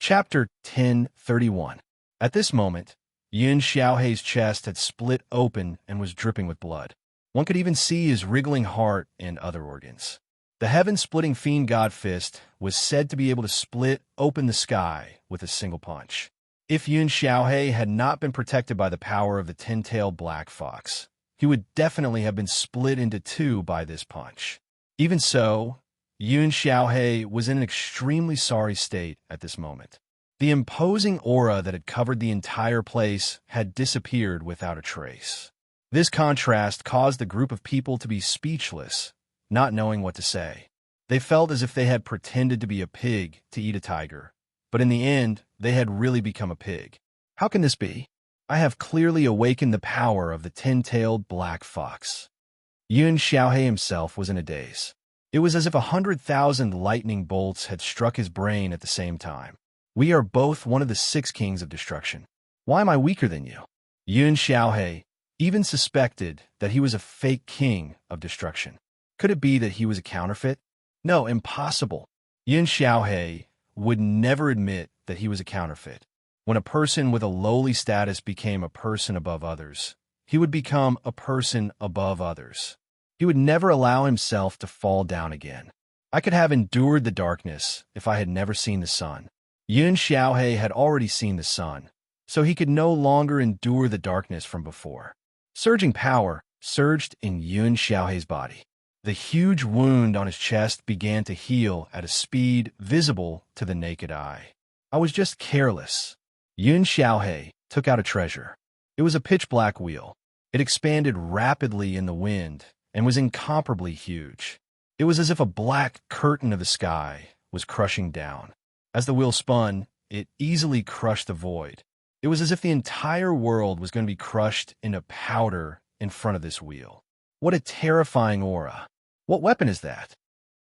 Chapter 1031. At this moment, Yun Xiaohei's chest had split open and was dripping with blood. One could even see his wriggling heart and other organs. The heaven-splitting fiend god fist was said to be able to split open the sky with a single punch. If Yun Xiaohei had not been protected by the power of the 10-tailed black fox, he would definitely have been split into two by this punch. Even so, Yun Xiaohei was in an extremely sorry state at this moment. The imposing aura that had covered the entire place had disappeared without a trace. This contrast caused the group of people to be speechless, not knowing what to say. They felt as if they had pretended to be a pig to eat a tiger, but in the end, they had really become a pig. How can this be? I have clearly awakened the power of the 10-tailed black fox. Yun Xiaohei himself was in a daze. It was as if 100,000 lightning bolts had struck his brain at the same time. We are both one of the 6 kings of destruction. Why am I weaker than you? Yun Xiaohei even suspected that he was a fake king of destruction. Could it be that he was a counterfeit? No, impossible. Yun Xiaohei would never admit that he was a counterfeit. When a person with a lowly status became a person above others, he would become a person above others. He would never allow himself to fall down again. I could have endured the darkness if I had never seen the sun. Yun Xiaohei had already seen the sun, so he could no longer endure the darkness from before. Surging power surged in Yun Xiaohei's body. The huge wound on his chest began to heal at a speed visible to the naked eye. I was just careless. Yun Xiaohei took out a treasure. It was a pitch-black wheel. It expanded rapidly in the wind and was incomparably huge. It was as if a black curtain of the sky was crushing down. As the wheel spun, it easily crushed the void. It was as if the entire world was going to be crushed into powder in front of this wheel. What a terrifying aura. What weapon is that?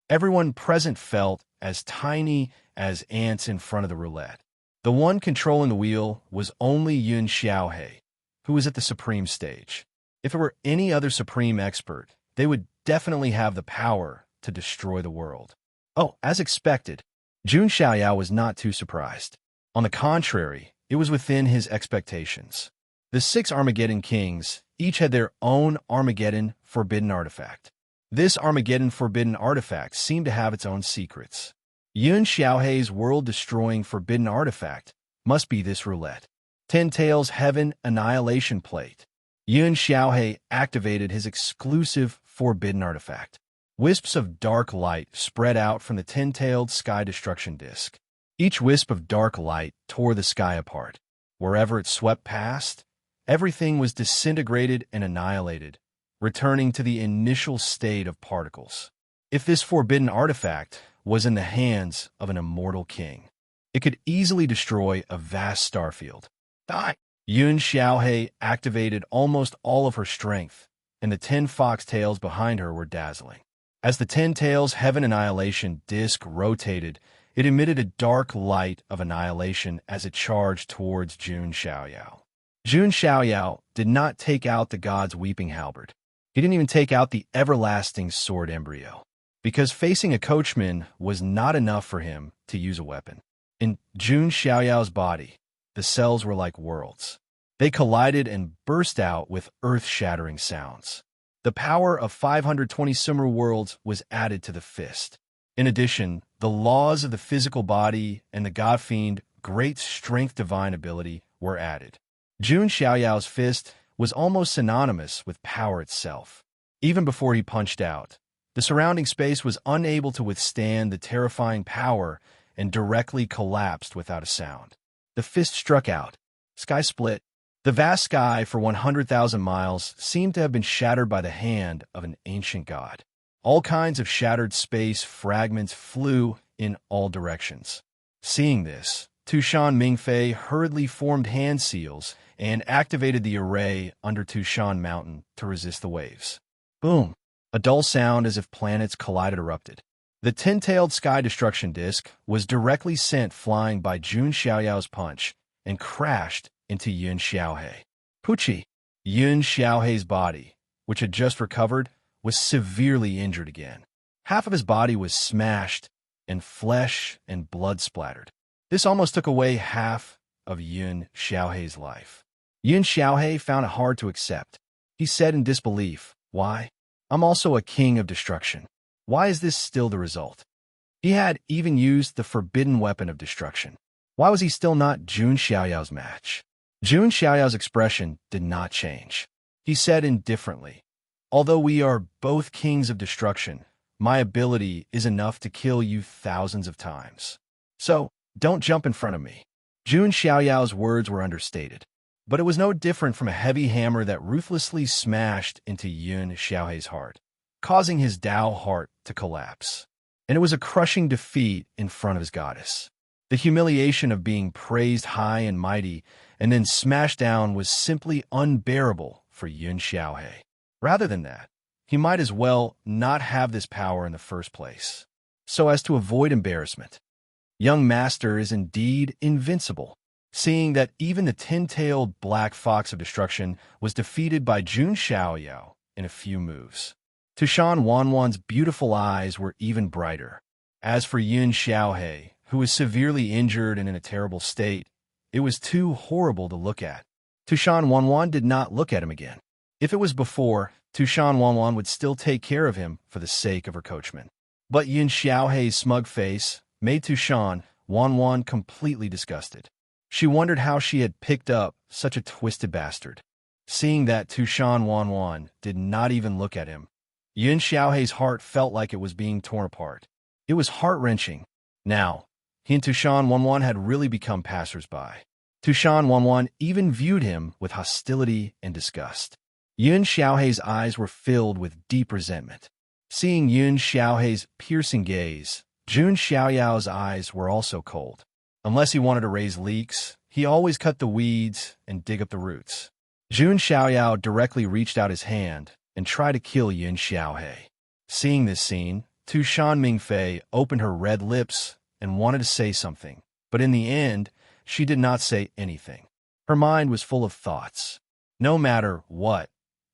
Everyone present felt as tiny as ants in front of the roulette. The one controlling the wheel was only Yun Xiaohei, who was at the supreme stage. If it were any other supreme expert, they would definitely have the power to destroy the world. Oh, as expected, Jun Xiaoyao was not too surprised. On the contrary, it was within his expectations. The 6 Armageddon kings each had their own Armageddon forbidden artifact. This Armageddon forbidden artifact seemed to have its own secrets. Yun Xiaohei's world-destroying forbidden artifact must be this roulette. 10 Tails Heaven Annihilation Plate. Yun Xiaohei activated his exclusive forbidden artifact. Wisps of dark light spread out from the 10-tailed sky destruction disk. Each wisp of dark light tore the sky apart. Wherever it swept past, everything was disintegrated and annihilated, returning to the initial state of particles. If this forbidden artifact was in the hands of an immortal king, it could easily destroy a vast starfield. Die! Yun Xiaohei activated almost all of her strength, and the 10 foxtails behind her were dazzling. As the 10 Tails Heaven Annihilation disc rotated, it emitted a dark light of annihilation as it charged towards Jun Xiaoyao. Jun Xiaoyao did not take out the god's weeping halberd. He didn't even take out the everlasting sword embryo, because facing a coachman was not enough for him to use a weapon. In Jun Xiaoyao's body, the cells were like worlds. They collided and burst out with earth-shattering sounds. The power of 520 similar worlds was added to the fist. In addition, the laws of the physical body and the god fiend great strength divine ability were added. Jun Xiaoyao's fist was almost synonymous with power itself. Even before he punched out, the surrounding space was unable to withstand the terrifying power and directly collapsed without a sound. The fist struck out. Sky split. The vast sky for 100,000 miles seemed to have been shattered by the hand of an ancient god. All kinds of shattered space fragments flew in all directions. Seeing this, Tushan Mingfei hurriedly formed hand seals and activated the array under Tushan Mountain to resist the waves. Boom! A dull sound as if planets collided erupted. The 10-tailed sky destruction disk was directly sent flying by Jun Xiaoyao's punch and crashed into Yun Xiaohei. Pucci! Yun Xiaohei's body, which had just recovered, was severely injured again. Half of his body was smashed, and flesh and blood splattered. This almost took away half of Yun Xiaohei's life. Yun Xiaohei found it hard to accept. He said in disbelief, "Why? I'm also a king of destruction. Why is this still the result?" He had even used the forbidden weapon of destruction. Why was he still not Jun Xiaoyao's match? Jun Xiaoyao's expression did not change. He said indifferently, "Although we are both kings of destruction, my ability is enough to kill you thousands of times. So, don't jump in front of me." Jun Xiaoyao's words were understated, but it was no different from a heavy hammer that ruthlessly smashed into Yun Xiaohei's heart, causing his Dao heart to collapse. And it was a crushing defeat in front of his goddess. The humiliation of being praised high and mighty and then smashed down was simply unbearable for Yun Xiaohei. Rather than that, he might as well not have this power in the first place, so as to avoid embarrassment. Young Master is indeed invincible. Seeing that even the 10-tailed black fox of destruction was defeated by Jun Xiaoyao in a few moves. Tushan Wanwan's beautiful eyes were even brighter. As for Yun Xiaohei, who was severely injured and in a terrible state, it was too horrible to look at. Tushan Wanwan did not look at him again. If it was before, Tushan Wanwan would still take care of him for the sake of her coachman. But Yun Xiaohei's smug face made Tushan Wanwan completely disgusted. She wondered how she had picked up such a twisted bastard. Seeing that Tushan Wanwan did not even look at him, Yun Xiaohei's heart felt like it was being torn apart. It was heart-wrenching. Now, he and Tushan Wanwan had really become passers-by. Tushan Wanwan even viewed him with hostility and disgust. Yun Xiaohei's eyes were filled with deep resentment. Seeing Yun Xiaohei's piercing gaze, Jun Xiaoyao's eyes were also cold. Unless he wanted to raise leeks, he always cut the weeds and dig up the roots. Jun Xiaoyao directly reached out his hand and tried to kill Yun Xiaohei. Seeing this scene, Tushan Mingfei opened her red lips and wanted to say something, but in the end, she did not say anything. Her mind was full of thoughts. No matter what,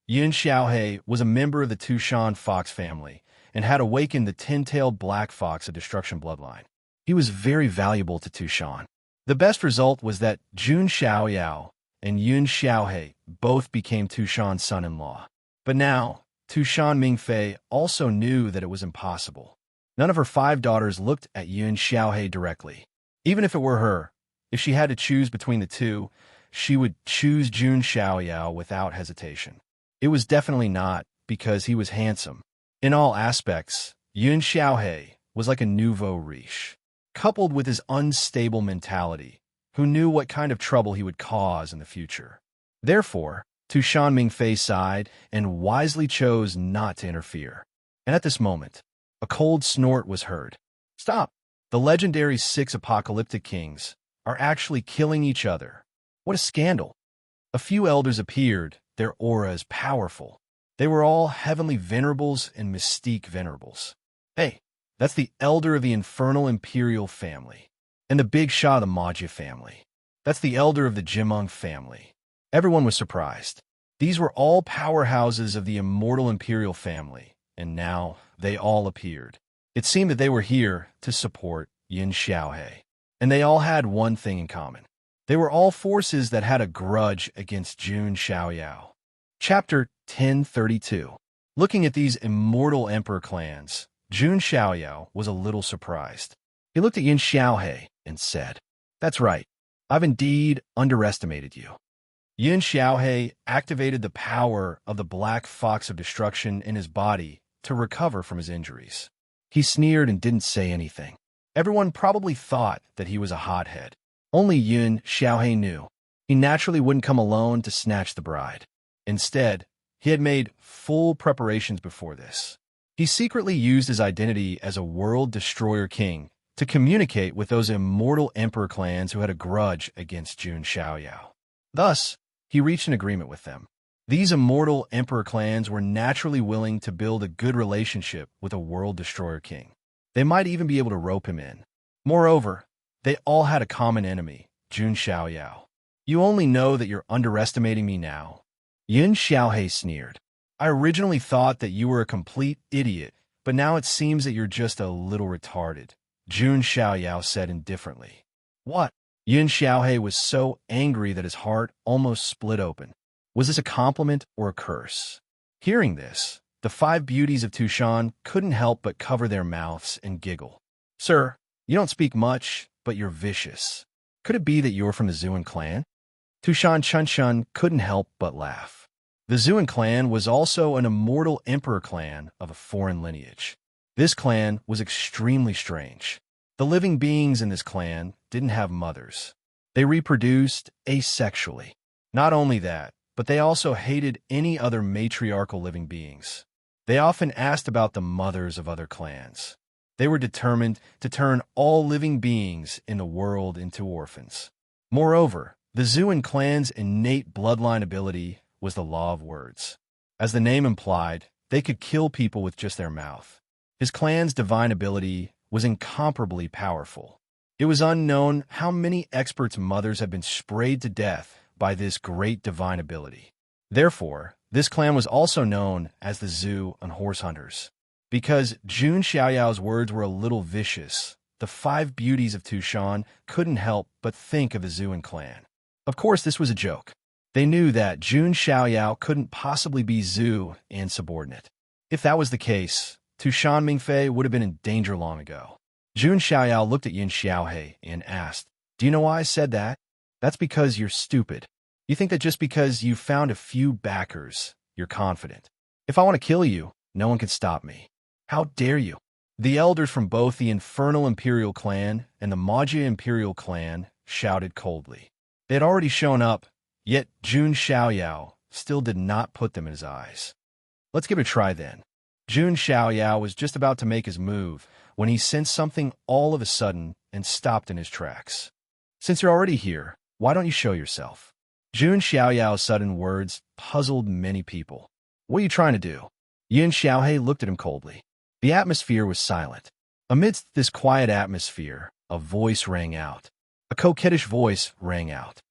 Yun Xiaohei was a member of the Tushan fox family and had awakened the 10-tailed black fox of destruction bloodline. He was very valuable to Tushan. The best result was that Jun Xiaoyao and Yun Xiaohei both became Tushan's son-in-law. But now, Tushan Mingfei also knew that it was impossible. None of her 5 daughters looked at Yun Xiaohei directly. Even if it were her, if she had to choose between the two, she would choose Jun Xiaoyao without hesitation. It was definitely not because he was handsome. In all aspects, Yun Xiaohei was like a nouveau riche, coupled with his unstable mentality, who knew what kind of trouble he would cause in the future. Therefore, Tushan Mingfei sighed and wisely chose not to interfere. And at this moment, a cold snort was heard. "Stop! The legendary 6 apocalyptic kings are actually killing each other. What a scandal!" A few elders appeared, their auras powerful. They were all heavenly venerables and mystique venerables. "Hey, that's the elder of the infernal imperial family. And the big Shah of the Majia family. That's the elder of the Jimeng family." Everyone was surprised. These were all powerhouses of the immortal imperial family, and now they all appeared. It seemed that they were here to support Yun Xiaohei. And they all had one thing in common. They were all forces that had a grudge against Jun Xiaoyao. Chapter 1032. Looking at these immortal emperor clans, Jun Xiaoyao was a little surprised. He looked at Yun Xiaohei and said, "That's right. I've indeed underestimated you." Yun Xiaohei activated the power of the black fox of destruction in his body to recover from his injuries. He sneered and didn't say anything. Everyone probably thought that he was a hothead. Only Yun Xiaohei knew. He naturally wouldn't come alone to snatch the bride. Instead, he had made full preparations before this. He secretly used his identity as a world destroyer king to communicate with those immortal emperor clans who had a grudge against Jun Xiaoyao. Thus, he reached an agreement with them. These immortal emperor clans were naturally willing to build a good relationship with a world destroyer king. They might even be able to rope him in. Moreover, they all had a common enemy, Jun Xiaoyao. "You only know that you're underestimating me now." Yun Xiaohei sneered. "I originally thought that you were a complete idiot, but now it seems that you're just a little retarded," Jun Xiaoyao said indifferently. What? Yun Xiaohe was so angry that his heart almost split open. Was this a compliment or a curse? Hearing this, the five beauties of Tushan couldn't help but cover their mouths and giggle. Sir, you don't speak much, but you're vicious. Could it be that you're from the Zuan clan? Tushan Chunshun couldn't help but laugh. The Zuan clan was also an immortal emperor clan of a foreign lineage. This clan was extremely strange. The living beings in this clan didn't have mothers. They reproduced asexually. Not only that, but they also hated any other matriarchal living beings. They often asked about the mothers of other clans. They were determined to turn all living beings in the world into orphans. Moreover, the Zuan clan's innate bloodline ability was the law of words. As the name implied, they could kill people with just their mouth. His clan's divine ability was incomparably powerful. It was unknown how many experts' mothers had been sprayed to death by this great divine ability. Therefore, this clan was also known as the Zhu and Horse Hunters. Because Jun Xiaoyao's words were a little vicious, the five beauties of Tushan couldn't help but think of the Zuan clan. Of course, this was a joke. They knew that Jun Xiaoyao couldn't possibly be Zhu and subordinate. If that was the case, Tushan Mingfei would have been in danger long ago. Jun Xiaoyao looked at Yun Xiaohe and asked, "Do you know why I said that? That's because you're stupid. You think that just because you found a few backers, you're confident. If I want to kill you, no one can stop me. How dare you?" The elders from both the Infernal Imperial Clan and the Magia Imperial Clan shouted coldly. They had already shown up, yet Jun Xiaoyao still did not put them in his eyes. Let's give it a try then. Jun Xiaoyao was just about to make his move when he sensed something all of a sudden and stopped in his tracks. "Since you're already here, why don't you show yourself?" Jun Xiaoyao's sudden words puzzled many people. "What are you trying to do?" Yun Xiaohe looked at him coldly. The atmosphere was silent. Amidst this quiet atmosphere, a voice rang out. A coquettish voice rang out.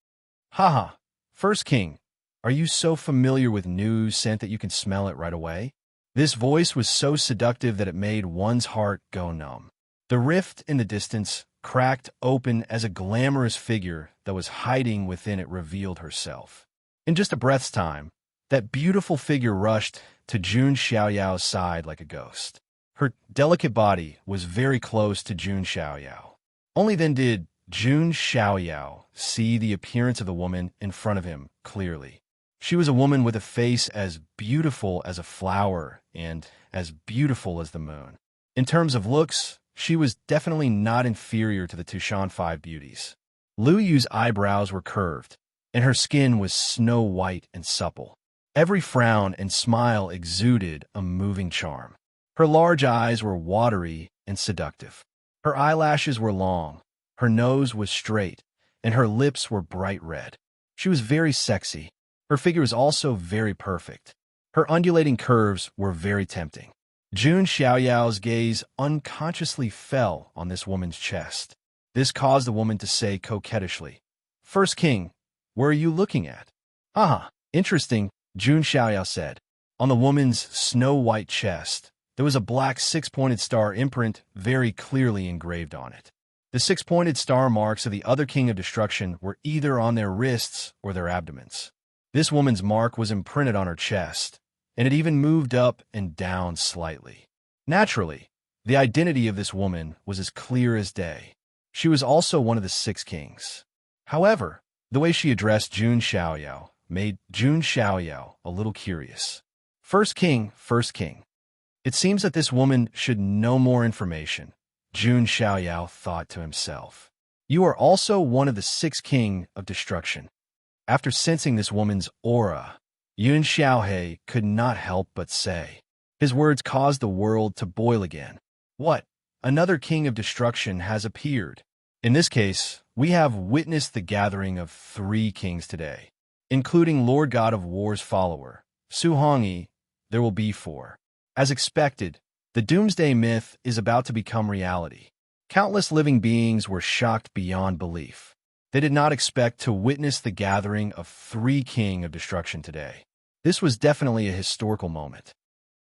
"Haha, First King, are you so familiar with news sent that you can smell it right away?" This voice was so seductive that it made one's heart go numb. The rift in the distance cracked open as a glamorous figure that was hiding within it revealed herself. In just a breath's time, that beautiful figure rushed to Jun Xiaoyao's side like a ghost. Her delicate body was very close to Jun Xiaoyao. Only then did Jun Xiaoyao see the appearance of the woman in front of him clearly. She was a woman with a face as beautiful as a flower and as beautiful as the moon. In terms of looks, she was definitely not inferior to the Tushan Five Beauties. Lu Yu's eyebrows were curved, and her skin was snow white and supple. Every frown and smile exuded a moving charm. Her large eyes were watery and seductive. Her eyelashes were long, her nose was straight, and her lips were bright red. She was very sexy. Her figure was also very perfect. Her undulating curves were very tempting. Jun Xiaoyao's gaze unconsciously fell on this woman's chest. This caused the woman to say coquettishly, "First King, where are you looking at?" "Ah, interesting," Jun Xiaoyao said. On the woman's snow-white chest, there was a black six-pointed star imprint very clearly engraved on it. The six-pointed star marks of the other King of Destruction were either on their wrists or their abdomens. This woman's mark was imprinted on her chest, and it even moved up and down slightly. Naturally, the identity of this woman was as clear as day. She was also one of the six kings. However, the way she addressed Jun Xiaoyao made Jun Xiaoyao a little curious. First King. It seems that this woman should know more information, Jun Xiaoyao thought to himself. You are also one of the six King of Destruction. After sensing this woman's aura, Yun Xiaohe could not help but say. His words caused the world to boil again. What? Another King of Destruction has appeared. In this case, we have witnessed the gathering of three kings today, including Lord God of War's follower, Su Hongyi. There will be four. As expected, the Doomsday myth is about to become reality. Countless living beings were shocked beyond belief. They did not expect to witness the gathering of three King of Destruction today. This was definitely a historical moment.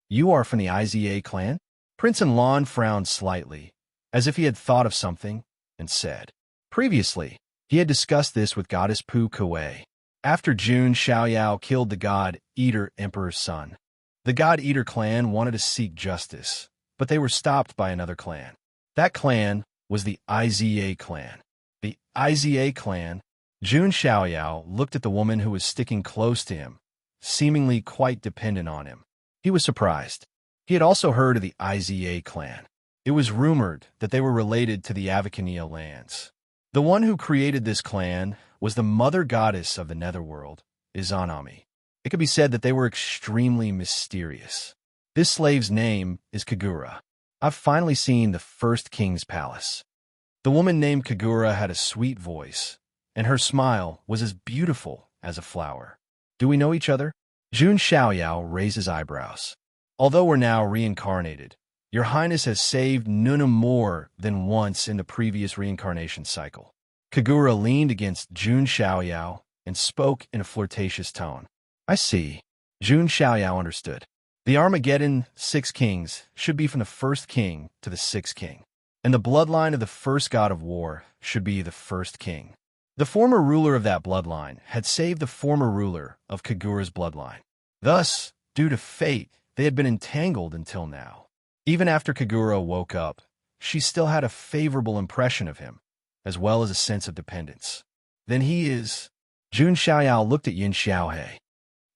You are from the Iza clan? Prince Enlan frowned slightly, as if he had thought of something, and said. Previously, he had discussed this with goddess Pu Kuei. After Jun Xiaoyao killed the God-Eater Emperor's son, the God-Eater clan wanted to seek justice, but they were stopped by another clan. That clan was the Iza clan. The Iza clan. Jun Xiaoyao looked at the woman who was sticking close to him, seemingly quite dependent on him. He was surprised. He had also heard of the Iza clan. It was rumored that they were related to the Avicania lands. The one who created this clan was the mother goddess of the netherworld, Izanami. It could be said that they were extremely mysterious. This slave's name is Kagura. I've finally seen the first king's palace. The woman named Kagura had a sweet voice, and her smile was as beautiful as a flower. Do we know each other? Jun Xiaoyao raised his eyebrows. Although we're now reincarnated, Your Highness has saved Nuna more than once in the previous reincarnation cycle. Kagura leaned against Jun Xiaoyao and spoke in a flirtatious tone. I see. Jun Xiaoyao understood. The Armageddon 6 kings should be from the first king to the 6th king, and the bloodline of the first god of war should be the first king. The former ruler of that bloodline had saved the former ruler of Kagura's bloodline. Thus, due to fate, they had been entangled until now. Even after Kagura woke up, she still had a favorable impression of him, as well as a sense of dependence. Then he is... Jun Xiaoyao looked at Yin Xiaohei.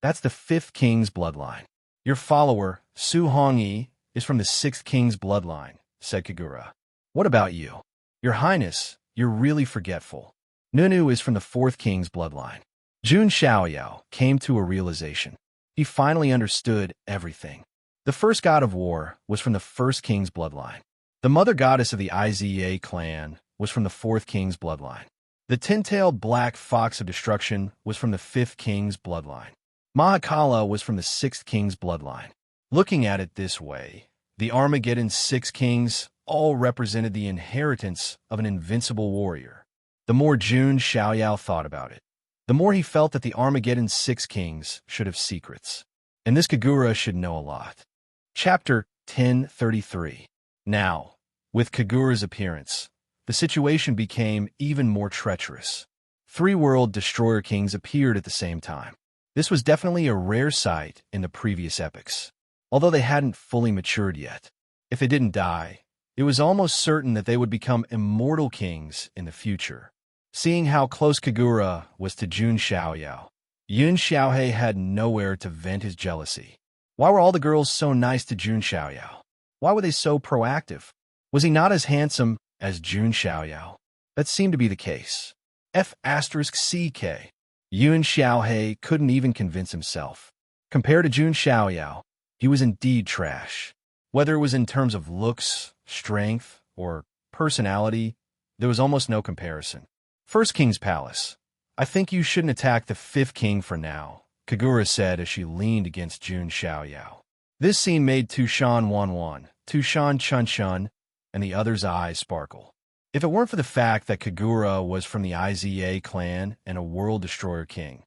That's the 5th king's bloodline. Your follower, Su Hongyi, is from the 6th king's bloodline, said Kagura. What about you? Your Highness, you're really forgetful. Nunu is from the 4th king's bloodline. Jun Xiaoyao came to a realization. He finally understood everything. The first god of war was from the 1st king's bloodline. The mother goddess of the Iza clan was from the 4th king's bloodline. The 10-tailed black fox of destruction was from the 5th king's bloodline. Mahakala was from the 6th king's bloodline. Looking at it this way, the Armageddon 6 kings all represented the inheritance of an invincible warrior. The more Jun Xiaoyao thought about it, the more he felt that the Armageddon 6 kings should have secrets. And this Kagura should know a lot. Chapter 1033. Now, with Kagura's appearance, the situation became even more treacherous. 3 world destroyer kings appeared at the same time. This was definitely a rare sight in the previous epics, although they hadn't fully matured yet. If they didn't die, it was almost certain that they would become immortal kings in the future. Seeing how close Kagura was to Jun Xiaoyao, Yin Xiaohei had nowhere to vent his jealousy. Why were all the girls so nice to Jun Xiaoyao? Why were they so proactive? Was he not as handsome as Jun Xiaoyao? That seemed to be the case. F*CK. Yin Xiaohei couldn't even convince himself. Compared to Jun Xiaoyao, he was indeed trash. Whether it was in terms of looks, strength, or personality, there was almost no comparison. First King's Palace. I think you shouldn't attack the 5th king for now, Kagura said as she leaned against Jun Xiaoyao. This scene made Tushan Wanwan, Tushan Chun, and the other's eyes sparkle. If it weren't for the fact that Kagura was from the Iza clan and a world destroyer king,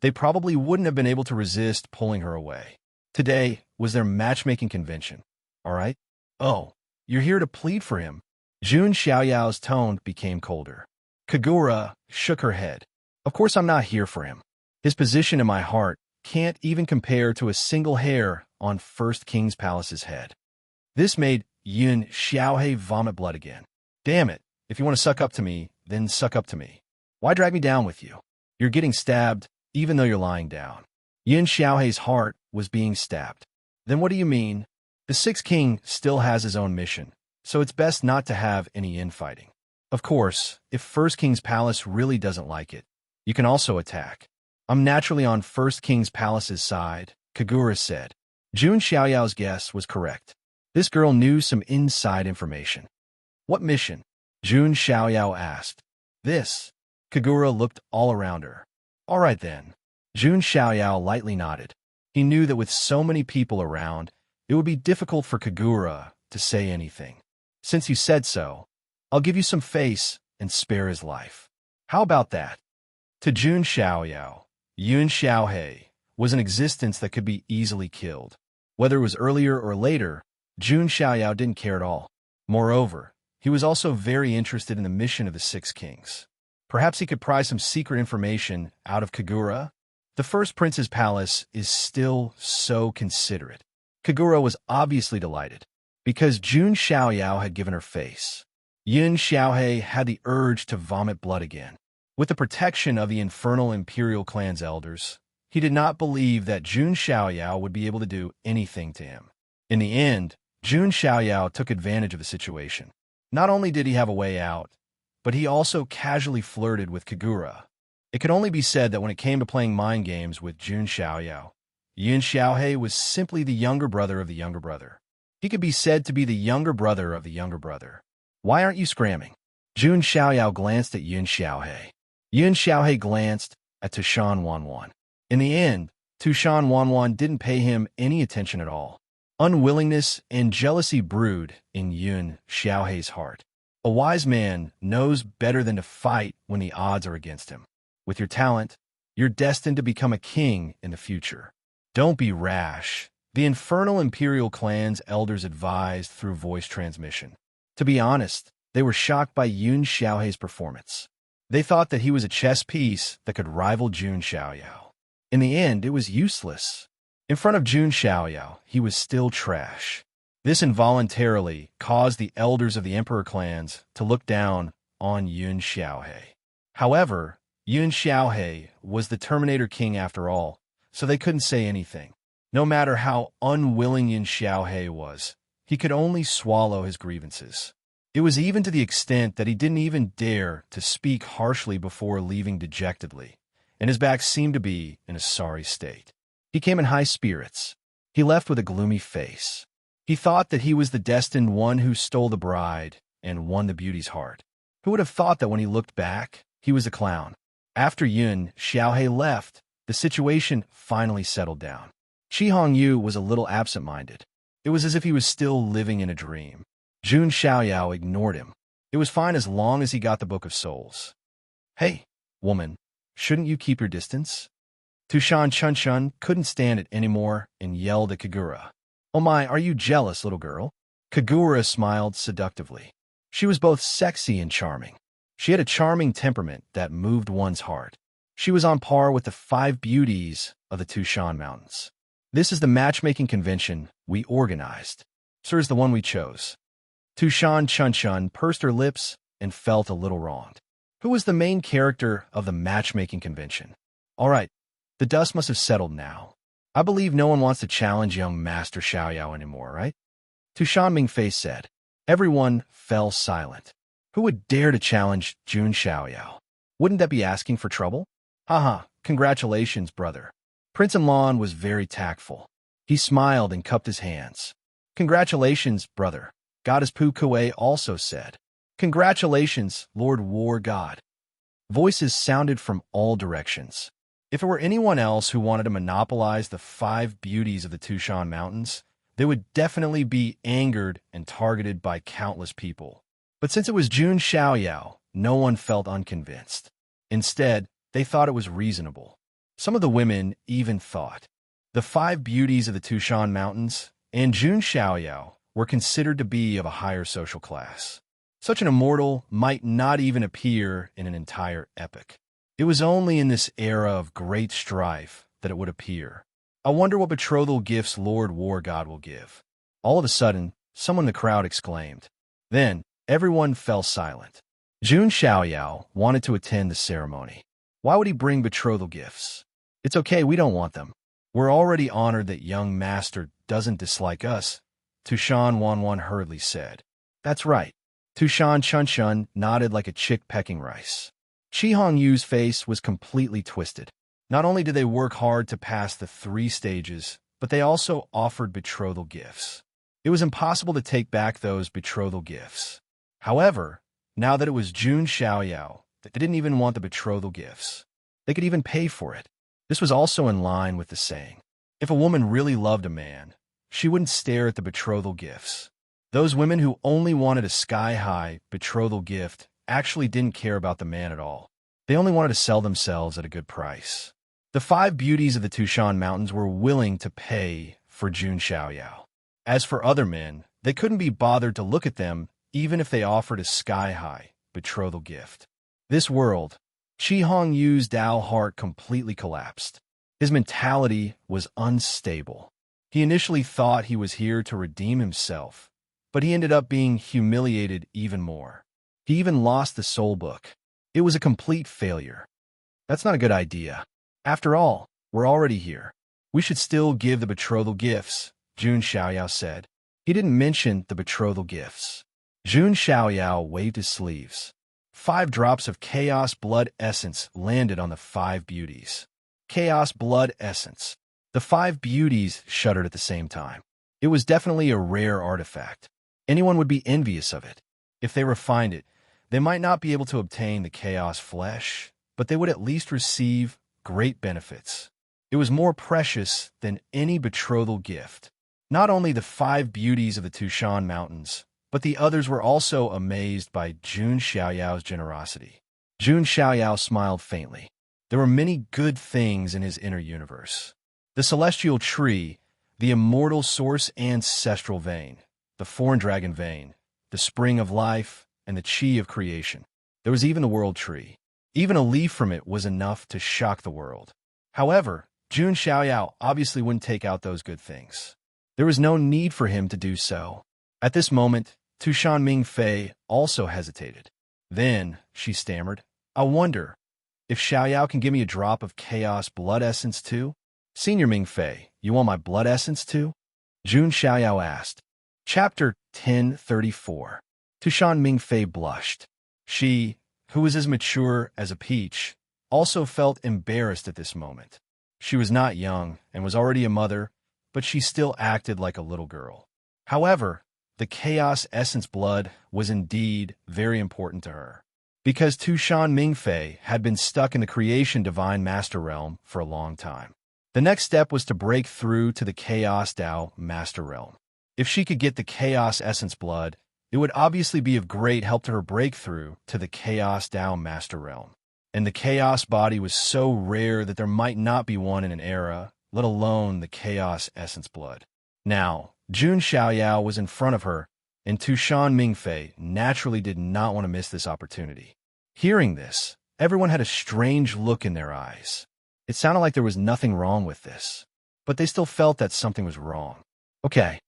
they probably wouldn't have been able to resist pulling her away. Today was their matchmaking convention, all right? Oh, you're here to plead for him. Jun Xiaoyao's tone became colder. Kagura shook her head. Of course I'm not here for him. His position in my heart can't even compare to a single hair on First King's Palace's head. This made Yin Xiaohei vomit blood again. Damn it, if you want to suck up to me, then suck up to me. Why drag me down with you? You're getting stabbed, even though you're lying down. Yin Xiaohei's heart was being stabbed. Then what do you mean? The 6th king still has his own mission, so it's best not to have any infighting. Of course, if First King's Palace really doesn't like it, you can also attack. I'm naturally on First King's Palace's side, Kagura said. Jun Xiaoyao's guess was correct. This girl knew some inside information. What mission? Jun Xiaoyao asked. This. Kagura looked all around her. All right then. Jun Xiaoyao lightly nodded. He knew that with so many people around, it would be difficult for Kagura to say anything. Since you said so, I'll give you some face and spare his life. How about that? To Jun Xiaoyao, Yun Xiaohei was an existence that could be easily killed. Whether it was earlier or later, Jun Xiaoyao didn't care at all. Moreover, he was also very interested in the mission of the Six Kings. Perhaps he could pry some secret information out of Kagura? The first prince's palace is still so considerate. Kagura was obviously delighted, because Jun Xiaoyao had given her face. Yun Xiaohei had the urge to vomit blood again. With the protection of the infernal imperial clan's elders, he did not believe that Jun Xiaoyao would be able to do anything to him. In the end, Jun Xiaoyao took advantage of the situation. Not only did he have a way out, but he also casually flirted with Kagura. It could only be said that when it came to playing mind games with Jun Xiaoyao, Yun Xiaohei was simply the younger brother of the younger brother. He could be said to be the younger brother of the younger brother. Why aren't you scramming? Jun Xiaoyao glanced at Yun Xiaohei. Yun Xiaohei glanced at Tushan Wanwan. In the end, Tushan Wanwan didn't pay him any attention at all. Unwillingness and jealousy brewed in Yun Xiaohei's heart. A wise man knows better than to fight when the odds are against him. With your talent, you're destined to become a king in the future. Don't be rash, the infernal imperial clan's elders advised through voice transmission. To be honest, they were shocked by Yun Xiaohei's performance. They thought that he was a chess piece that could rival Jun Xiaoyao. In the end, it was useless. In front of Jun Xiaoyao, he was still trash. This involuntarily caused the elders of the emperor clans to look down on Yun Xiaohei. However, Yun Xiaohei was the Terminator King after all, so they couldn't say anything. No matter how unwilling Yun Xiaohei was, he could only swallow his grievances. It was even to the extent that he didn't even dare to speak harshly before leaving dejectedly, and his back seemed to be in a sorry state. He came in high spirits. He left with a gloomy face. He thought that he was the destined one who stole the bride and won the beauty's heart. Who would have thought that when he looked back, he was a clown? After Yun Xiaohei left, the situation finally settled down. Qi Hongyu was a little absent-minded. It was as if he was still living in a dream. Jun Xiaoyao ignored him. It was fine as long as he got the Book of Souls. Hey, woman, shouldn't you keep your distance? Tushan Chunchun couldn't stand it anymore and yelled at Kagura. Oh my, are you jealous, little girl? Kagura smiled seductively. She was both sexy and charming. She had a charming temperament that moved one's heart. She was on par with the 5 beauties of the Tushan Mountains. This is the matchmaking convention we organized. Sir is the one we chose. Tushan Chunchun pursed her lips and felt a little wronged. Who was the main character of the matchmaking convention? All right, the dust must have settled now. I believe no one wants to challenge young Master Xiaoyao anymore, right? Tushan Mingfei said. Everyone fell silent. Who would dare to challenge Jun Xiaoyao? Wouldn't that be asking for trouble? Haha, congratulations, brother. Prince Imlan was very tactful. He smiled and cupped his hands. Congratulations, brother. Goddess Pu Kuei also said. Congratulations, Lord War God. Voices sounded from all directions. If it were anyone else who wanted to monopolize the 5 beauties of the Tushan Mountains, they would definitely be angered and targeted by countless people. But since it was Jun Xiaoyao, no one felt unconvinced. Instead, they thought it was reasonable. Some of the women even thought. The 5 beauties of the Tushan Mountains and Jun Xiaoyao were considered to be of a higher social class. Such an immortal might not even appear in an entire epic. It was only in this era of great strife that it would appear. I wonder what betrothal gifts Lord War God will give. All of a sudden, someone in the crowd exclaimed. Then, everyone fell silent. Jun Xiaoyao wanted to attend the ceremony. Why would he bring betrothal gifts? It's okay, we don't want them. We're already honored that young master doesn't dislike us, Tushan Wanwan hurriedly said. That's right. Tushan Chunchun nodded like a chick pecking rice. Qi Hongyu's face was completely twisted. Not only did they work hard to pass the 3 stages, but they also offered betrothal gifts. It was impossible to take back those betrothal gifts. However, now that it was Jun Xiaoyao, they didn't even want the betrothal gifts. They could even pay for it. This was also in line with the saying. If a woman really loved a man, she wouldn't stare at the betrothal gifts. Those women who only wanted a sky-high betrothal gift actually didn't care about the man at all. They only wanted to sell themselves at a good price. The 5 beauties of the Tushan Mountains were willing to pay for Jun Xiaoyao. As for other men, they couldn't be bothered to look at them even if they offered a sky-high betrothal gift. This world, Chi Hong Yu's Dao heart completely collapsed. His mentality was unstable. He initially thought he was here to redeem himself, but he ended up being humiliated even more. He even lost the soul book. It was a complete failure. That's not a good idea. After all, we're already here. We should still give the betrothal gifts, Jun Xiaoyao said. He didn't mention the betrothal gifts. Jun Xiaoyao waved his sleeves. 5 drops of chaos blood essence landed on the 5 beauties. Chaos blood essence. The 5 beauties shuddered at the same time. It was definitely a rare artifact. Anyone would be envious of it. If they refined it, they might not be able to obtain the chaos flesh, but they would at least receive great benefits. It was more precious than any betrothal gift. Not only the 5 beauties of the Tushan Mountains, but the others were also amazed by Jun Xiaoyao's generosity. Jun Xiaoyao smiled faintly. There were many good things in his inner universe. The celestial tree, the immortal source ancestral vein, the foreign dragon vein, the spring of life, and the chi of creation. There was even the world tree. Even a leaf from it was enough to shock the world. However, Jun Xiaoyao obviously wouldn't take out those good things. There was no need for him to do so. At this moment, Tushan Mingfei also hesitated. Then, she stammered, I wonder if Xiaoyao can give me a drop of chaos blood essence too? Senior Mingfei, you want my blood essence too? Jun Xiaoyao asked. Chapter 1034. Tushan Mingfei blushed. She, who was as mature as a peach, also felt embarrassed at this moment. She was not young and was already a mother, but she still acted like a little girl. However, the chaos essence blood was indeed very important to her, because Tushan Mingfei had been stuck in the creation divine master realm for a long time. The next step was to break through to the chaos Dao master realm. If she could get the chaos essence blood, it would obviously be of great help to her breakthrough to the Chaos Dao Master Realm. And the Chaos body was so rare that there might not be one in an era, let alone the Chaos Essence blood. Now, Jun Xiaoyao was in front of her, and Tushan Mingfei naturally did not want to miss this opportunity. Hearing this, everyone had a strange look in their eyes. It sounded like there was nothing wrong with this, but they still felt that something was wrong. Okay.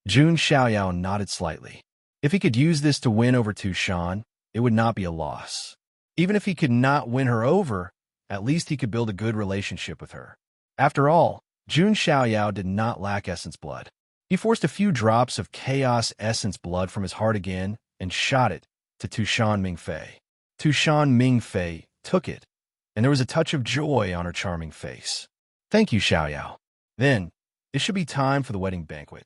Jun Xiaoyao nodded slightly. If he could use this to win over Tushan, it would not be a loss. Even if he could not win her over, at least he could build a good relationship with her. After all, Jun Xiaoyao did not lack essence blood. He forced a few drops of chaos essence blood from his heart again and shot it to Tushan Mingfei. Tushan Mingfei took it, and there was a touch of joy on her charming face. Thank you, Xiaoyao. Then, it should be time for the wedding banquet.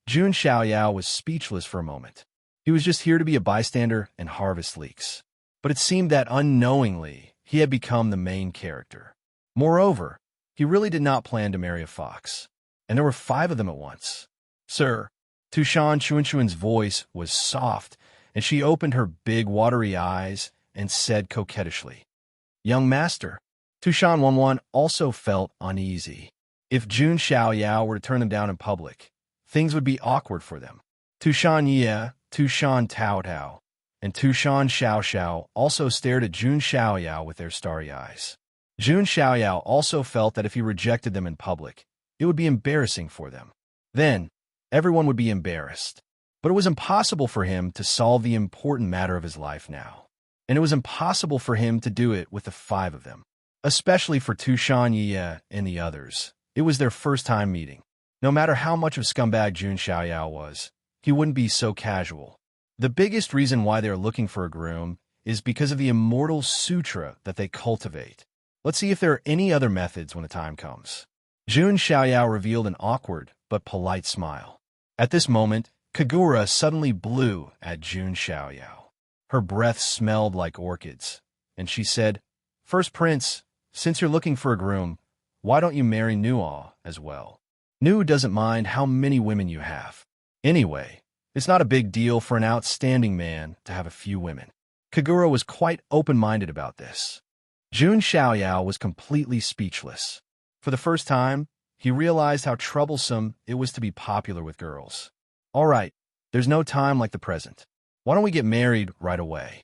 Jun Xiaoyao was speechless for a moment. He was just here to be a bystander and harvest leeks. But it seemed that unknowingly, he had become the main character. Moreover, he really did not plan to marry a fox. And there were 5 of them at once. Sir, Tushan Chuanchuan's voice was soft, and she opened her big watery eyes and said coquettishly, Young master. Tushan Wanwan also felt uneasy. If Jun Xiaoyao were to turn them down in public, things would be awkward for them. Tushan Ye, Tushan Tao Tao, and Tushan Xiao Xiao also stared at Jun Xiaoyao with their starry eyes. Jun Xiaoyao also felt that if he rejected them in public, it would be embarrassing for them. Then, everyone would be embarrassed. But it was impossible for him to solve the important matter of his life now. And it was impossible for him to do it with the 5 of them. Especially for Tushan Ye and the others. It was their first time meeting. No matter how much of scumbag Jun Xiaoyao was, he wouldn't be so casual. The biggest reason why they are looking for a groom is because of the immortal sutra that they cultivate. Let's see if there are any other methods when the time comes. Jun Xiaoyao revealed an awkward but polite smile. At this moment, Kagura suddenly blew at Jun Xiaoyao. Her breath smelled like orchids, and she said, First Prince, since you're looking for a groom, why don't you marry Nuo as well? Nu doesn't mind how many women you have. Anyway, it's not a big deal for an outstanding man to have a few women. Kagura was quite open-minded about this. Jun Xiaoyao was completely speechless. For the first time, he realized how troublesome it was to be popular with girls. All right, There's no time like the present. Why don't we get married right away?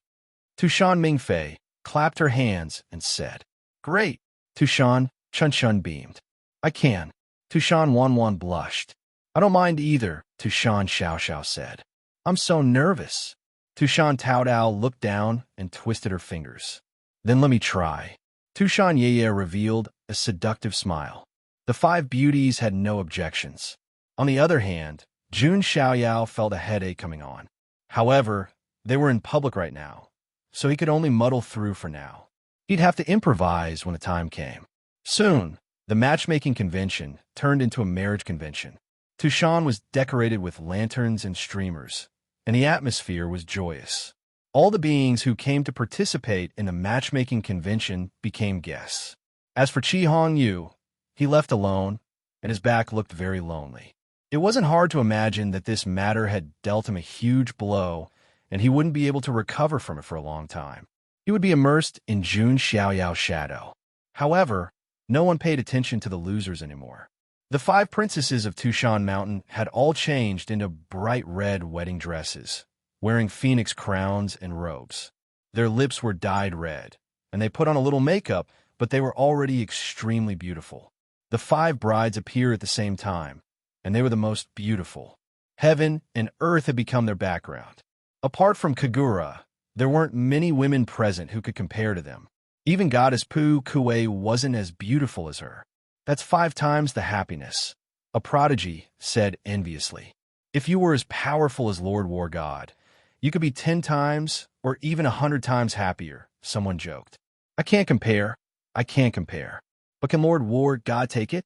Tushan Mingfei clapped her hands and said, Great! Tushan, Chun Chun beamed. I can. Tushan Wanwan blushed. I don't mind either, Tushan Xiao Xiao said. I'm so nervous. Tushan Tao Dao looked down and twisted her fingers. Then let me try. Tushan Yeye revealed a seductive smile. The five beauties had no objections. On the other hand, Jun Xiaoyao felt a headache coming on. However, they were in public right now, so he could only muddle through for now. He'd have to improvise when the time came. Soon, the matchmaking convention turned into a marriage convention. Tushan was decorated with lanterns and streamers, and the atmosphere was joyous. All the beings who came to participate in the matchmaking convention became guests. As for Qi Hong Yu, he left alone, and his back looked very lonely. It wasn't hard to imagine that this matter had dealt him a huge blow, and he wouldn't be able to recover from it for a long time. He would be immersed in Jun Xiaoyao's shadow. However, no one paid attention to the losers anymore. The five princesses of Tushan Mountain had all changed into bright red wedding dresses, wearing phoenix crowns and robes. Their lips were dyed red, and they put on a little makeup, but they were already extremely beautiful. The five brides appeared at the same time, and they were the most beautiful. Heaven and earth had become their background. Apart from Kagura, there weren't many women present who could compare to them. Even Goddess Pu Kuei wasn't as beautiful as her. That's 5 times the happiness. A prodigy said enviously. If you were as powerful as Lord War God, you could be 10 times or even 100 times happier, someone joked. I can't compare. But can Lord War God take it?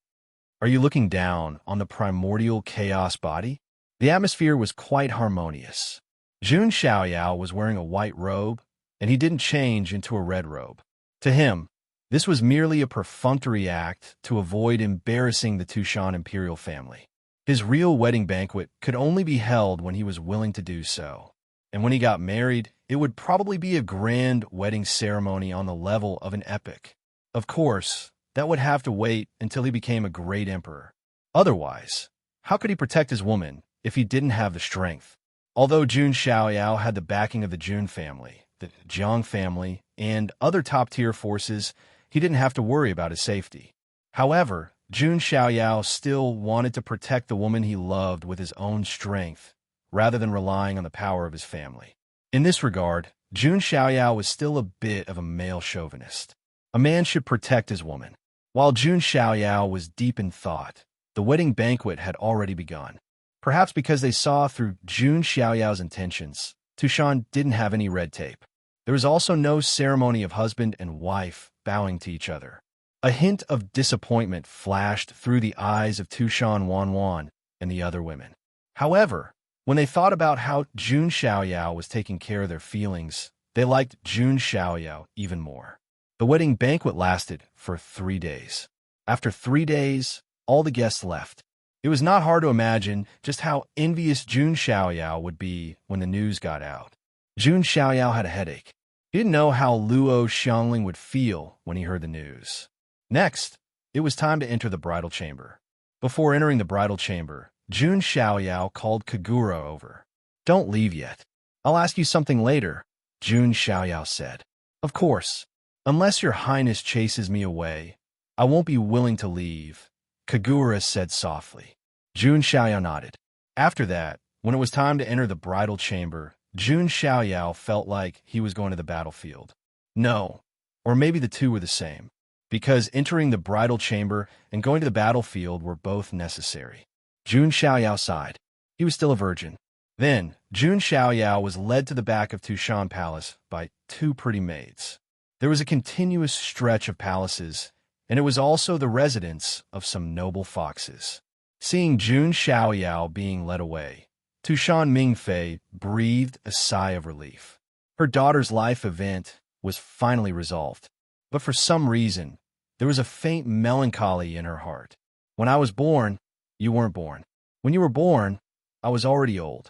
Are you looking down on the primordial chaos body? The atmosphere was quite harmonious. Jun Xiaoyao was wearing a white robe, and he didn't change into a red robe. To him, this was merely a perfunctory act to avoid embarrassing the Tushan imperial family. His real wedding banquet could only be held when he was willing to do so. And when he got married, it would probably be a grand wedding ceremony on the level of an epic. Of course, that would have to wait until he became a great emperor. Otherwise, how could he protect his woman if he didn't have the strength? Although Jun Xiaoyao had the backing of the Jun family, the Jiang family, and other top-tier forces, he didn't have to worry about his safety. However, Jun Xiaoyao still wanted to protect the woman he loved with his own strength, rather than relying on the power of his family. In this regard, Jun Xiaoyao was still a bit of a male chauvinist. A man should protect his woman. While Jun Xiaoyao was deep in thought, the wedding banquet had already begun. Perhaps because they saw through Jun Xiaoyao's intentions, Tushan didn't have any red tape. There was also no ceremony of husband and wife bowing to each other. A hint of disappointment flashed through the eyes of Tushan Wanwan and the other women. However, when they thought about how Jun Xiaoyao was taking care of their feelings, they liked Jun Xiaoyao even more. The wedding banquet lasted for 3 days. After 3 days, all the guests left. It was not hard to imagine just how envious Jun Xiaoyao would be when the news got out. Jun Xiaoyao had a headache. He didn't know how Luo Xiangling would feel when he heard the news. Next, it was time to enter the bridal chamber. Before entering the bridal chamber, Jun Xiaoyao called Kagura over. Don't leave yet. I'll ask you something later, Jun Xiaoyao said. Of course. Unless your highness chases me away, I won't be willing to leave, Kagura said softly. Jun Xiaoyao nodded. After that, when it was time to enter the bridal chamber, Jun Xiaoyao felt like he was going to the battlefield. No, or maybe the two were the same, because entering the bridal chamber and going to the battlefield were both necessary. Jun Xiaoyao sighed. He was still a virgin. Then, Jun Xiaoyao was led to the back of Tushan Palace by 2 pretty maids. There was a continuous stretch of palaces, and it was also the residence of some noble foxes. Seeing Jun Xiaoyao being led away, Tushan Mingfei breathed a sigh of relief. Her daughter's life event was finally resolved, but for some reason, there was a faint melancholy in her heart. When I was born, you weren't born. When you were born, I was already old.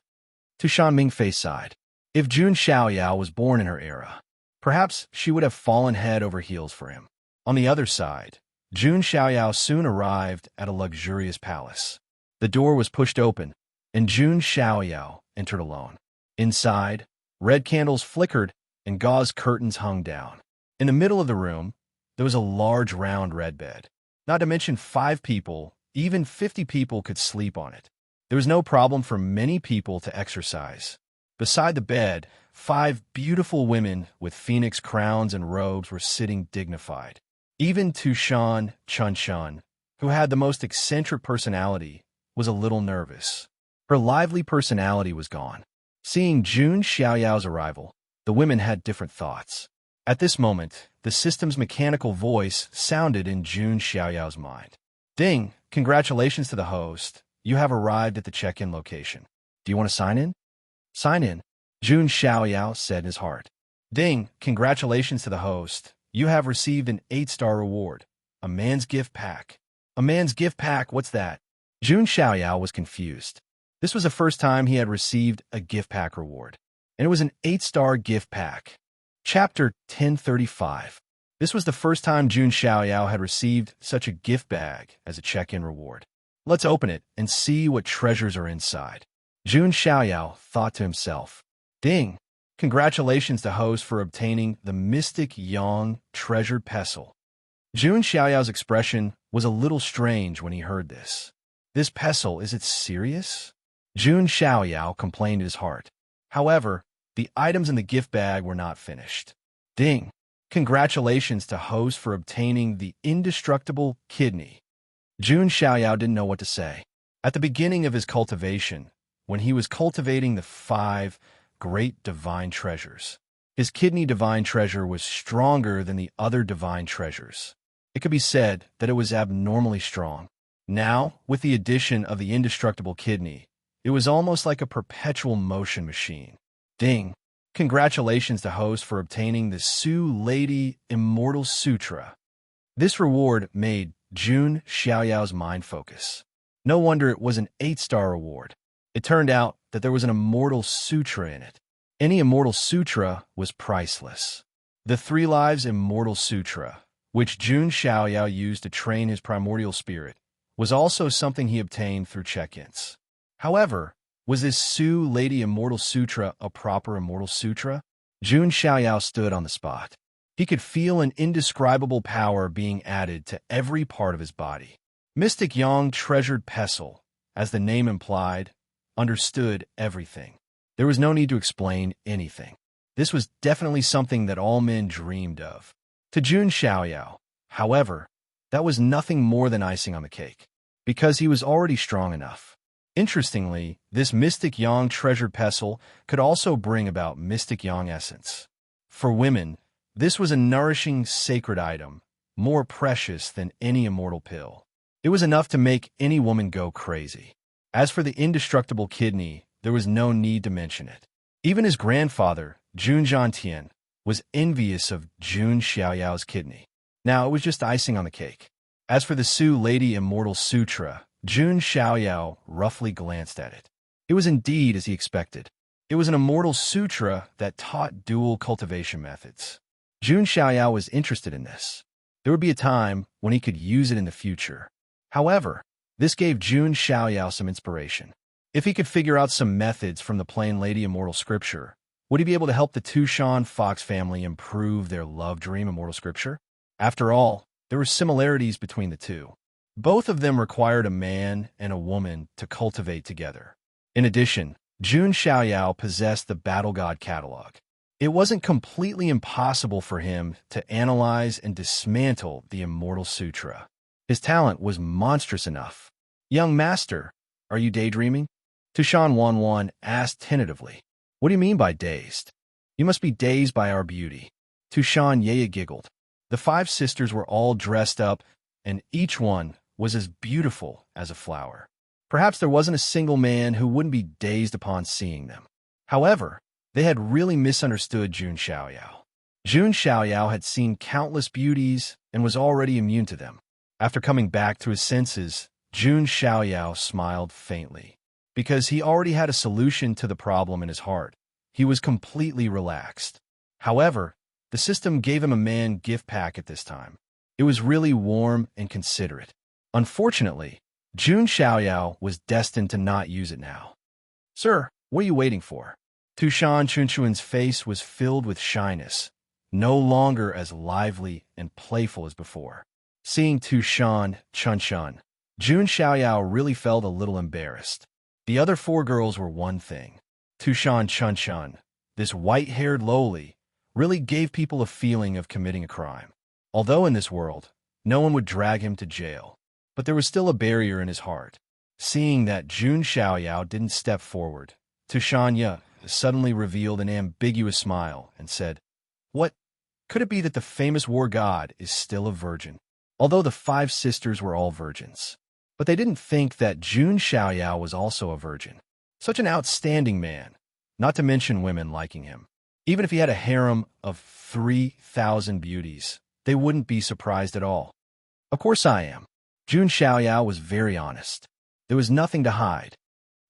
Tushan Mingfei sighed. If Jun Xiaoyao was born in her era, perhaps she would have fallen head over heels for him. On the other side, Jun Xiaoyao soon arrived at a luxurious palace. The door was pushed open, and Jun Xiaoyao entered alone. Inside, red candles flickered and gauze curtains hung down. In the middle of the room, there was a large round red bed. Not to mention 5 people, even 50 people could sleep on it. There was no problem for many people to exercise. Beside the bed, 5 beautiful women with phoenix crowns and robes were sitting dignified. Even Tushan Chun-Shun, who had the most eccentric personality, was a little nervous. Her lively personality was gone. Seeing Jun Xiaoyao's arrival, the women had different thoughts. At this moment, the system's mechanical voice sounded in Jun Xiaoyao's mind. Ding! Congratulations to the host. You have arrived at the check-in location. Do you want to sign in? Sign in, Jun Xiaoyao said in his heart. Ding! Congratulations to the host. You have received an 8-star reward. A man's gift pack. A man's gift pack? What's that? Jun Xiaoyao was confused. This was the first time he had received a gift pack reward, and it was an 8-star gift pack. Chapter 1035. This was the first time Jun Xiaoyao had received such a gift bag as a check-in reward. Let's open it and see what treasures are inside. Jun Xiaoyao thought to himself. Ding! Congratulations to host for obtaining the mystic yang treasured pestle. Jun Xiaoyao's expression was a little strange when he heard this. This pestle, is it serious? Jun Xiaoyao complained in his heart. However, the items in the gift bag were not finished. Ding! Congratulations to host for obtaining the indestructible kidney. Jun Xiaoyao didn't know what to say. At the beginning of his cultivation, when he was cultivating the 5 great divine treasures, his kidney divine treasure was stronger than the other divine treasures. It could be said that it was abnormally strong. Now, with the addition of the indestructible kidney, it was almost like a perpetual motion machine. Ding! Congratulations to host for obtaining the Su Lady Immortal Sutra. This reward made Jun Xiaoyao's mind focus. No wonder it was an 8-star reward. It turned out that there was an Immortal Sutra in it. Any Immortal Sutra was priceless. The 3 Lives Immortal Sutra, which Jun Xiaoyao used to train his primordial spirit, was also something he obtained through check-ins. However, was this Su Lady Immortal Sutra a proper Immortal Sutra? Jun Xiaoyao stood on the spot. He could feel an indescribable power being added to every part of his body. Mystic Yang treasured pestle, as the name implied, understood everything. There was no need to explain anything. This was definitely something that all men dreamed of. To Jun Xiaoyao, however, that was nothing more than icing on the cake, because he was already strong enough. Interestingly, this Mystic Yang treasured pestle could also bring about Mystic Yang essence. For women, this was a nourishing, sacred item, more precious than any immortal pill. It was enough to make any woman go crazy. As for the indestructible kidney, there was no need to mention it. Even his grandfather, Jun Zhantian, was envious of Jun Xiaoyao's kidney. Now, it was just icing on the cake. As for the Su Lady Immortal Sutra, Jun Xiaoyao roughly glanced at it. It was indeed as he expected. It was an immortal sutra that taught dual cultivation methods. Jun Xiaoyao was interested in this. There would be a time when he could use it in the future. However, this gave Jun Xiaoyao some inspiration. If he could figure out some methods from the Plain Lady Immortal Scripture, would he be able to help the Tushan Fox family improve their love dream Immortal Scripture? After all, there were similarities between the two. Both of them required a man and a woman to cultivate together. In addition, Jun Xiaoyao possessed the Battle God catalog. It wasn't completely impossible for him to analyze and dismantle the Immortal Sutra. His talent was monstrous enough. Young master, are you daydreaming? Tushan Wanwan asked tentatively. What do you mean by dazed? You must be dazed by our beauty. Tushan Yaya giggled. The 5 sisters were all dressed up, and each one was as beautiful as a flower. Perhaps there wasn't a single man who wouldn't be dazed upon seeing them. However, they had really misunderstood Jun Xiaoyao. Jun Xiaoyao had seen countless beauties and was already immune to them. After coming back to his senses, Jun Xiaoyao smiled faintly. Because he already had a solution to the problem in his heart, he was completely relaxed. However, the system gave him a man gift pack at this time. It was really warm and considerate. Unfortunately, Jun Xiaoyao was destined to not use it now. Sir, What are you waiting for? Tushan Chunchuan's face was filled with shyness, no longer as lively and playful as before. Seeing Tushan Chunchun, Jun Xiaoyao really felt a little embarrassed. The other four girls were one thing. Tushan Chunchun, this white-haired lowly, really gave people a feeling of committing a crime. Although in this world, no one would drag him to jail, but there was still a barrier in his heart. Seeing that Jun Xiaoyao didn't step forward, Tushan Ye suddenly revealed an ambiguous smile and said, "What? Could it be that the famous war god is still a virgin?" Although the five sisters were all virgins, but they didn't think that Jun Xiaoyao was also a virgin. Such an outstanding man, not to mention women liking him. Even if he had a harem of 3,000 beauties, they wouldn't be surprised at all. Of course I am. Jun Xiaoyao was very honest. There was nothing to hide.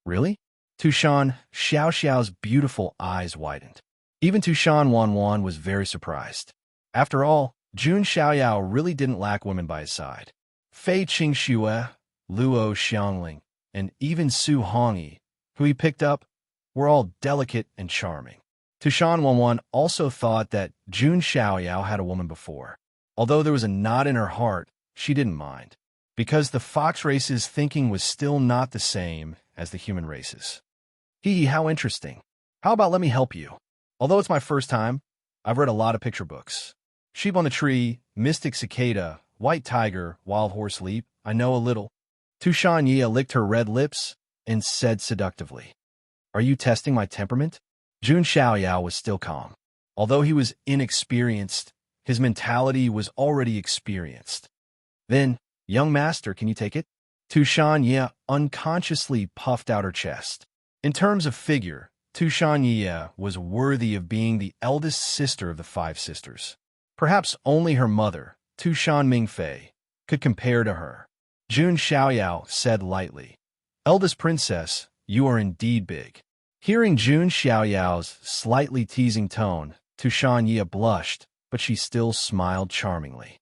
Really? Tushan Xiaoxiao's beautiful eyes widened. Even Tushan Wanwan was very surprised. After all, Jun Xiaoyao really didn't lack women by his side. Fei Qingxue, Luo Xiangling, and even Su Hongyi, who he picked up, were all delicate and charming. Tushan Wanwan also thought that Jun Xiaoyao had a woman before. Although there was a knot in her heart, she didn't mind, because the fox race's thinking was still not the same as the human race's. How interesting. How about let me help you? Although it's my first time, I've read a lot of picture books. Sheep on the Tree, Mystic Cicada, White Tiger, Wild Horse Leap, I know a little. Tushan Ye licked her red lips and said seductively, "Are you testing my temperament?" Jun Xiaoyao was still calm. Although he was inexperienced, his mentality was already experienced. Then, "Young master, can you take it?" Tushan Ye unconsciously puffed out her chest. In terms of figure, Tushan Ye was worthy of being the eldest sister of the five sisters. Perhaps only her mother, Tushan Mingfei, could compare to her. Jun Xiaoyao said lightly, "Eldest princess, you are indeed big." Hearing Jun Xiaoyao's slightly teasing tone, Tushan Ye blushed, but she still smiled charmingly.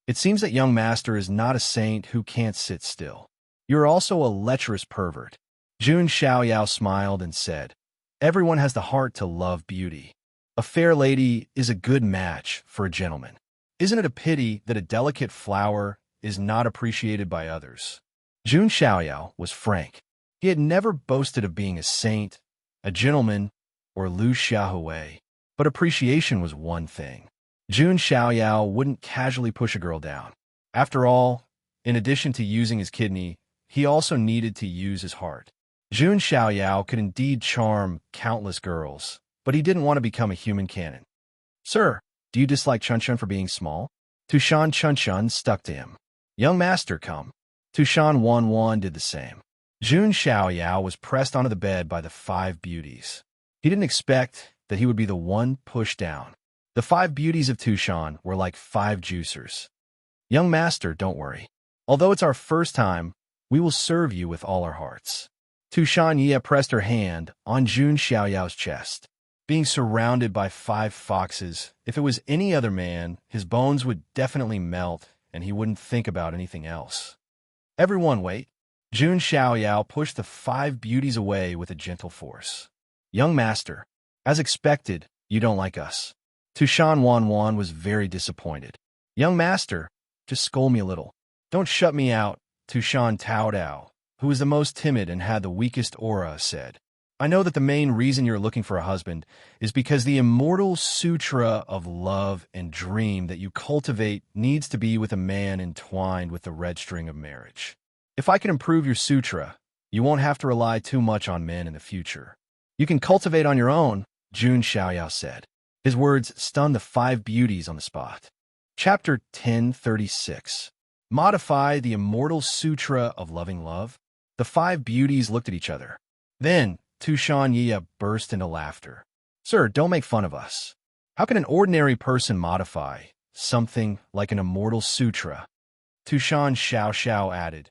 "It seems that young master is not a saint who can't sit still. You're also a lecherous pervert." Jun Xiaoyao smiled and said, "Everyone has the heart to love beauty. A fair lady is a good match for a gentleman. Isn't it a pity that a delicate flower is not appreciated by others?" Jun Xiaoyao was frank. He had never boasted of being a saint, a gentleman, or Lu Xiaohui, but appreciation was one thing. Jun Xiaoyao wouldn't casually push a girl down. After all, in addition to using his kidney, he also needed to use his heart. Jun Xiaoyao could indeed charm countless girls, but he didn't want to become a human cannon. "Sir, do you dislike Chunchun for being small?" Tushan Chunchun stuck to him. "Young master, come." Tushan Wanwan did the same. Jun Xiaoyao was pressed onto the bed by the five beauties. He didn't expect that he would be the one pushed down. The five beauties of Tushan were like five juicers. "Young master, don't worry. Although it's our first time, we will serve you with all our hearts." Tushan Ye pressed her hand on Jun Xiaoyao's chest. Being surrounded by five foxes, if it was any other man, his bones would definitely melt and he wouldn't think about anything else. "Everyone wait." Jun Xiaoyao pushed the five beauties away with a gentle force. "Young master, as expected, you don't like us." Tushan Wanwan was very disappointed. "Young master, just scold me a little. Don't shut me out," Tushan Taodao, who was the most timid and had the weakest aura, said. "I know that the main reason you're looking for a husband is because the immortal sutra of love and dream that you cultivate needs to be with a man entwined with the red string of marriage. If I can improve your sutra, you won't have to rely too much on men in the future. You can cultivate on your own," Jun Xiaoyao said. His words stunned the five beauties on the spot. Chapter 1036. Modify the Immortal Sutra of Loving Love. The five beauties looked at each other. Then, Tushan Ye burst into laughter. "Sir, don't make fun of us. How can an ordinary person modify something like an Immortal Sutra?" Tushan Xiao added,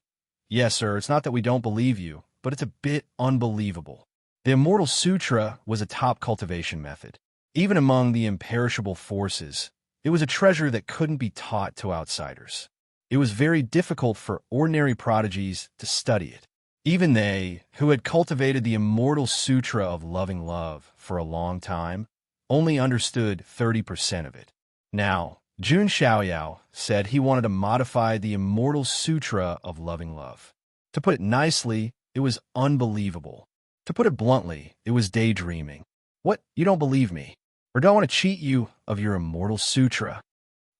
"Yes, sir, it's not that we don't believe you, but it's a bit unbelievable. The Immortal Sutra was a top cultivation method. Even among the imperishable forces, it was a treasure that couldn't be taught to outsiders. It was very difficult for ordinary prodigies to study it. Even they, who had cultivated the immortal sutra of loving love for a long time, only understood 30% of it. Now, Jun Xiaoyao said he wanted to modify the immortal sutra of loving love. To put it nicely, it was unbelievable. To put it bluntly, it was daydreaming. What, you don't believe me? Or do I want to cheat you of your immortal sutra?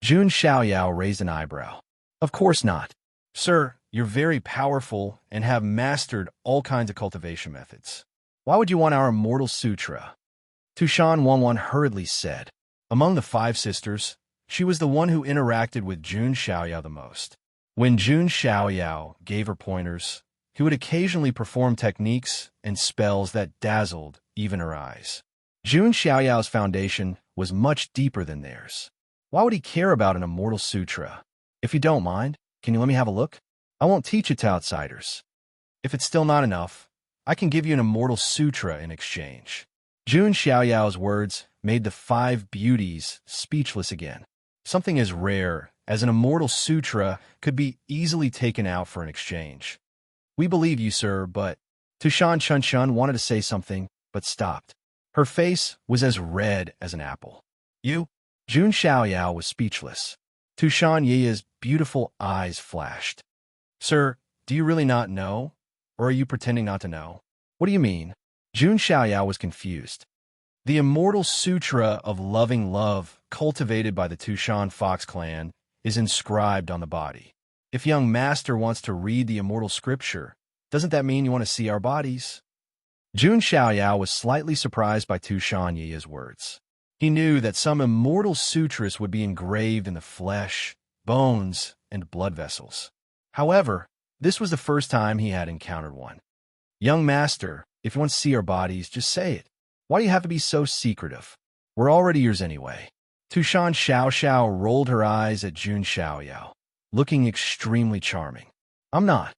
Jun Xiaoyao raised an eyebrow. Of course not. Sir, you're very powerful and have mastered all kinds of cultivation methods. Why would you want our immortal sutra? Tushan Wanwan hurriedly said. Among the 5 sisters, she was the one who interacted with Jun Xiaoyao the most. When Jun Xiaoyao gave her pointers, he would occasionally perform techniques and spells that dazzled even her eyes. Jun Xiaoyao's foundation was much deeper than theirs. Why would he care about an immortal sutra? If you don't mind, can you let me have a look? I won't teach it to outsiders. If it's still not enough, I can give you an immortal sutra in exchange. Jun Xiaoyao's words made the 5 beauties speechless again. Something as rare as an immortal sutra could be easily taken out for an exchange. We believe you, sir, but... Tushan Chunchun wanted to say something, but stopped. Her face was as red as an apple. You? Jun Xiaoyao was speechless. Tushan Yi's beautiful eyes flashed. Sir, do you really not know? Or are you pretending not to know? What do you mean? Jun Xiaoyao was confused. The immortal sutra of loving love cultivated by the Tushan Fox clan is inscribed on the body. If young master wants to read the immortal scripture, doesn't that mean you want to see our bodies? Jun Xiaoyao was slightly surprised by Tushan Yi's words. He knew that some immortal sutras would be engraved in the flesh, bones, and blood vessels. However, this was the first time he had encountered one. Young master, if you want to see our bodies, just say it. Why do you have to be so secretive? We're already yours anyway. Tushan Xiaoxiao rolled her eyes at Jun Xiaoyao, looking extremely charming. I'm not.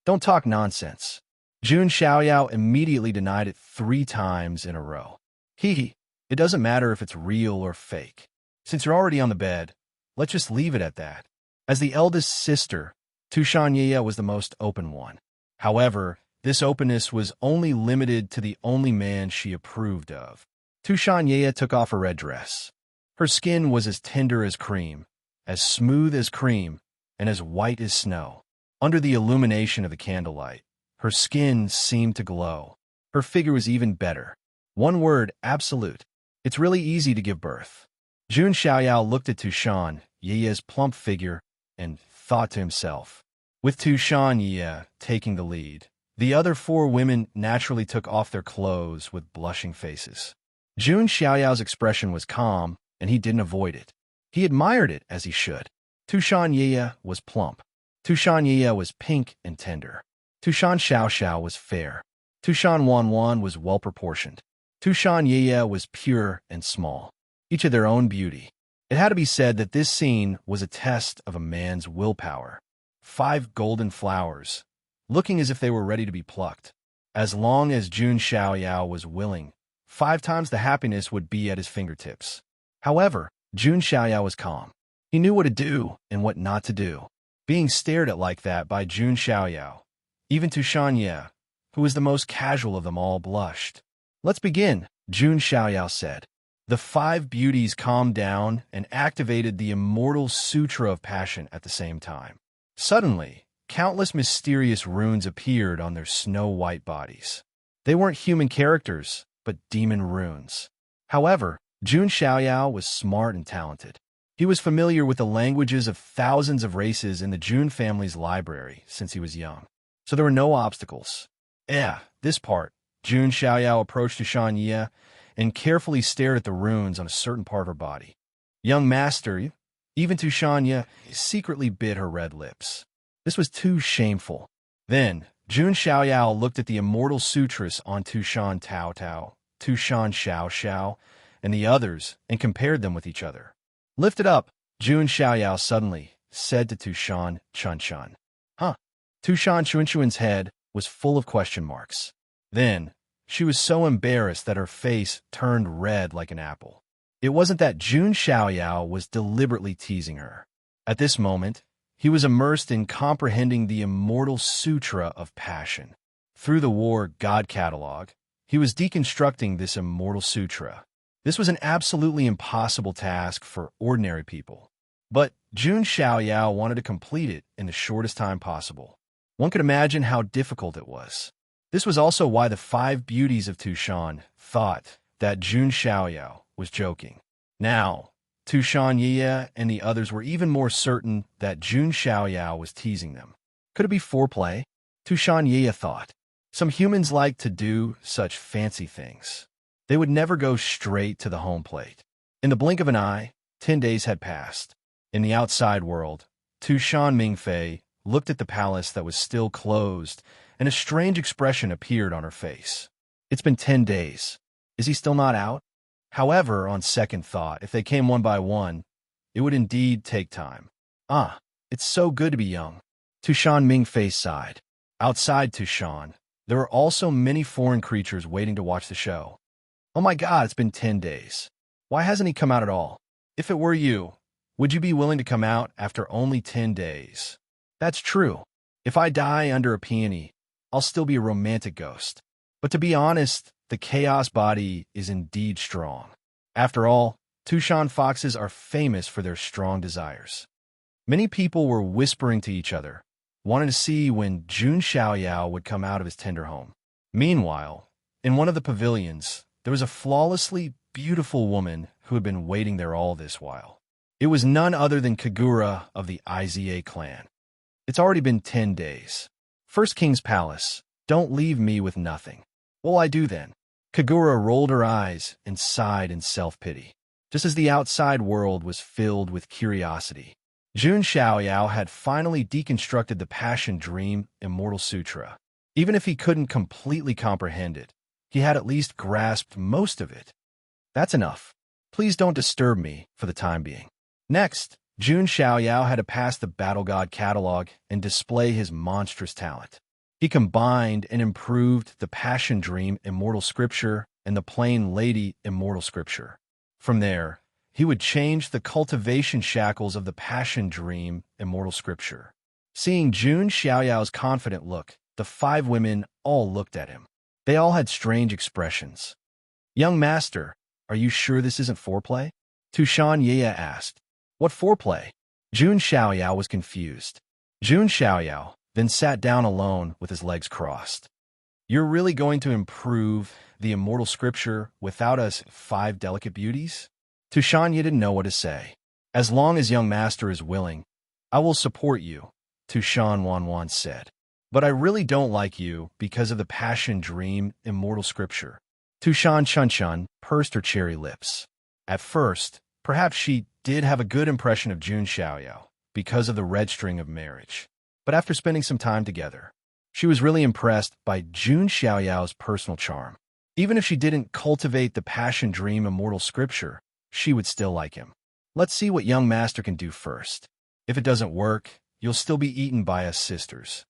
Don't talk nonsense. Jun Xiaoyao immediately denied it 3 times in a row. It doesn't matter if it's real or fake. Since you're already on the bed, let's just leave it at that. As the eldest sister, Tushan Ye was the most open one. However, this openness was only limited to the only man she approved of. Tushan Ye took off her red dress. Her skin was as tender as cream, as smooth as cream, and as white as snow. Under the illumination of the candlelight, her skin seemed to glow. Her figure was even better. One word, absolute. It's really easy to give birth. Jun Xiaoyao looked at Tushan Ye's plump figure and thought to himself. With Tushan Ye taking the lead, the other 4 women naturally took off their clothes with blushing faces. Jun Xiaoyao's expression was calm, and he didn't avoid it. He admired it as he should. Tushan Ye was plump. Tushan Ye was pink and tender. Tushan Xiaoxiao was fair. Tushan Wanwan was well-proportioned. Tushan Ye was pure and small, each of their own beauty. It had to be said that this scene was a test of a man's willpower. 5 golden flowers, looking as if they were ready to be plucked. As long as Jun Xiaoyao was willing, 5 times the happiness would be at his fingertips. However, Jun Xiaoyao was calm. He knew what to do and what not to do. Being stared at like that by Jun Xiaoyao, even Tushan Ye, who was the most casual of them all, blushed. Let's begin, Jun Xiaoyao said. The 5 beauties calmed down and activated the immortal sutra of passion at the same time. Suddenly, countless mysterious runes appeared on their snow-white bodies. They weren't human characters, but demon runes. However, Jun Xiaoyao was smart and talented. He was familiar with the languages of thousands of races in the Jun family's library since he was young, so there were no obstacles. This part. Jun Xiaoyao approached Tushan Ye and carefully stared at the runes on a certain part of her body. Young master, even Tushan Ye secretly bit her red lips. This was too shameful. Then, Jun Xiaoyao looked at the immortal sutras on Tushan Tao Tao, Tushan Xiao Xiao, and the others and compared them with each other. Lift it up, Jun Xiaoyao suddenly said to Tushan Chunchun. Tushan Chunchun's head was full of question marks. Then, she was so embarrassed that her face turned red like an apple. It wasn't that Jun Xiaoyao was deliberately teasing her. At this moment, he was immersed in comprehending the immortal sutra of passion. Through the War God Catalog, he was deconstructing this immortal sutra. This was an absolutely impossible task for ordinary people. But Jun Xiaoyao wanted to complete it in the shortest time possible. One could imagine how difficult it was. This was also why the 5 beauties of Tushan thought that Jun Xiaoyao was joking. Now, Tushan Ye and the others were even more certain that Jun Xiaoyao was teasing them. Could it be foreplay? Tushan Ye thought. Some humans like to do such fancy things. They would never go straight to the home plate. In the blink of an eye, 10 days had passed. In the outside world, Tushan Mingfei looked at the palace that was still closed, and a strange expression appeared on her face. It's been 10 days. Is he still not out? However, on second thought, if they came one by one, it would indeed take time. Ah, it's so good to be young. Tushan Mingfei sighed. Outside Tushan, there were also many foreign creatures waiting to watch the show. Oh my God, it's been 10 days. Why hasn't he come out at all? If it were you, would you be willing to come out after only 10 days? That's true. If I die under a peony, I'll still be a romantic ghost. But to be honest, the chaos body is indeed strong. After all, Tushan foxes are famous for their strong desires. Many people were whispering to each other, wanting to see when Jun Xiaoyao would come out of his tender home. Meanwhile, in one of the pavilions, there was a flawlessly beautiful woman who had been waiting there all this while. It was none other than Kagura of the Iza clan. It's already been 10 days. First King's Palace, don't leave me with nothing. What'll I do then? Kagura rolled her eyes and sighed in self-pity. Just as the outside world was filled with curiosity, Jun Xiaoyao had finally deconstructed the Passion Dream Immortal Sutra. Even if he couldn't completely comprehend it, he had at least grasped most of it. That's enough. Please don't disturb me for the time being. Next, Jun Xiaoyao had to pass the Battle God Catalog and display his monstrous talent. He combined and improved the Passion Dream Immortal Scripture and the Plain Lady Immortal Scripture. From there, he would change the cultivation shackles of the Passion Dream Immortal Scripture. Seeing Jun Xiaoyao's confident look, the 5 women all looked at him. They all had strange expressions. Young master, are you sure this isn't foreplay? Tushan Ye asked. What foreplay? Jun Xiaoyao was confused. Jun Xiaoyao then sat down alone with his legs crossed. You're really going to improve the immortal scripture without us 5 delicate beauties? Tushan Ye didn't know what to say. As long as young master is willing, I will support you, Tushan Wanwan said. But I really don't like you because of the Passion Dream Immortal Scripture. Tushan Chunchun pursed her cherry lips. At first, perhaps she did have a good impression of Jun Xiaoyao because of the red string of marriage. But after spending some time together, she was really impressed by Jun Xiaoyao's personal charm. Even if she didn't cultivate the Passion Dream Immortal Scripture, she would still like him. Let's see what young master can do first. If it doesn't work, you'll still be eaten by us sisters.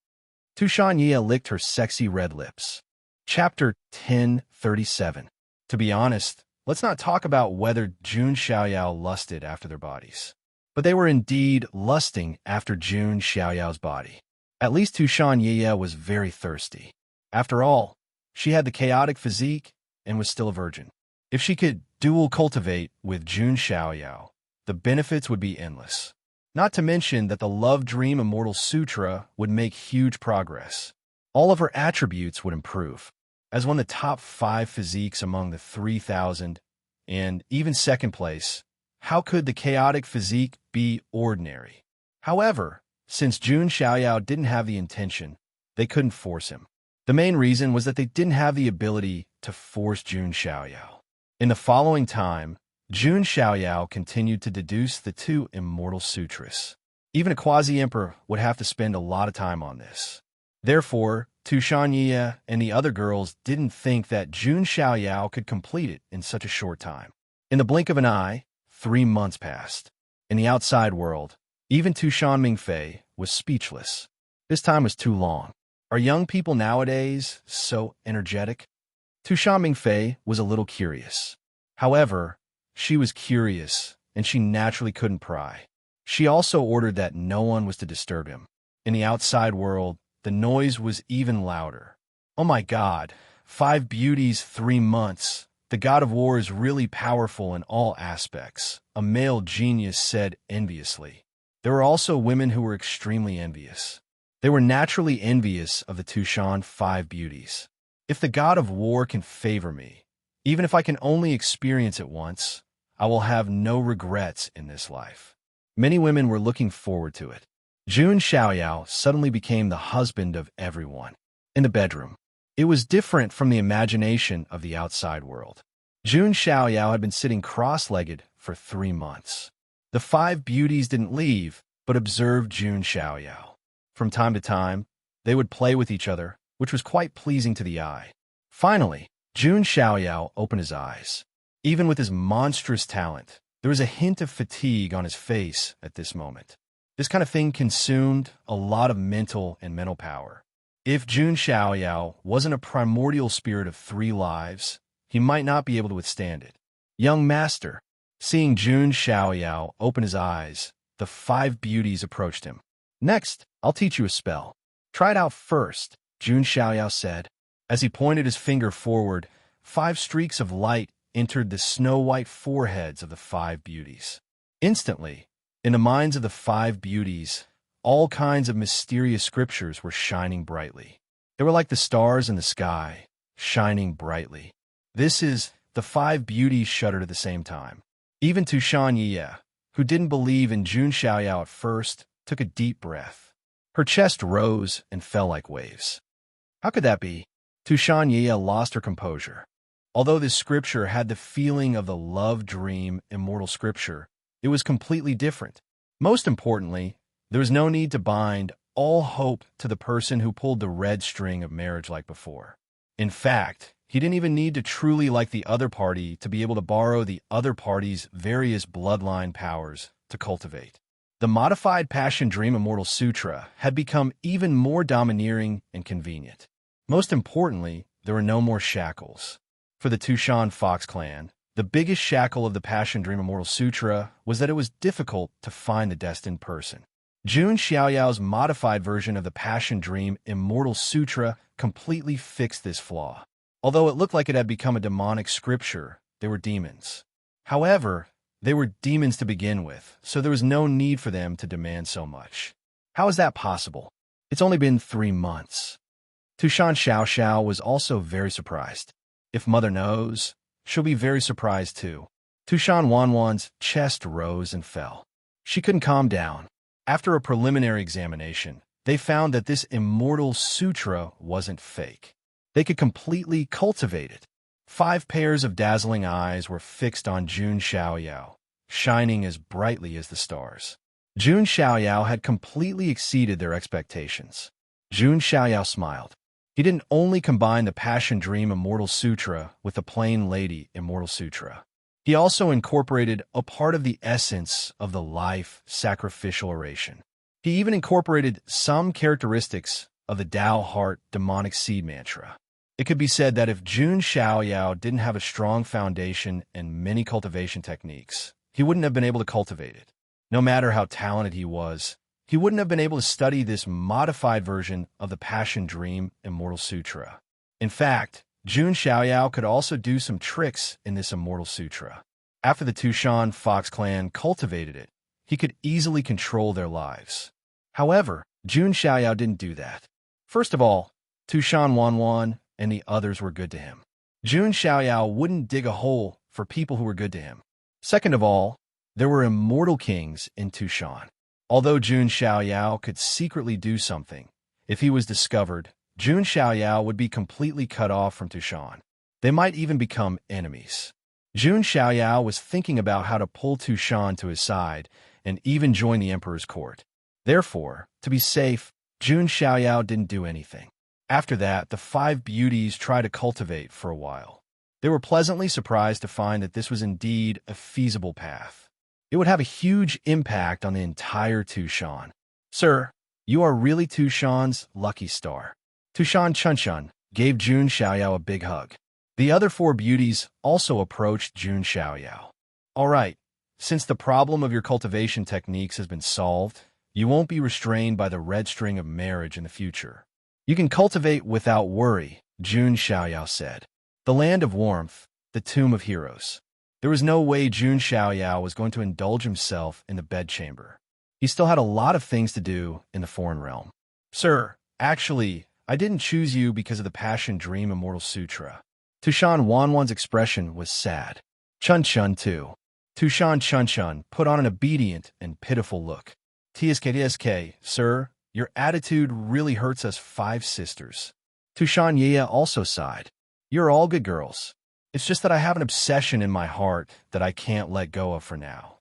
Tushan Ye licked her sexy red lips. Chapter 1037. To be honest, let's not talk about whether Jun Xiaoyao lusted after their bodies. But they were indeed lusting after Jun Xiaoyao's body. At least Tushan Ye was very thirsty. After all, she had the chaotic physique and was still a virgin. If she could dual cultivate with Jun Xiaoyao, the benefits would be endless. Not to mention that the Love Dream Immortal Sutra would make huge progress. All of her attributes would improve. As one of the top 5 physiques among the 3,000, and even second place, how could the chaotic physique be ordinary? However, since Jun Xiaoyao didn't have the intention, they couldn't force him. The main reason was that they didn't have the ability to force Jun Xiaoyao. In the following time, Jun Xiaoyao continued to deduce the 2 immortal sutras. Even a quasi-emperor would have to spend a lot of time on this. Therefore, Tushan Ye and the other girls didn't think that Jun Xiaoyao could complete it in such a short time. In the blink of an eye, 3 months passed. In the outside world, even Tushan Mingfei was speechless. This time was too long. Are young people nowadays so energetic? Tushan Mingfei was a little curious. However, she was curious, and she naturally couldn't pry. She also ordered that no one was to disturb him. In the outside world, the noise was even louder. Oh my God, 5 beauties, 3 months. The god of war is really powerful in all aspects, a male genius said enviously. There were also women who were extremely envious. They were naturally envious of the Tushan 5 beauties. If the god of war can favor me, even if I can only experience it once, I will have no regrets in this life. Many women were looking forward to it. Jun Xiaoyao suddenly became the husband of everyone. In the bedroom, it was different from the imagination of the outside world. Jun Xiaoyao had been sitting cross-legged for 3 months. The 5 beauties didn't leave, but observed Jun Xiaoyao. From time to time, they would play with each other, which was quite pleasing to the eye. Finally, Jun Xiaoyao opened his eyes. Even with his monstrous talent, there was a hint of fatigue on his face at this moment. This kind of thing consumed a lot of mental power. If Jun Xiaoyao wasn't a primordial spirit of 3 lives, he might not be able to withstand it. Young master, seeing Jun Xiaoyao open his eyes, the 5 beauties approached him. Next, I'll teach you a spell. Try it out first, Jun Xiaoyao said. As he pointed his finger forward, 5 streaks of light entered the snow-white foreheads of the 5 beauties. Instantly, in the minds of the 5 beauties, all kinds of mysterious scriptures were shining brightly. They were like the stars in the sky, shining brightly. This is, the 5 beauties shuddered at the same time. Even Tushan Ye, who didn't believe in Jun Xiaoyao at first, took a deep breath. Her chest rose and fell like waves. How could that be? Tushan Ye lost her composure. Although this scripture had the feeling of the love dream immortal scripture, it was completely different. Most importantly, there was no need to bind all hope to the person who pulled the red string of marriage like before. In fact, he didn't even need to truly like the other party to be able to borrow the other party's various bloodline powers to cultivate. The modified Passion Dream Immortal Sutra had become even more domineering and convenient. Most importantly, there were no more shackles. For the Tushan Fox clan, the biggest shackle of the Passion Dream Immortal Sutra was that it was difficult to find the destined person. Jun Xiaoyao's modified version of the Passion Dream Immortal Sutra completely fixed this flaw. Although it looked like it had become a demonic scripture, they were demons. However, they were demons to begin with, so there was no need for them to demand so much. How is that possible? It's only been 3 months. Tushan Xiaoxiao was also very surprised. If Mother knows, she'll be very surprised too. Tushan Wanwan's chest rose and fell. She couldn't calm down. After a preliminary examination, they found that this immortal sutra wasn't fake. They could completely cultivate it. 5 pairs of dazzling eyes were fixed on Jun Xiaoyao, shining as brightly as the stars. Jun Xiaoyao had completely exceeded their expectations. Jun Xiaoyao smiled. He didn't only combine the Passion Dream Immortal Sutra with the Plain Lady Immortal Sutra. He also incorporated a part of the essence of the life sacrificial oration. He even incorporated some characteristics of the Tao Heart Demonic Seed Mantra. It could be said that if Jun Xiaoyao didn't have a strong foundation and many cultivation techniques, he wouldn't have been able to cultivate it. No matter how talented he was, he wouldn't have been able to study this modified version of the Passion Dream Immortal Sutra. In fact, Jun Xiaoyao could also do some tricks in this Immortal Sutra. After the Tushan Fox clan cultivated it, he could easily control their lives. However, Jun Xiaoyao didn't do that. First of all, Tushan Wanwan and the others were good to him. Jun Xiaoyao wouldn't dig a hole for people who were good to him. Second of all, there were immortal kings in Tushan. Although Jun Xiaoyao could secretly do something, if he was discovered, Jun Xiaoyao would be completely cut off from Tushan. They might even become enemies. Jun Xiaoyao was thinking about how to pull Tushan to his side and even join the emperor's court. Therefore, to be safe, Jun Xiaoyao didn't do anything. After that, the 5 beauties tried to cultivate for a while. They were pleasantly surprised to find that this was indeed a feasible path. It would have a huge impact on the entire Tushan. Sir, you are really Tushan's lucky star. Tushan Chunchun gave Jun Xiaoyao a big hug. The other 4 beauties also approached Jun Xiaoyao. All right, since the problem of your cultivation techniques has been solved, you won't be restrained by the red string of marriage in the future. You can cultivate without worry, Jun Xiaoyao said. The land of warmth, the tomb of heroes. There was no way Jun Xiaoyao was going to indulge himself in the bedchamber. He still had a lot of things to do in the foreign realm. Sir, actually, I didn't choose you because of the Passion Dream Immortal Sutra. Tushan Wanwan's expression was sad. Chun Chun too. Tushan Chun Chun put on an obedient and pitiful look. TSK, sir, your attitude really hurts us 5 sisters. Tushan Ye also sighed. You're all good girls. It's just that I have an obsession in my heart that I can't let go of for now.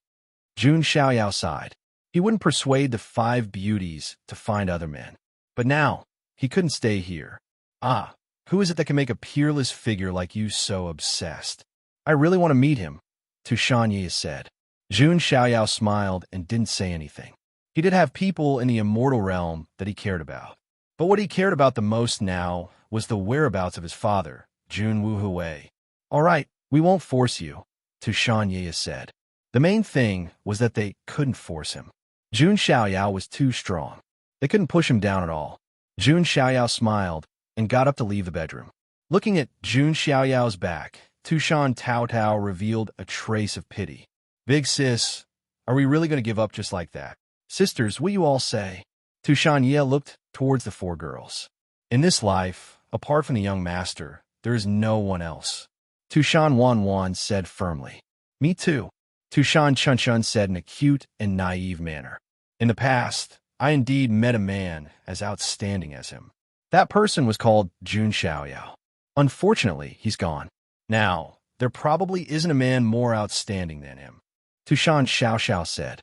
Jun Xiaoyao sighed. He wouldn't persuade the 5 beauties to find other men. But now, he couldn't stay here. Ah, who is it that can make a peerless figure like you so obsessed? I really want to meet him, Tushan Ye said. Jun Xiaoyao smiled and didn't say anything. He did have people in the immortal realm that he cared about. But what he cared about the most now was the whereabouts of his father, Jun Wuhui. All right, we won't force you, Tushan Ye said. The main thing was that they couldn't force him. Jun Xiaoyao was too strong. They couldn't push him down at all. Jun Xiaoyao smiled and got up to leave the bedroom. Looking at Jun Xiaoyao's back, Tushan Tao revealed a trace of pity. Big sis, are we really going to give up just like that? Sisters, what you all say? Tushan Ye looked towards the 4 girls. In this life, apart from the young master, there is no one else. Tushan Wanwan said firmly. Me too. Tushan Chun Chun said in a cute and naive manner. In the past, I indeed met a man as outstanding as him. That person was called Jun Xiaoyao. Unfortunately, he's gone. Now, there probably isn't a man more outstanding than him. Tushan Xiao said.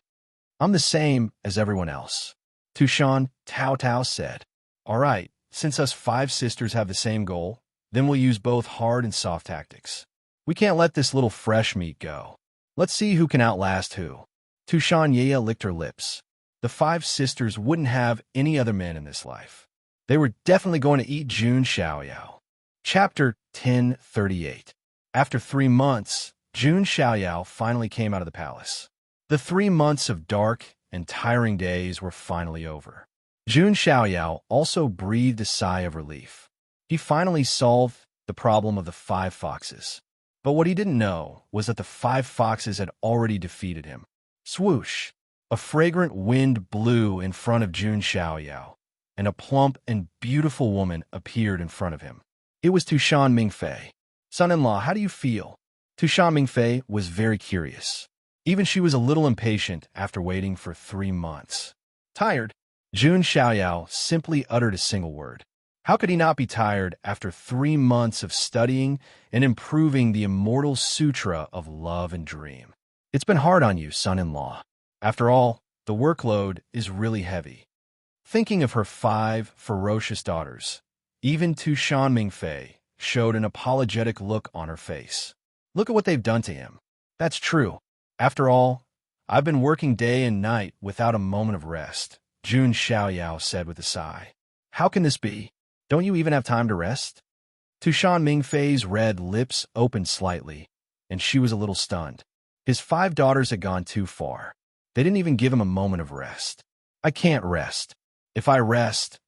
I'm the same as everyone else. Tushan Tao said. All right, since us 5 sisters have the same goal, then we'll use both hard and soft tactics. We can't let this little fresh meat go. Let's see who can outlast who. Tushan Ye licked her lips. The 5 sisters wouldn't have any other men in this life. They were definitely going to eat Jun Xiaoyao. Chapter 1038. After 3 months, Jun Xiaoyao finally came out of the palace. The 3 months of dark and tiring days were finally over. Jun Xiaoyao also breathed a sigh of relief. He finally solved the problem of the 5 foxes. But what he didn't know was that the 5 foxes had already defeated him. Swoosh! A fragrant wind blew in front of Jun Xiaoyao, and a plump and beautiful woman appeared in front of him. It was Tushan Mingfei. Son-in-law, how do you feel? Tushan Mingfei was very curious. Even she was a little impatient after waiting for 3 months. Tired? Jun Xiaoyao simply uttered a single word. How could he not be tired after 3 months of studying and improving the immortal sutra of love and dream? It's been hard on you, son-in-law. After all, the workload is really heavy. Thinking of her 5 ferocious daughters, even Tushan Mingfei showed an apologetic look on her face. Look at what they've done to him. That's true. After all, I've been working day and night without a moment of rest, Jun Xiaoyao said with a sigh. How can this be? Don't you even have time to rest? Tushan Mingfei's red lips opened slightly, and she was a little stunned. His 5 daughters had gone too far. They didn't even give him a moment of rest. I can't rest. If I rest,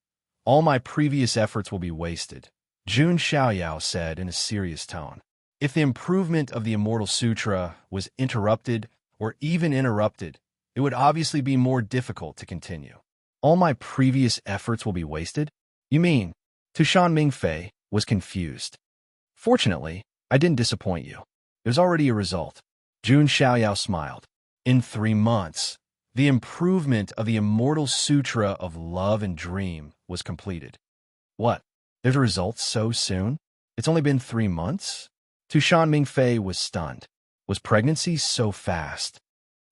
all my previous efforts will be wasted, Jun Xiaoyao said in a serious tone. If the improvement of the Immortal Sutra was interrupted or even interrupted, it would obviously be more difficult to continue. All my previous efforts will be wasted? You mean? Tushan Mingfei was confused. Fortunately, I didn't disappoint you. There's already a result. Jun Xiaoyao smiled. In 3 months, the improvement of the Immortal Sutra of Love and Dream was completed. What? There's a result so soon? It's only been 3 months? Tushan Mingfei was stunned. Was pregnancy so fast?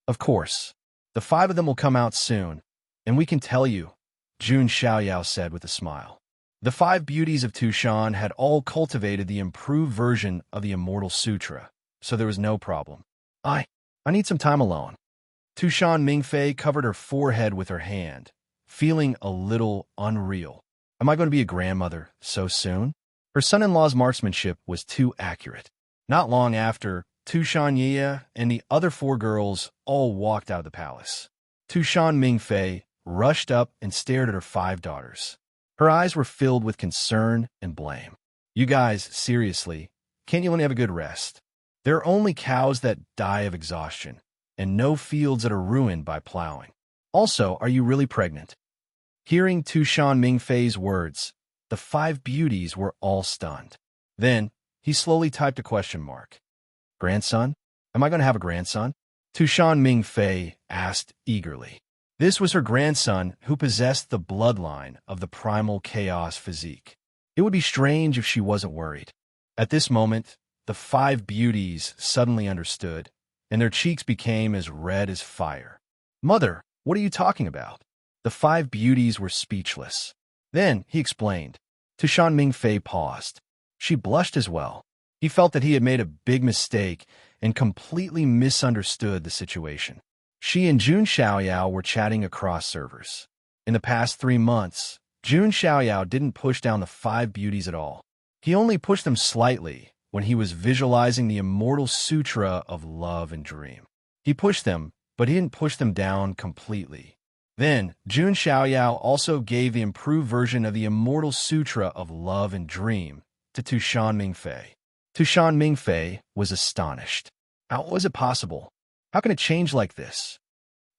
Of course. The 5 of them will come out soon, and we can tell you, Jun Xiaoyao said with a smile. The 5 beauties of Tushan had all cultivated the improved version of the Immortal Sutra, so there was no problem. I need some time alone. Tushan Mingfei covered her forehead with her hand, feeling a little unreal. Am I going to be a grandmother so soon? Her son-in-law's marksmanship was too accurate. Not long after, Tushan Ye, and the other 4 girls all walked out of the palace. Tushan Mingfei rushed up and stared at her 5 daughters. Her eyes were filled with concern and blame. You guys, seriously, can't you only have a good rest? There are only cows that die of exhaustion, and no fields that are ruined by plowing. Also, are you really pregnant? Hearing Tushan Mingfei's words, the 5 beauties were all stunned. Then, he slowly typed a question mark. Grandson? Am I going to have a grandson? Tushan Mingfei asked eagerly. This was her grandson who possessed the bloodline of the primal chaos physique. It would be strange if she wasn't worried. At this moment, the 5 beauties suddenly understood, and their cheeks became as red as fire. Mother, what are you talking about? The 5 beauties were speechless. Then, he explained. Tushan Mingfei paused. She blushed as well. He felt that he had made a big mistake and completely misunderstood the situation. She and Jun Xiaoyao were chatting across servers. In the past 3 months, Jun Xiaoyao didn't push down the 5 beauties at all. He only pushed them slightly when he was visualizing the immortal sutra of love and dream. He pushed them, but he didn't push them down completely. Then, Jun Xiaoyao also gave the improved version of the immortal sutra of love and dream to Tushan Mingfei. Tushan Mingfei was astonished. How was it possible? How can it change like this?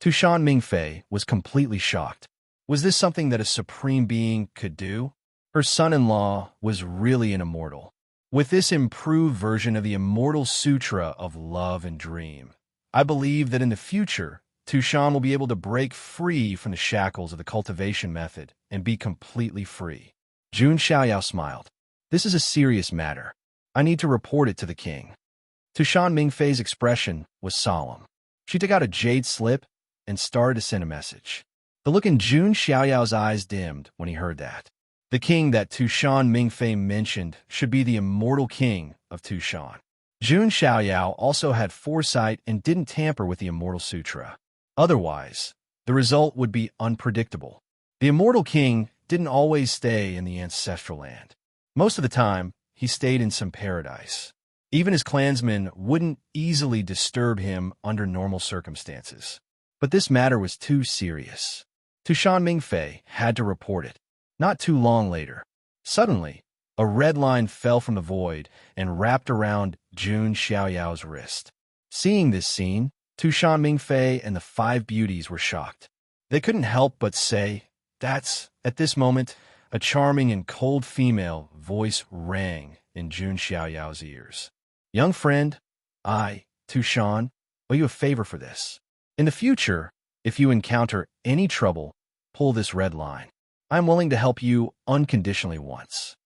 Tushan Mingfei was completely shocked. Was this something that a supreme being could do? Her son-in-law was really an immortal. With this improved version of the immortal sutra of love and dream, I believe that in the future, Tushan will be able to break free from the shackles of the cultivation method and be completely free. Jun Xiaoyao smiled. This is a serious matter. I need to report it to the king. Tushan Mingfei's expression was solemn. She took out a jade slip and started to send a message. The look in Jun Xiaoyao's eyes dimmed when he heard that. The king that Tushan Mingfei mentioned should be the immortal king of Tushan. Jun Xiaoyao also had foresight and didn't tamper with the immortal sutra. Otherwise, the result would be unpredictable. The immortal king didn't always stay in the ancestral land. Most of the time, he stayed in some paradise. Even his clansmen wouldn't easily disturb him under normal circumstances. But this matter was too serious. Tushan Mingfei had to report it. Not too long later, suddenly, a red line fell from the void and wrapped around Jun Xiaoyao's wrist. Seeing this scene, Tushan Mingfei and the 5 beauties were shocked. They couldn't help but say, "That's," at this moment, a charming and cold female voice rang in Jun Xiaoyao's ears. "Young friend, I, Tushan, owe you a favor for this. In the future, if you encounter any trouble, pull this red line. I am willing to help you unconditionally once."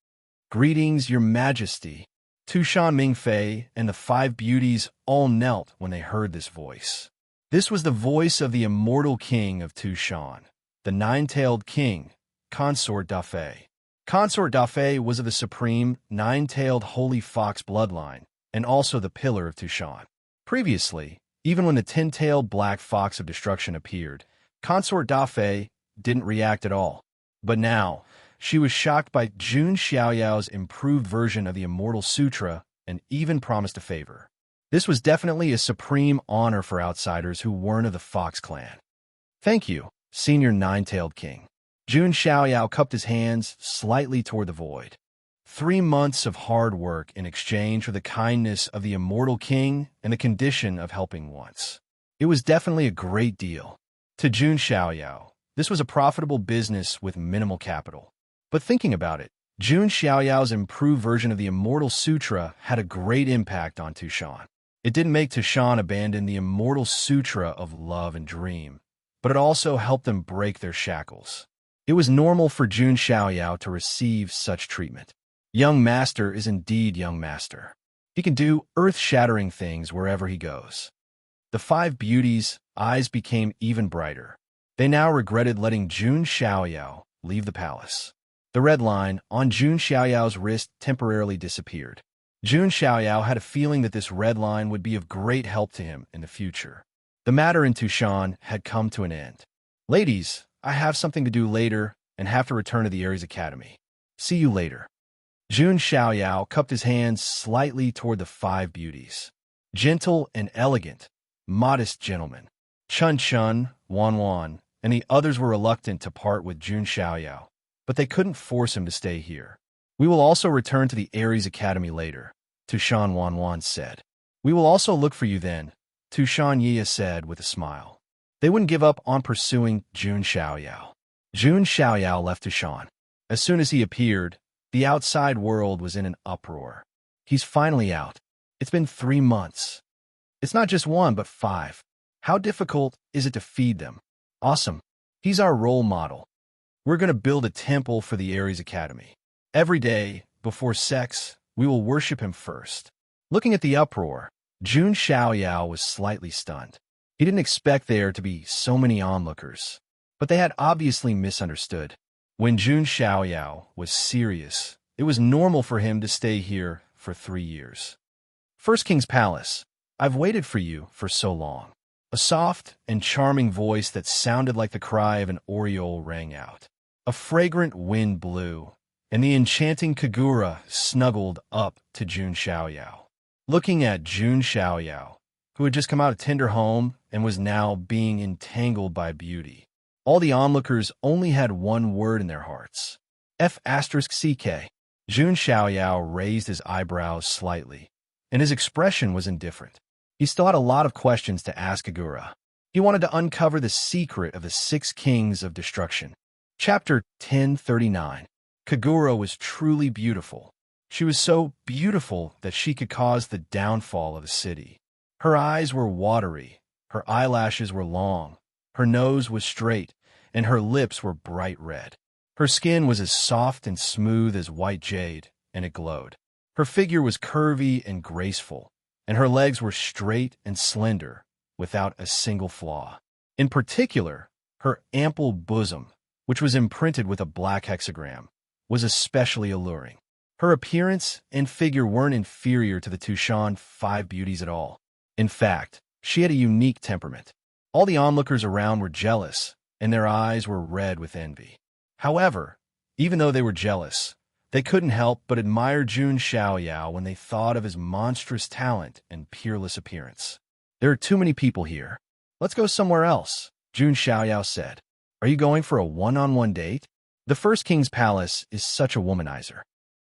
Greetings, Your Majesty. Tushan Mingfei and the 5 beauties all knelt when they heard this voice. This was the voice of the immortal king of Tushan, the 9-tailed king, Consort Dafei. Consort Dafei was of the supreme 9-tailed holy fox bloodline, and also the pillar of Tushan. Previously, even when the 10-tailed black fox of destruction appeared, Consort Dafei didn't react at all. But now, she was shocked by Jun Xiaoyao's improved version of the Immortal Sutra and even promised a favor. This was definitely a supreme honor for outsiders who weren't of the Fox clan. "Thank you, Senior 9-tailed King." Jun Xiaoyao cupped his hands slightly toward the void. 3 months of hard work in exchange for the kindness of the Immortal King and the condition of helping once. It was definitely a great deal. To Jun Xiaoyao, this was a profitable business with minimal capital. But thinking about it, Jun Xiaoyao's improved version of the Immortal Sutra had a great impact on Tushan. It didn't make Tushan abandon the Immortal Sutra of love and dream, but it also helped them break their shackles. It was normal for Jun Xiaoyao to receive such treatment. Young Master is indeed Young Master. He can do earth-shattering things wherever he goes. The 5 beauties' eyes became even brighter. They now regretted letting Jun Xiaoyao leave the palace. The red line on Jun Xiaoyao's wrist temporarily disappeared. Jun Xiaoyao had a feeling that this red line would be of great help to him in the future. The matter in Tushan had come to an end. "Ladies, I have something to do later and have to return to the Ares Academy. See you later." Jun Xiaoyao cupped his hands slightly toward the 5 beauties. gentle and elegant, modest gentleman. Chun Chun, Wan Wan, and the others were reluctant to part with Jun Xiaoyao, but they couldn't force him to stay here. We will also return to the Ares Academy later, Tushan Wan Wan said. We will also look for you then, Tushan Yia said with a smile. They wouldn't give up on pursuing Jun Xiaoyao. Jun Xiaoyao left Tushan. As soon as he appeared, the outside world was in an uproar. He's finally out. It's been 3 months. It's not just 1, but 5. How difficult is it to feed them? Awesome. He's our role model. We're going to build a temple for the Ares Academy. Every day, before sex, we will worship him first. Looking at the uproar, Jun Xiaoyao was slightly stunned. He didn't expect there to be so many onlookers, but they had obviously misunderstood. When Jun Xiaoyao was serious, it was normal for him to stay here for 3 years. First King's Palace. I've waited for you for so long. A soft and charming voice that sounded like the cry of an oriole rang out. A fragrant wind blew, and the enchanting Kagura snuggled up to Jun Xiaoyao. Looking at Jun Xiaoyao, who had just come out of tender home and was now being entangled by beauty, all the onlookers only had one word in their hearts. F***CK. Jun Xiaoyao raised his eyebrows slightly, and his expression was indifferent. He still had a lot of questions to ask Kagura. He wanted to uncover the secret of the 6 kings of destruction. Chapter 1039. Kagura was truly beautiful. She was so beautiful that she could cause the downfall of a city. Her eyes were watery, her eyelashes were long, her nose was straight, and her lips were bright red. Her skin was as soft and smooth as white jade, and it glowed. Her figure was curvy and graceful, and her legs were straight and slender, without a single flaw. In particular, her ample bosom, which was imprinted with a black hexagram, was especially alluring. Her appearance and figure weren't inferior to the Tushan 5 beauties at all. In fact, she had a unique temperament. All the onlookers around were jealous, and their eyes were red with envy. However, even though they were jealous, they couldn't help but admire Jun Xiaoyao when they thought of his monstrous talent and peerless appearance. There are too many people here. Let's go somewhere else, Jun Xiaoyao said. Are you going for a one-on-one date? The First King's Palace is such a womanizer.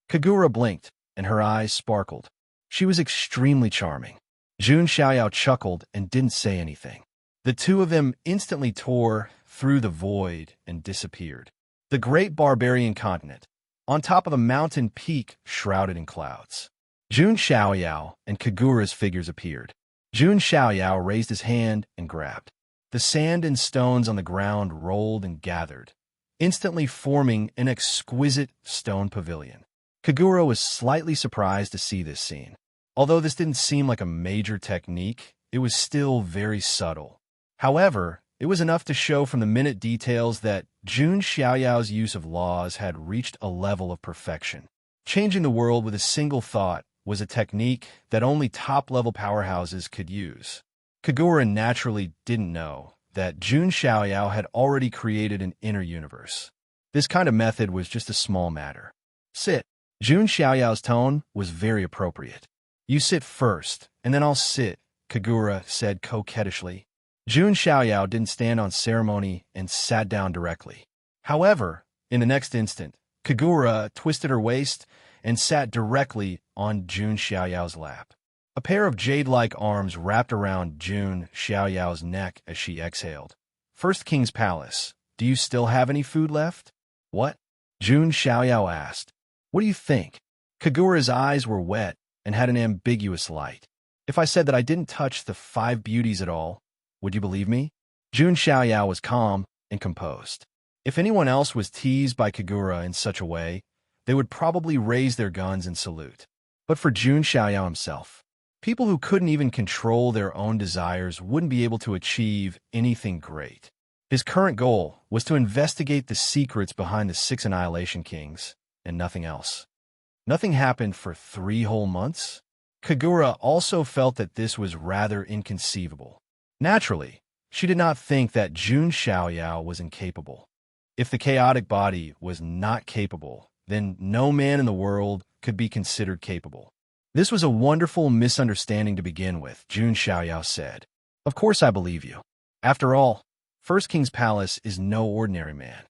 Kagura blinked, and her eyes sparkled. She was extremely charming. Jun Xiaoyao chuckled and didn't say anything. The two of them instantly tore through the void and disappeared. The great barbarian continent, on top of a mountain peak shrouded in clouds. Jun Xiaoyao and Kagura's figures appeared. Jun Xiaoyao raised his hand and grabbed. The sand and stones on the ground rolled and gathered, instantly forming an exquisite stone pavilion. Kagura was slightly surprised to see this scene. Although this didn't seem like a major technique, it was still very subtle. However, it was enough to show from the minute details that Jun Xiaoyao's use of laws had reached a level of perfection. Changing the world with a single thought was a technique that only top-level powerhouses could use. Kagura naturally didn't know that Jun Xiaoyao had already created an inner universe. This kind of method was just a small matter. Sit. Jun Xiaoyao's tone was very appropriate. You sit first, and then I'll sit, Kagura said coquettishly. Jun Xiaoyao didn't stand on ceremony and sat down directly. However, in the next instant, Kagura twisted her waist and sat directly on Jun Xiaoyao's lap. A pair of jade-like arms wrapped around Jun Xiaoyao's neck as she exhaled. First King's Palace, do you still have any food left? What? Jun Xiaoyao asked. What do you think? Kagura's eyes were wet and had an ambiguous light. If I said that I didn't touch the 5 beauties at all, would you believe me? Jun Xiaoyao was calm and composed. If anyone else was teased by Kagura in such a way, they would probably raise their guns and salute. But for Jun Xiaoyao himself, people who couldn't even control their own desires wouldn't be able to achieve anything great. His current goal was to investigate the secrets behind the 6 Annihilation Kings, and nothing else. Nothing happened for 3 whole months? Kagura also felt that this was rather inconceivable. Naturally, she did not think that Jun Xiaoyao was incapable. If the chaotic body was not capable, then no man in the world could be considered capable. This was a wonderful misunderstanding to begin with, Jun Xiaoyao said. Of course I believe you. After all, First King's palace is no ordinary man.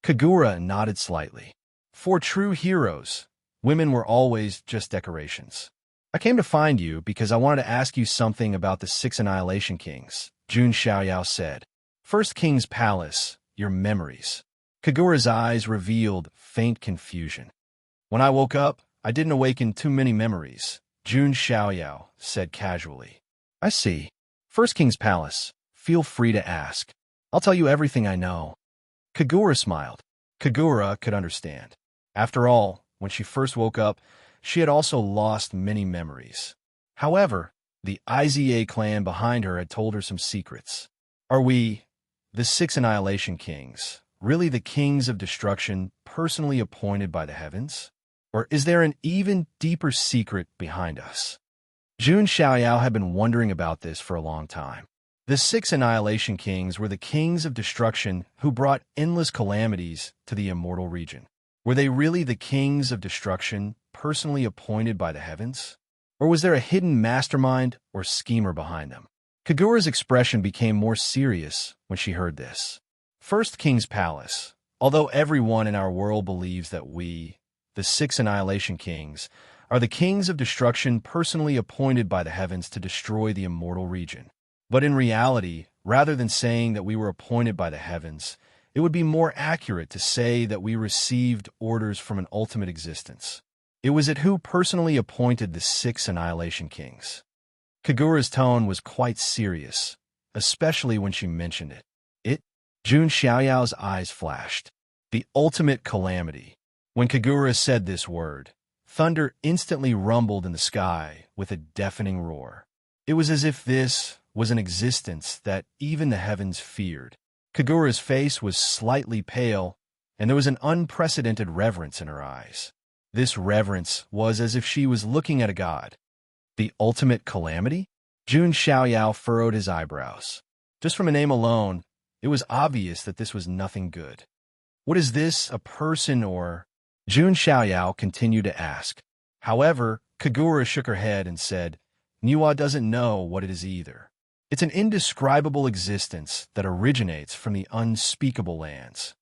Kagura nodded slightly. For true heroes, women were always just decorations. I came to find you because I wanted to ask you something about the 6 Annihilation Kings, Jun Xiaoyao said. First King's palace, your memories. Kagura's eyes revealed faint confusion. When I woke up, I didn't awaken too many memories, Jun Xiaoyao said casually. I see. First King's palace, feel free to ask. I'll tell you everything I know. Kagura smiled. Kagura could understand. After all, when she first woke up, she had also lost many memories. However, the IZA clan behind her had told her some secrets. Are we, the 6 Annihilation Kings, really the kings of destruction personally appointed by the heavens? Or is there an even deeper secret behind us? Jun Xiaoyao had been wondering about this for a long time. The 6 Annihilation Kings were the kings of destruction who brought endless calamities to the immortal region. Were they really the kings of destruction personally appointed by the heavens? Or was there a hidden mastermind or schemer behind them? Kagura's expression became more serious when she heard this. First King's palace. Although everyone in our world believes that we, the 6 Annihilation Kings, are the kings of destruction personally appointed by the heavens to destroy the immortal region. But in reality, rather than saying that we were appointed by the heavens, it would be more accurate to say that we received orders from an ultimate existence. It was it who personally appointed the 6 Annihilation Kings. Kagura's tone was quite serious, especially when she mentioned it. Jun Xiaoyao's eyes flashed. The ultimate calamity. When Kagura said this word, thunder instantly rumbled in the sky with a deafening roar. It was as if this was an existence that even the heavens feared. Kagura's face was slightly pale, and there was an unprecedented reverence in her eyes. This reverence was as if she was looking at a god. The ultimate calamity? Jun Xiaoyao furrowed his eyebrows. Just from a name alone, it was obvious that this was nothing good. What is this, a person or? Jun Xiaoyao continued to ask. However, Kagura shook her head and said, Niwa doesn't know what it is either. It's an indescribable existence that originates from the unspeakable lands.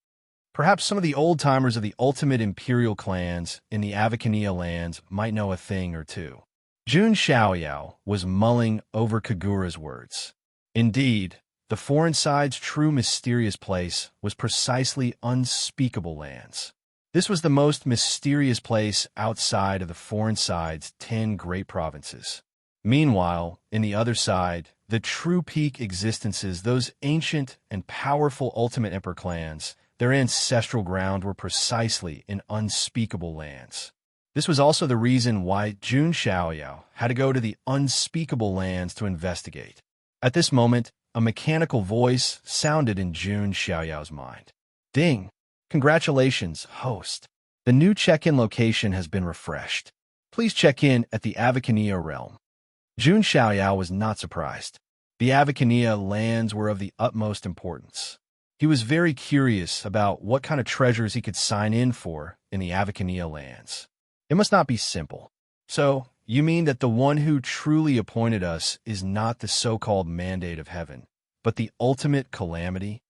Perhaps some of the old-timers of the ultimate imperial clans in the Avacania lands might know a thing or two. Jun Xiaoyao was mulling over Kagura's words. Indeed, the foreign side's true mysterious place was precisely unspeakable lands. This was the most mysterious place outside of the foreign side's 10 great provinces. Meanwhile, in the other side, the true peak existences, those ancient and powerful ultimate emperor clans, their ancestral ground were precisely in unspeakable lands. This was also the reason why Jun Xiaoyao had to go to the unspeakable lands to investigate. At this moment, a mechanical voice sounded in Jun Xiaoyao's mind. Ding! Congratulations, host. The new check-in location has been refreshed. Please check in at the Avacania realm. Jun Xiaoyao was not surprised. The Avacania lands were of the utmost importance. He was very curious about what kind of treasures he could sign in for in the Avacania lands. It must not be simple. So, you mean that the one who truly appointed us is not the so-called mandate of heaven, but the ultimate calamity?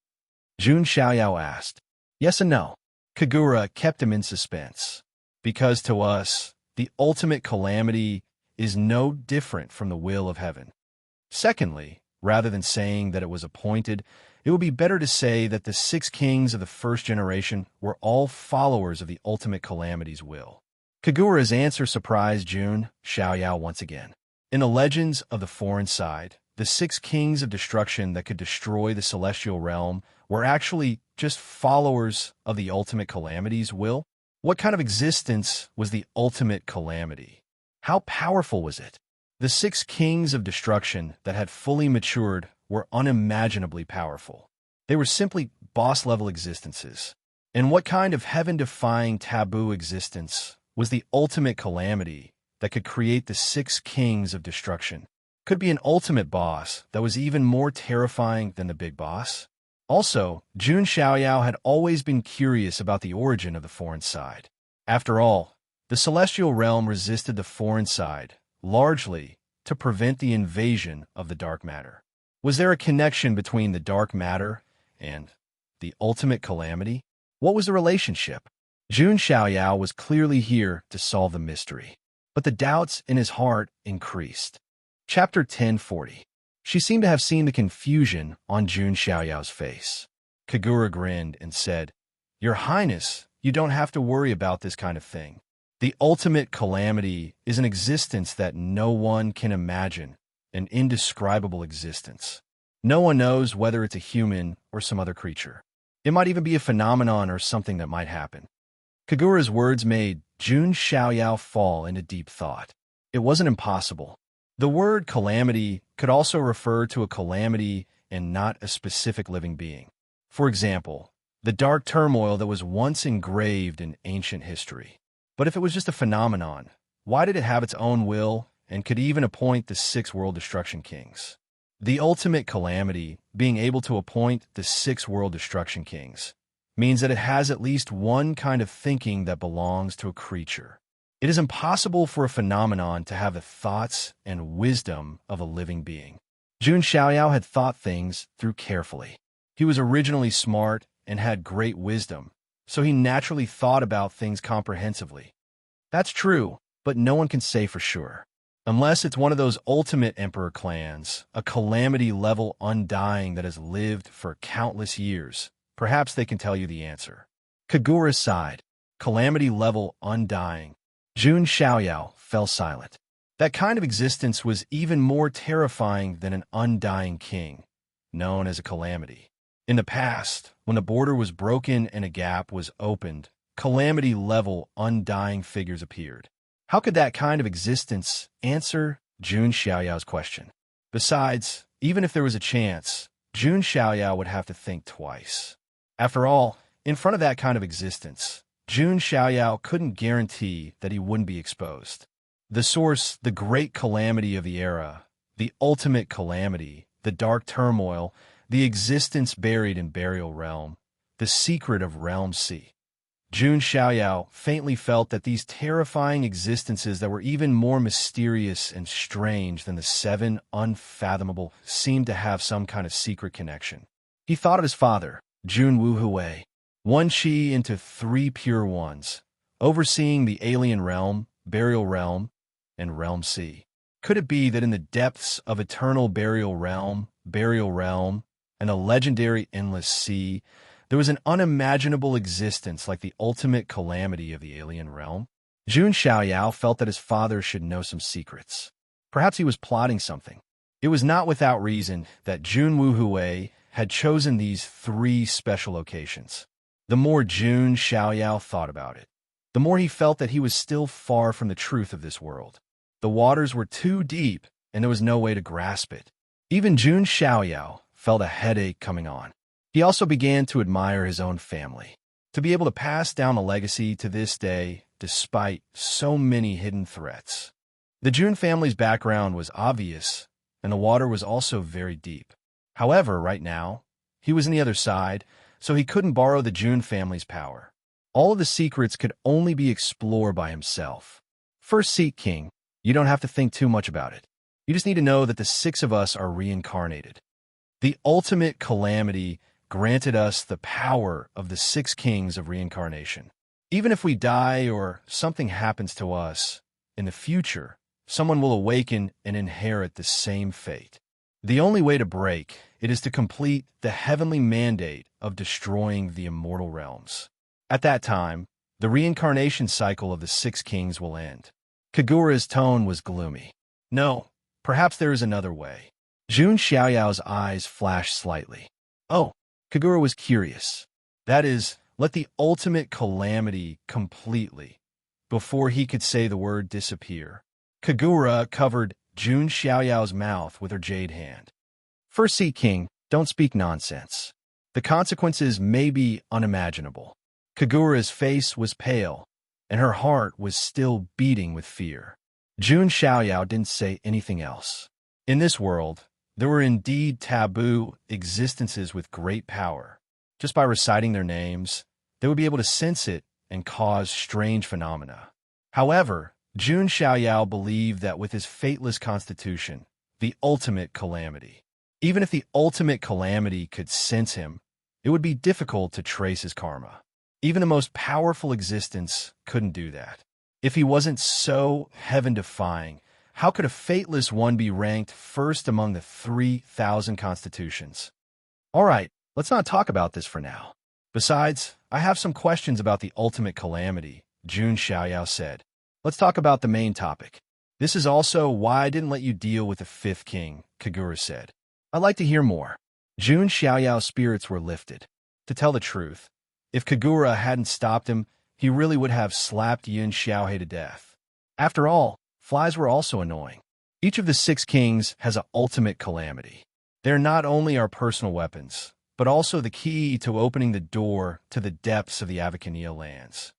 Jun Xiaoyao asked. Yes and no. Kagura kept him in suspense. Because to us, the ultimate calamity is no different from the will of heaven. Secondly, rather than saying that it was appointed, it would be better to say that the 6 kings of the first generation were all followers of the ultimate calamity's will. Kagura's answer surprised Jun Xiaoyao once again. In the legends of the foreign side, the 6 kings of destruction that could destroy the celestial realm were actually just followers of the ultimate calamity's will? What kind of existence was the ultimate calamity? How powerful was it? The 6 kings of destruction that had fully matured were unimaginably powerful. They were simply boss-level existences. And what kind of heaven-defying taboo existence was the ultimate calamity that could create the 6 kings of destruction? Could be an ultimate boss that was even more terrifying than the big boss? Also, Jun Xiaoyao had always been curious about the origin of the foreign side. After all, the The celestial realm resisted the foreign side, largely to prevent the invasion of the dark matter. Was there a connection between the dark matter and the ultimate calamity? What was the relationship? Jun Xiaoyao was clearly here to solve the mystery, but the doubts in his heart increased. Chapter 1040. She seemed to have seen the confusion on Jun Xiaoyao's face. Kagura grinned and said, "Your Highness, you don't have to worry about this kind of thing. The ultimate calamity is an existence that no one can imagine, an indescribable existence. No one knows whether it's a human or some other creature. It might even be a phenomenon or something that might happen." Kagura's words made Jun Xiaoyao fall into deep thought. It wasn't impossible. The word calamity could also refer to a calamity and not a specific living being. For example, the dark turmoil that was once engraved in ancient history. But if it was just a phenomenon, why did it have its own will and could even appoint the 6 world destruction kings? The ultimate calamity, being able to appoint the 6 world destruction kings, means that it has at least one kind of thinking that belongs to a creature. It is impossible for a phenomenon to have the thoughts and wisdom of a living being. Jun Xiaoyao had thought things through carefully. He was originally smart and had great wisdom, so he naturally thought about things comprehensively. That's true, but no one can say for sure. Unless it's one of those ultimate emperor clans, a calamity-level undying that has lived for countless years, perhaps they can tell you the answer. Kagura sighed. Calamity-level undying. Jun Xiaoyao fell silent. That kind of existence was even more terrifying than an undying king, known as a calamity. In the past, when the border was broken and a gap was opened, calamity-level undying figures appeared. How could that kind of existence answer Jun Xiaoyao's question? Besides, even if there was a chance, Jun Xiaoyao would have to think twice. After all, in front of that kind of existence, Jun Xiaoyao couldn't guarantee that he wouldn't be exposed. The source, the great calamity of the era, the ultimate calamity, the dark turmoil, the existence buried in Burial Realm, the secret of Realm C. Jun Xiaoyao faintly felt that these terrifying existences that were even more mysterious and strange than the 7 unfathomable seemed to have some kind of secret connection. He thought of his father, Jun Wuhui, 1 Qi into 3 pure ones, overseeing the alien realm, Burial Realm, and Realm C. Could it be that in the depths of eternal Burial Realm, and the legendary Endless Sea, there was an unimaginable existence like the ultimate calamity of the alien realm? Jun Xiaoyao felt that his father should know some secrets. Perhaps he was plotting something. It was not without reason that Jun Wuhui had chosen these 3 special locations. The more Jun Xiaoyao thought about it, the more he felt that he was still far from the truth of this world. The waters were too deep, and there was no way to grasp it. Even Jun Xiaoyao felt a headache coming on. He also began to admire his own family. To be able to pass down a legacy to this day, despite so many hidden threats. The Jun family's background was obvious, and the water was also very deep. However, right now, he was on the other side, so he couldn't borrow the Jun family's power. All of the secrets could only be explored by himself. First seat king, you don't have to think too much about it. You just need to know that the 6 of us are reincarnated. The ultimate calamity granted us the power of the 6 kings of reincarnation. Even if we die or something happens to us, in the future, someone will awaken and inherit the same fate. The only way to break it is to complete the heavenly mandate of destroying the immortal realms. At that time, the reincarnation cycle of the 6 kings will end. Kagura's tone was gloomy. No, perhaps there is another way. Jun Xiaoyao's eyes flashed slightly. Oh, Kagura was curious. That is, let the ultimate calamity completely, before he could say the word disappear. Kagura covered Jun Xiaoyao's mouth with her jade hand. First Sea King, don't speak nonsense. The consequences may be unimaginable. Kagura's face was pale, and her heart was still beating with fear. Jun Xiaoyao didn't say anything else. In this world, there were indeed taboo existences with great power. Just by reciting their names, they would be able to sense it and cause strange phenomena. However, Jun Xiaoyao believed that with his fateless constitution, the ultimate calamity, even if the ultimate calamity could sense him, it would be difficult to trace his karma. Even the most powerful existence couldn't do that. If he wasn't so heaven-defying, how could a fateless one be ranked first among the 3,000 constitutions? All right, let's not talk about this for now. Besides, I have some questions about the ultimate calamity, Jun Xiaoyao said. Let's talk about the main topic. This is also why I didn't let you deal with the fifth king, Kagura said. I'd like to hear more. Jun Xiaoyao's spirits were lifted. To tell the truth, if Kagura hadn't stopped him, he really would have slapped Yun Xiaohei to death. After all, flies were also annoying. Each of the 6 kings has an ultimate calamity. They're not only our personal weapons, but also the key to opening the door to the depths of the Avakinia lands.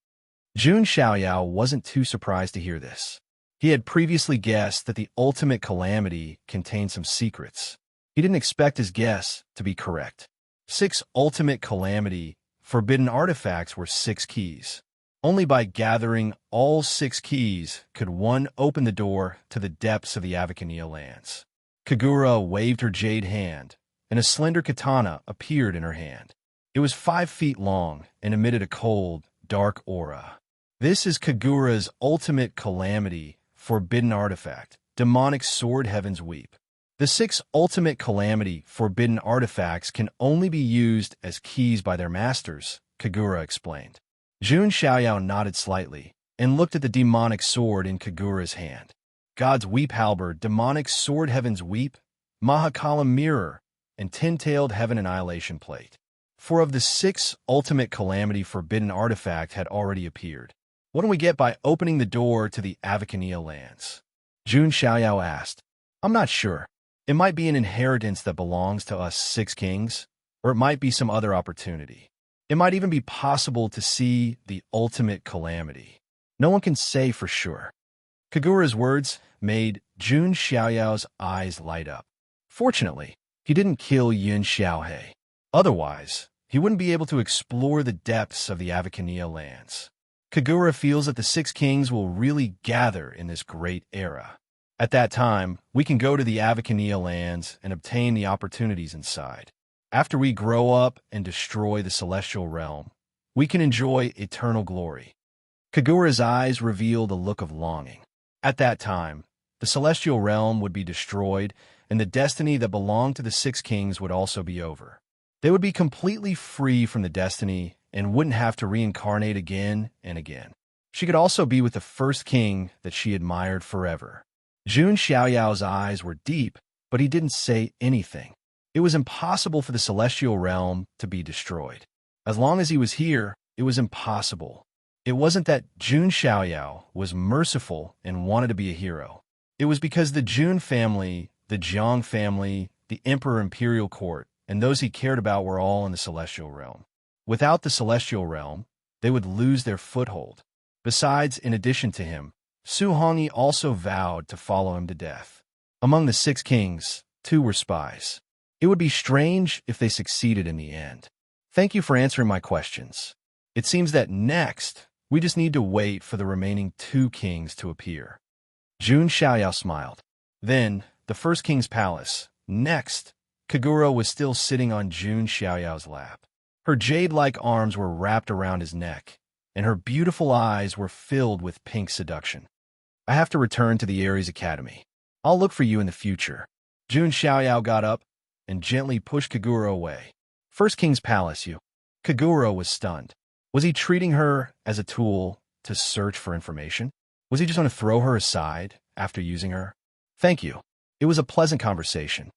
Jun Xiaoyao wasn't too surprised to hear this. He had previously guessed that the ultimate calamity contained some secrets. He didn't expect his guess to be correct. 6 ultimate calamity forbidden artifacts were 6 keys. Only by gathering all 6 keys could one open the door to the depths of the Avakinia lands. Kagura waved her jade hand, and a slender katana appeared in her hand. It was 5 feet long and emitted a cold, dark aura. This is Kagura's ultimate calamity, forbidden artifact, demonic sword Heaven's Weep. The 6 ultimate calamity, forbidden artifacts can only be used as keys by their masters, Kagura explained. Jun Xiaoyao nodded slightly and looked at the demonic sword in Kagura's hand. God's Weep Halberd, demonic sword Heaven's Weep, Mahakala Mirror, and 10-tailed Heaven Annihilation Plate. 4 of the 6 ultimate calamity forbidden artifact had already appeared. What do we get by opening the door to the Avakinia lands? Jun Xiaoyao asked. I'm not sure. It might be an inheritance that belongs to us 6 kings, or it might be some other opportunity. It might even be possible to see the ultimate calamity. No one can say for sure. Kagura's words made Jun Xiaoyao's eyes light up. Fortunately, he didn't kill Yun Xiaohei. Otherwise, he wouldn't be able to explore the depths of the Avakinia lands. Kagura feels that the 6 kings will really gather in this great era. At that time, we can go to the Avakinia lands and obtain the opportunities inside. After we grow up and destroy the celestial realm, we can enjoy eternal glory. Kagura's eyes revealed a look of longing. At that time, the celestial realm would be destroyed, and the destiny that belonged to the 6 kings would also be over. They would be completely free from the destiny and wouldn't have to reincarnate again and again. She could also be with the first king that she admired forever. Jun Xiaoyao's eyes were deep, but he didn't say anything. It was impossible for the celestial realm to be destroyed. As long as he was here, it was impossible. It wasn't that Jun Xiaoyao was merciful and wanted to be a hero. It was because the Jun family, the Jiang family, the Emperor Imperial Court, and those he cared about were all in the celestial realm. Without the celestial realm, they would lose their foothold. Besides, in addition to him, Su Hongyi also vowed to follow him to death. Among the 6 kings, 2 were spies. It would be strange if they succeeded in the end. Thank you for answering my questions. It seems that next, we just need to wait for the remaining 2 kings to appear. Jun Xiaoyao smiled. Then, the first king's palace. Next, Kagura was still sitting on Jun Xiaoyao's lap. Her jade-like arms were wrapped around his neck, and her beautiful eyes were filled with pink seduction. I have to return to the Ares Academy. I'll look for you in the future. Jun Xiaoyao got up and gently pushed Kagura away. First king's palace, you. Kagura was stunned. Was he treating her as a tool to search for information? Was he just going to throw her aside after using her? Thank you. It was a pleasant conversation.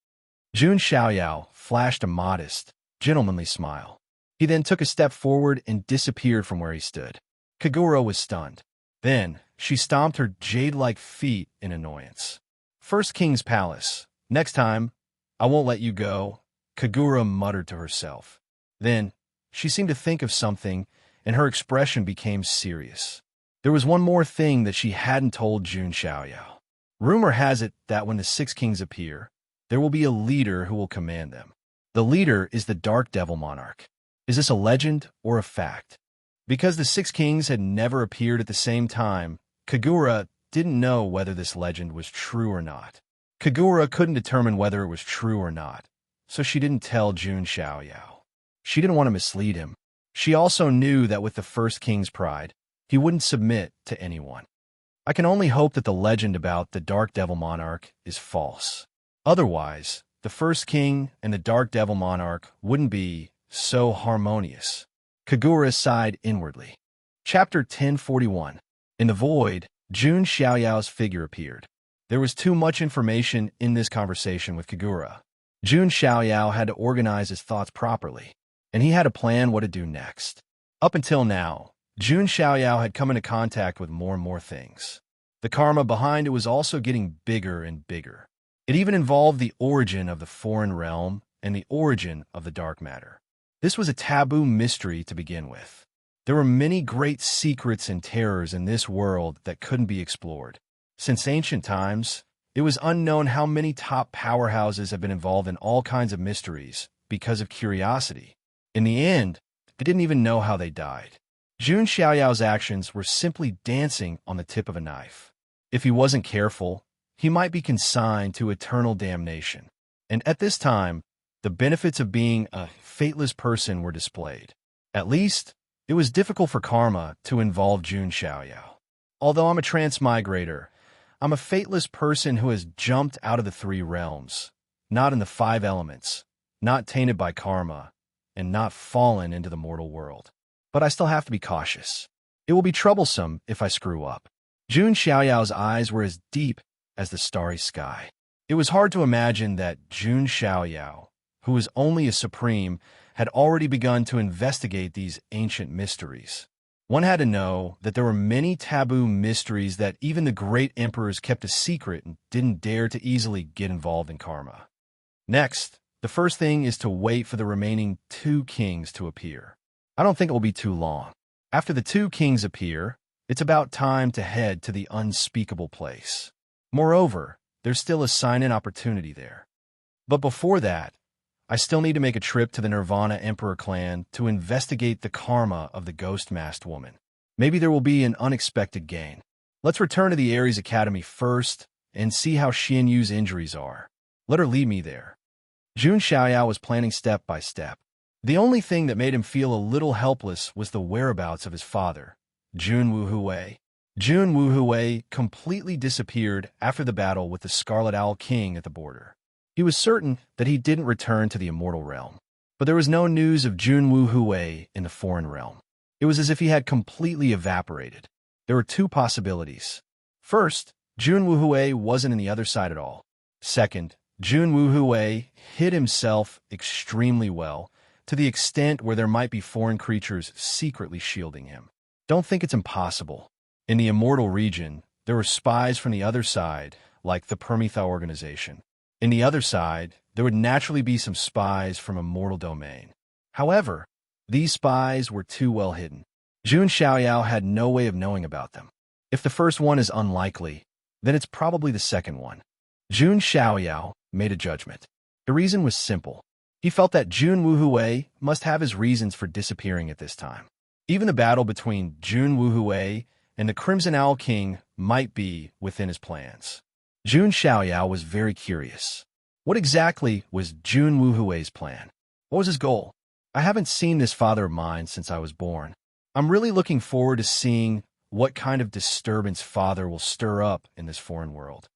Jun Xiaoyao flashed a modest, gentlemanly smile. He then took a step forward and disappeared from where he stood. Kagura was stunned. Then, she stomped her jade-like feet in annoyance. First king's palace. Next time, I won't let you go, Kagura muttered to herself. Then, she seemed to think of something, and her expression became serious. There was one more thing that she hadn't told Jun Xiaoyao. Rumor has it that when the 6 kings appear, there will be a leader who will command them. The leader is the Dark Devil Monarch. Is this a legend or a fact? Because the 6 kings had never appeared at the same time, Kagura didn't know whether this legend was true or not. Kagura couldn't determine whether it was true or not, so she didn't tell Jun Xiaoyao. She didn't want to mislead him. She also knew that with the first king's pride, he wouldn't submit to anyone. I can only hope that the legend about the Dark Devil Monarch is false. Otherwise, the first king and the Dark Devil Monarch wouldn't be so harmonious. Kagura sighed inwardly. Chapter 1041. In the void, Jun Xiaoyao's figure appeared. There was too much information in this conversation with Kagura. Jun Xiaoyao had to organize his thoughts properly, and he had to plan what to do next. Up until now, Jun Xiaoyao had come into contact with more and more things. The karma behind it was also getting bigger and bigger. It even involved the origin of the foreign realm and the origin of the dark matter. This was a taboo mystery to begin with. There were many great secrets and terrors in this world that couldn't be explored. Since ancient times, it was unknown how many top powerhouses have been involved in all kinds of mysteries because of curiosity. In the end, they didn't even know how they died. Jun Xiaoyao's actions were simply dancing on the tip of a knife. If he wasn't careful, he might be consigned to eternal damnation. And at this time, the benefits of being a fateless person were displayed. At least, it was difficult for karma to involve Jun Xiaoyao. Although I'm a transmigrator, I'm a fateless person who has jumped out of the three realms, not in the five elements, not tainted by karma, and not fallen into the mortal world. But I still have to be cautious. It will be troublesome if I screw up. Jun Xiaoyao's eyes were as deep as the starry sky. It was hard to imagine that Jun Xiaoyao, who was only a supreme, had already begun to investigate these ancient mysteries. One had to know that there were many taboo mysteries that even the great emperors kept a secret and didn't dare to easily get involved in karma. Next, the first thing is to wait for the remaining two kings to appear. I don't think it will be too long. After the two kings appear, it's about time to head to the unspeakable place. Moreover, there's still a sign-in opportunity there. But before that, I still need to make a trip to the Nirvana Emperor clan to investigate the karma of the ghost-masked woman. Maybe there will be an unexpected gain. Let's return to the Ares Academy first and see how Xian Yu's injuries are. Let her lead me there. Jun Xiaoyao was planning step by step. The only thing that made him feel a little helpless was the whereabouts of his father, Jun Wuhui. Jun Wuhui completely disappeared after the battle with the Scarlet Owl King at the border. He was certain that he didn't return to the immortal realm, but there was no news of Jun Wuhui in the foreign realm. It was as if he had completely evaporated. There were two possibilities. First, Jun Wuhui wasn't in the other side at all. Second, Jun Wuhui hid himself extremely well, to the extent where there might be foreign creatures secretly shielding him. Don't think it's impossible. In the immortal region, there were spies from the other side, like the Permitha organization. In the other side, there would naturally be some spies from a mortal domain. However, these spies were too well hidden. Jun Xiaoyao had no way of knowing about them. If the first one is unlikely, then it's probably the second one. Jun Xiaoyao made a judgment. The reason was simple. He felt that Jun Wuhui must have his reasons for disappearing at this time. Even the battle between Jun Wuhui and the Crimson Owl King might be within his plans. Jun Xiaoyao was very curious. What exactly was Jun Wuhui's plan? What was his goal? I haven't seen this father of mine since I was born. I'm really looking forward to seeing what kind of disturbance father will stir up in this foreign world.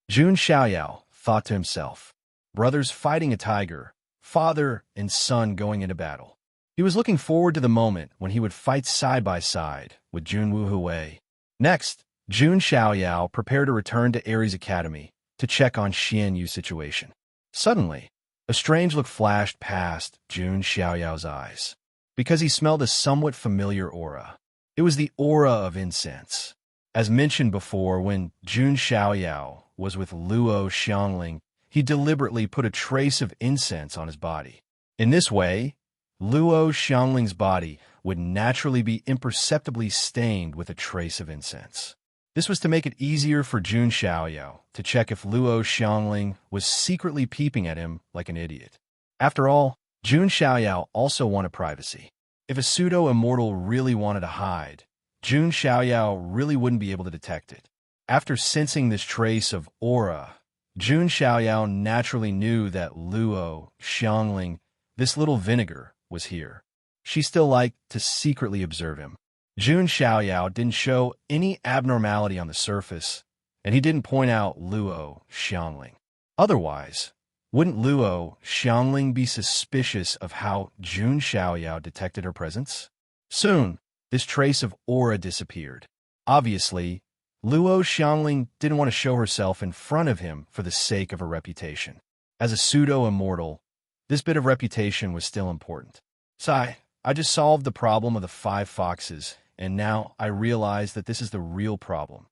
Jun Xiaoyao thought to himself, brothers fighting a tiger, father and son going into battle. He was looking forward to the moment when he would fight side by side with Jun Wuhui. Next, Jun Xiaoyao prepared to return to Ares Academy to check on Xian Yu's situation. Suddenly, a strange look flashed past Jun Xiaoyao's eyes, because he smelled a somewhat familiar aura. It was the aura of incense. As mentioned before, when Jun Xiaoyao was with Luo Xiangling, he deliberately put a trace of incense on his body. In this way, Luo Xiangling's body would naturally be imperceptibly stained with a trace of incense. This was to make it easier for Jun Xiaoyao to check if Luo Xiangling was secretly peeping at him like an idiot. After all, Jun Xiaoyao also wanted privacy. If a pseudo-immortal really wanted to hide, Jun Xiaoyao really wouldn't be able to detect it. After sensing this trace of aura, Jun Xiaoyao naturally knew that Luo Xiangling, this little vinegar, was here. She still liked to secretly observe him. Jun Xiaoyao didn't show any abnormality on the surface, and he didn't point out Luo Xiangling. Otherwise, wouldn't Luo Xiangling be suspicious of how Jun Xiaoyao detected her presence? Soon, this trace of aura disappeared. Obviously, Luo Xiangling didn't want to show herself in front of him for the sake of her reputation. As a pseudo-immortal, this bit of reputation was still important. Sai, I just solved the problem of the 5 foxes, and now I realize that this is the real problem.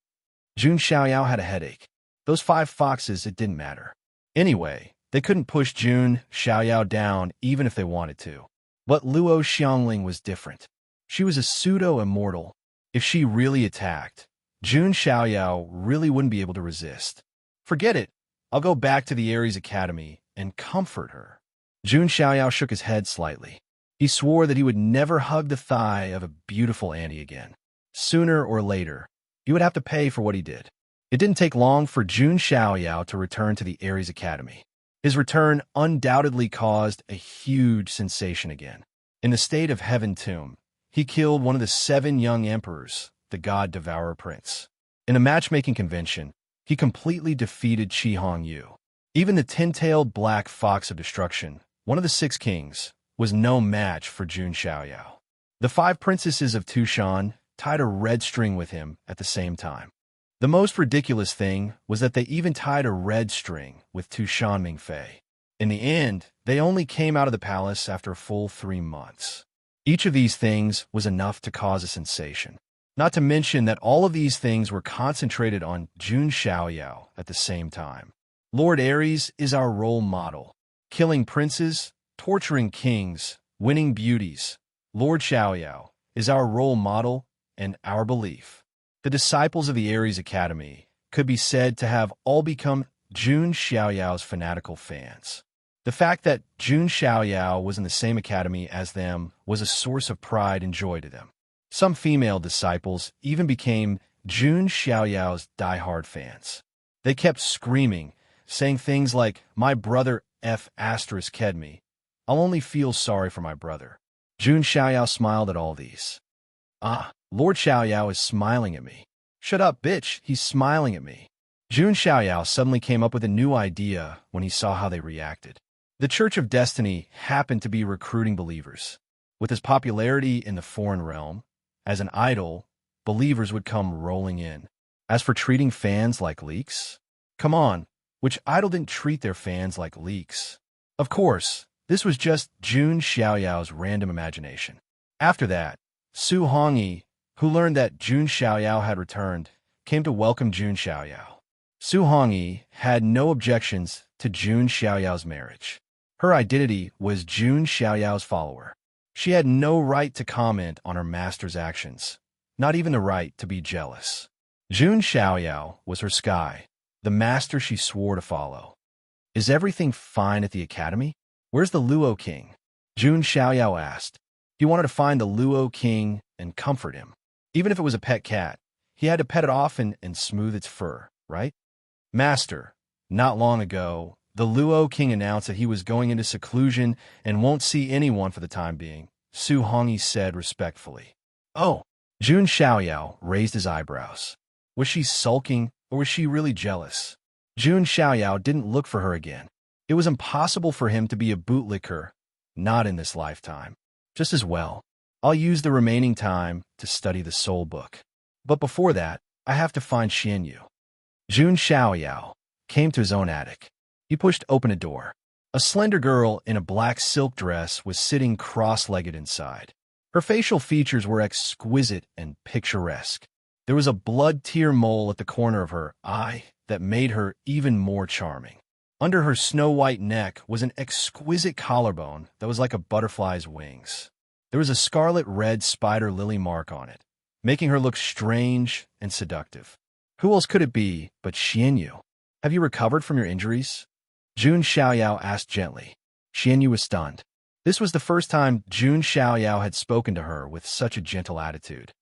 Jun Xiaoyao had a headache. Those 5 foxes, it didn't matter. Anyway, they couldn't push Jun Xiaoyao down even if they wanted to. But Luo Xiangling was different. She was a pseudo-immortal. If she really attacked, Jun Xiaoyao really wouldn't be able to resist. Forget it. I'll go back to the Ares Academy and comfort her. Jun Xiaoyao shook his head slightly. He swore that he would never hug the thigh of a beautiful Annie again. Sooner or later, he would have to pay for what he did. It didn't take long for Jun Xiaoyao to return to the Ares Academy. His return undoubtedly caused a huge sensation again. In the state of Heaven Tomb, he killed one of the 7 young emperors, the God Devourer Prince. In a matchmaking convention, he completely defeated Qi Hongyu. Even the 10-tailed black fox of destruction, one of the 6 kings, was no match for Jun Xiaoyao. The 5 princesses of Tushan tied a red string with him at the same time. The most ridiculous thing was that they even tied a red string with Tushan Mingfei. In the end, they only came out of the palace after a full 3 months. Each of these things was enough to cause a sensation. Not to mention that all of these things were concentrated on Jun Xiaoyao at the same time. Lord Ares is our role model. Killing princes, torturing kings, winning beauties. Lord Xiaoyao is our role model and our belief. The disciples of the Ares Academy could be said to have all become Jun Xiaoyao's fanatical fans. The fact that Jun Xiaoyao was in the same academy as them was a source of pride and joy to them. Some female disciples even became Jun Xiaoyao's diehard fans. They kept screaming, saying things like, "My brother F*** me. I'll only feel sorry for my brother." Jun Xiaoyao smiled at all these. "Ah, Lord Xiaoyao is smiling at me." "Shut up, bitch, he's smiling at me." Jun Xiaoyao suddenly came up with a new idea when he saw how they reacted. The Church of Destiny happened to be recruiting believers. With his popularity in the foreign realm, as an idol, believers would come rolling in. As for treating fans like leeks, come on, which idol didn't treat their fans like leeks? Of course, this was just Jun Xiaoyao's random imagination. After that, Su Hongyi, who learned that Jun Xiaoyao had returned, came to welcome Jun Xiaoyao. Su Hongyi had no objections to Jun Xiaoyao's marriage. Her identity was Jun Xiaoyao's follower. She had no right to comment on her master's actions, not even the right to be jealous. Jun Xiaoyao was her sky, the master she swore to follow. "Is everything fine at the academy? Where's the Luo King?" Jun Xiaoyao asked. He wanted to find the Luo King and comfort him. Even if it was a pet cat, he had to pet it often and smooth its fur, right? "Master, not long ago, the Luo King announced that he was going into seclusion and won't see anyone for the time being," Su Hongyi said respectfully. "Oh." Jun Xiaoyao raised his eyebrows. Was she sulking, or was she really jealous? Jun Xiaoyao didn't look for her again. It was impossible for him to be a bootlicker, not in this lifetime. Just as well, I'll use the remaining time to study the soul book. But before that, I have to find Xianyu. Jun Xiaoyao came to his own attic. He pushed open a door. A slender girl in a black silk dress was sitting cross-legged inside. Her facial features were exquisite and picturesque. There was a blood-tear mole at the corner of her eye that made her even more charming. Under her snow-white neck was an exquisite collarbone that was like a butterfly's wings. There was a scarlet-red spider lily mark on it, making her look strange and seductive. Who else could it be but Xianyu? "Have you recovered from your injuries?" Jun Xiaoyao asked gently. Xianyu was stunned. This was the first time Jun Xiaoyao had spoken to her with such a gentle attitude.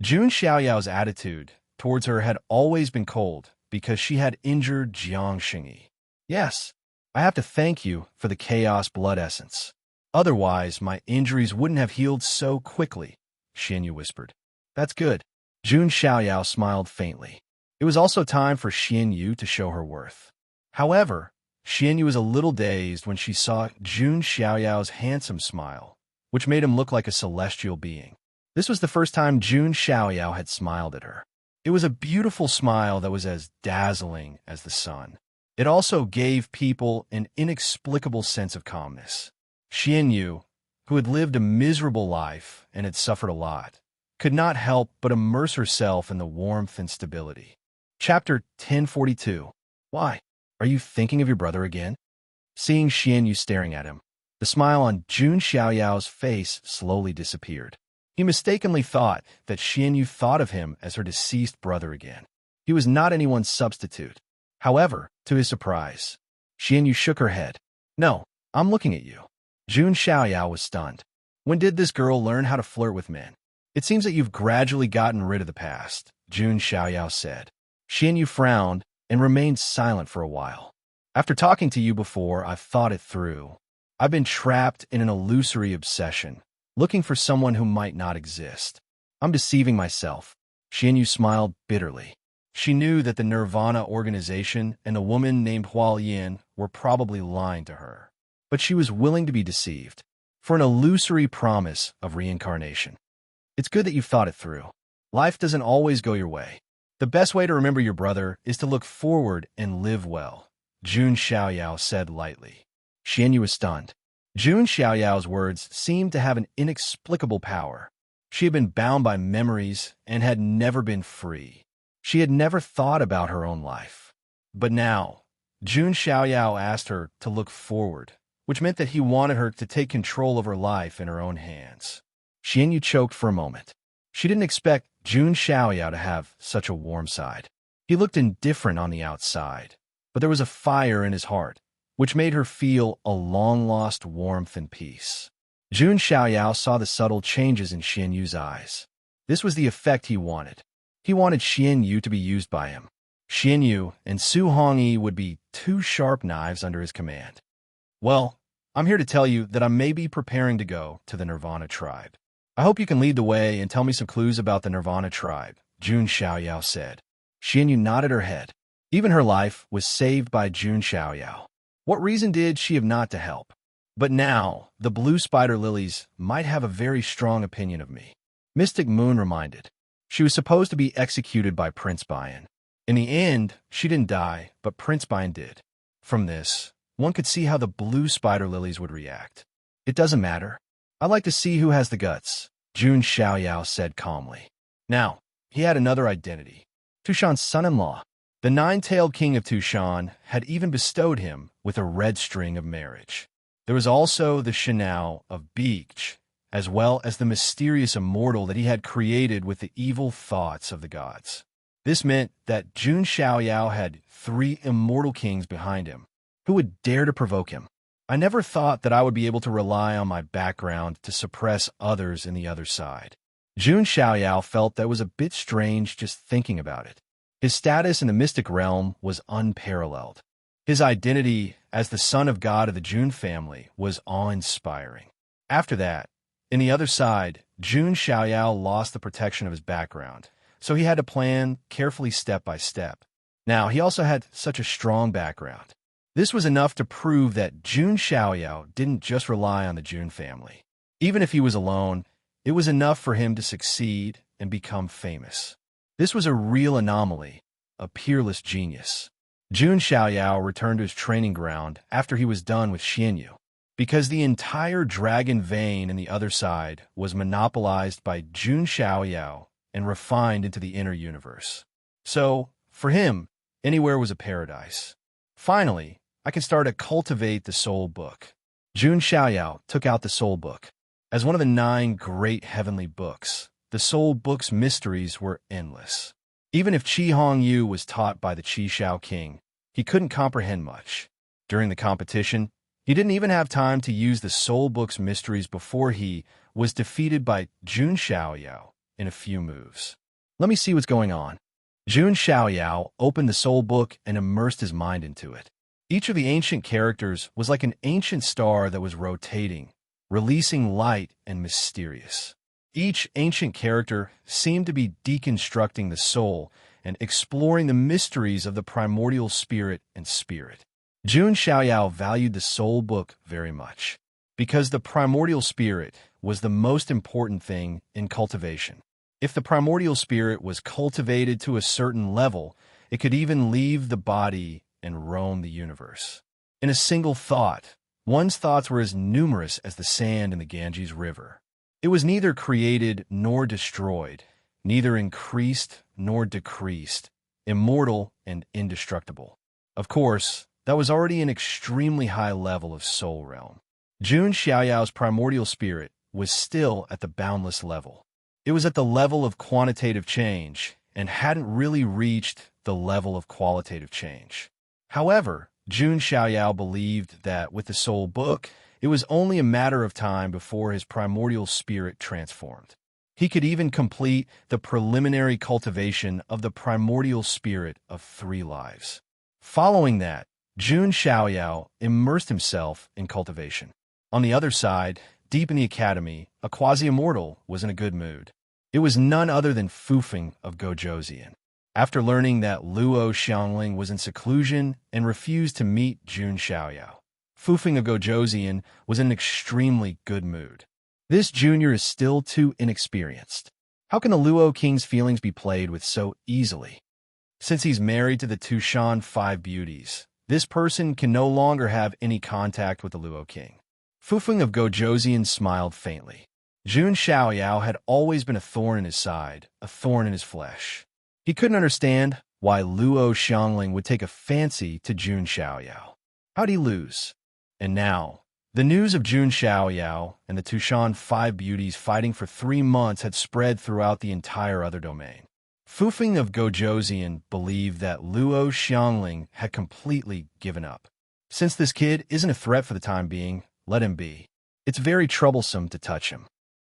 Jun Xiaoyao's attitude towards her had always been cold because she had injured Jiang Xingyi. Yes, I have to thank you for the chaos blood essence. Otherwise, my injuries wouldn't have healed so quickly, Xianyu whispered. That's good. Jun Xiaoyao smiled faintly. It was also time for Xianyu to show her worth. However, Xianyu was a little dazed when she saw Jun Xiaoyao's handsome smile, which made him look like a celestial being. This was the first time Jun Xiaoyao had smiled at her. It was a beautiful smile that was as dazzling as the sun. It also gave people an inexplicable sense of calmness. Xianyu, who had lived a miserable life and had suffered a lot, could not help but immerse herself in the warmth and stability. Chapter 1042. Why? Are you thinking of your brother again? Seeing Xianyu staring at him, the smile on Jun Xiaoyao's face slowly disappeared. He mistakenly thought that Xianyu thought of him as her deceased brother again. He was not anyone's substitute. However, to his surprise, Xianyu shook her head. No, I'm looking at you. Jun Xiaoyao was stunned. When did this girl learn how to flirt with men? It seems that you've gradually gotten rid of the past, Jun Xiaoyao said. Xianyu frowned and remained silent for a while. After talking to you before, I've thought it through. I've been trapped in an illusory obsession, looking for someone who might not exist. I'm deceiving myself. Xianyu smiled bitterly. She knew that the Nirvana organization and a woman named Hualien were probably lying to her. But she was willing to be deceived for an illusory promise of reincarnation. It's good that you've thought it through. Life doesn't always go your way. The best way to remember your brother is to look forward and live well, Jun Xiaoyao said lightly. Xianyu was stunned. Jun Xiaoyao's words seemed to have an inexplicable power. She had been bound by memories and had never been free. She had never thought about her own life. But now, Jun Xiaoyao asked her to look forward, which meant that he wanted her to take control of her life in her own hands. Xianyu choked for a moment. She didn't expect Jun Xiaoyao to have such a warm side. He looked indifferent on the outside, but there was a fire in his heart, which made her feel a long-lost warmth and peace. Jun Xiaoyao saw the subtle changes in Xianyu's eyes. This was the effect he wanted. He wanted Xianyu to be used by him. Xianyu and Su Hongyi would be two sharp knives under his command. Well, I'm here to tell you that I may be preparing to go to the Nirvana tribe. I hope you can lead the way and tell me some clues about the Nirvana tribe, Jun Xiaoyao said. Xianyu nodded her head. Even her life was saved by Jun Xiaoyao. What reason did she have not to help? But now, the blue spider lilies might have a very strong opinion of me. Mystic Moon reminded. She was supposed to be executed by Prince Bayan. In the end, she didn't die, but Prince Bayan did. From this, one could see how the blue spider lilies would react. It doesn't matter. I'd like to see who has the guts, Jun Xiaoyao said calmly. Now, he had another identity. Tushan's son-in-law. The nine-tailed king of Tushan had even bestowed him with a red string of marriage. There was also the Shanao of Beach, as well as the mysterious immortal that he had created with the evil thoughts of the gods. This meant that Jun Xiaoyao had 3 immortal kings behind him. Who would dare to provoke him? I never thought that I would be able to rely on my background to suppress others in the other side. Jun Xiaoyao felt that was a bit strange just thinking about it. His status in the mystic realm was unparalleled. His identity as the son of God of the Jun family was awe-inspiring. After that, in the other side, Jun Xiaoyao lost the protection of his background, so he had to plan carefully step by step. Now, he also had such a strong background. This was enough to prove that Jun Xiaoyao didn't just rely on the Jun family. Even if he was alone, it was enough for him to succeed and become famous. This was a real anomaly, a peerless genius. Jun Xiaoyao returned to his training ground after he was done with Xianyu, because the entire dragon vein in the other side was monopolized by Jun Xiaoyao and refined into the inner universe. So, for him, anywhere was a paradise. Finally, I can start to cultivate the soul book. Jun Xiaoyao took out the soul book. As one of the 9 great heavenly books, the soul book's mysteries were endless. Even if Qi Hongyu was taught by the Qi Shao King, he couldn't comprehend much. During the competition, he didn't even have time to use the soul book's mysteries before he was defeated by Jun Xiaoyao in a few moves. Let me see what's going on. Jun Xiaoyao opened the soul book and immersed his mind into it. Each of the ancient characters was like an ancient star that was rotating, releasing light and mysterious. Each ancient character seemed to be deconstructing the soul and exploring the mysteries of the primordial spirit and spirit. Jun Xiaoyao valued the soul book very much, because the primordial spirit was the most important thing in cultivation. If the primordial spirit was cultivated to a certain level, it could even leave the body and roam the universe. In a single thought, one's thoughts were as numerous as the sand in the Ganges River. It was neither created nor destroyed, neither increased nor decreased, immortal and indestructible. Of course, that was already an extremely high level of soul realm. Jun Xiaoyao's primordial spirit was still at the boundless level. It was at the level of quantitative change and hadn't really reached the level of qualitative change. However, Jun Xiaoyao believed that with the soul book, it was only a matter of time before his primordial spirit transformed. He could even complete the preliminary cultivation of the primordial spirit of 3 lives. Following that, Jun Xiaoyao immersed himself in cultivation. On the other side, deep in the academy, a quasi-immortal was in a good mood. It was none other than Fufeng of Gojoseon. After learning that Luo Xiangling was in seclusion and refused to meet Jun Xiaoyao, Fufeng of Gojoseon was in an extremely good mood. This junior is still too inexperienced. How can the Luo King's feelings be played with so easily? Since he's married to the Tushan 5 beauties, this person can no longer have any contact with the Luo King. Fufeng of Gojoseon smiled faintly. Jun Xiaoyao had always been a thorn in his side, a thorn in his flesh. He couldn't understand why Luo Xiangling would take a fancy to Jun Xiaoyao. How'd he lose? And now, the news of Jun Xiaoyao and the Tushan 5 beauties fighting for 3 months had spread throughout the entire other domain. Fufeng of Gojoseon believed that Luo Xiangling had completely given up. Since this kid isn't a threat for the time being, let him be. It's very troublesome to touch him.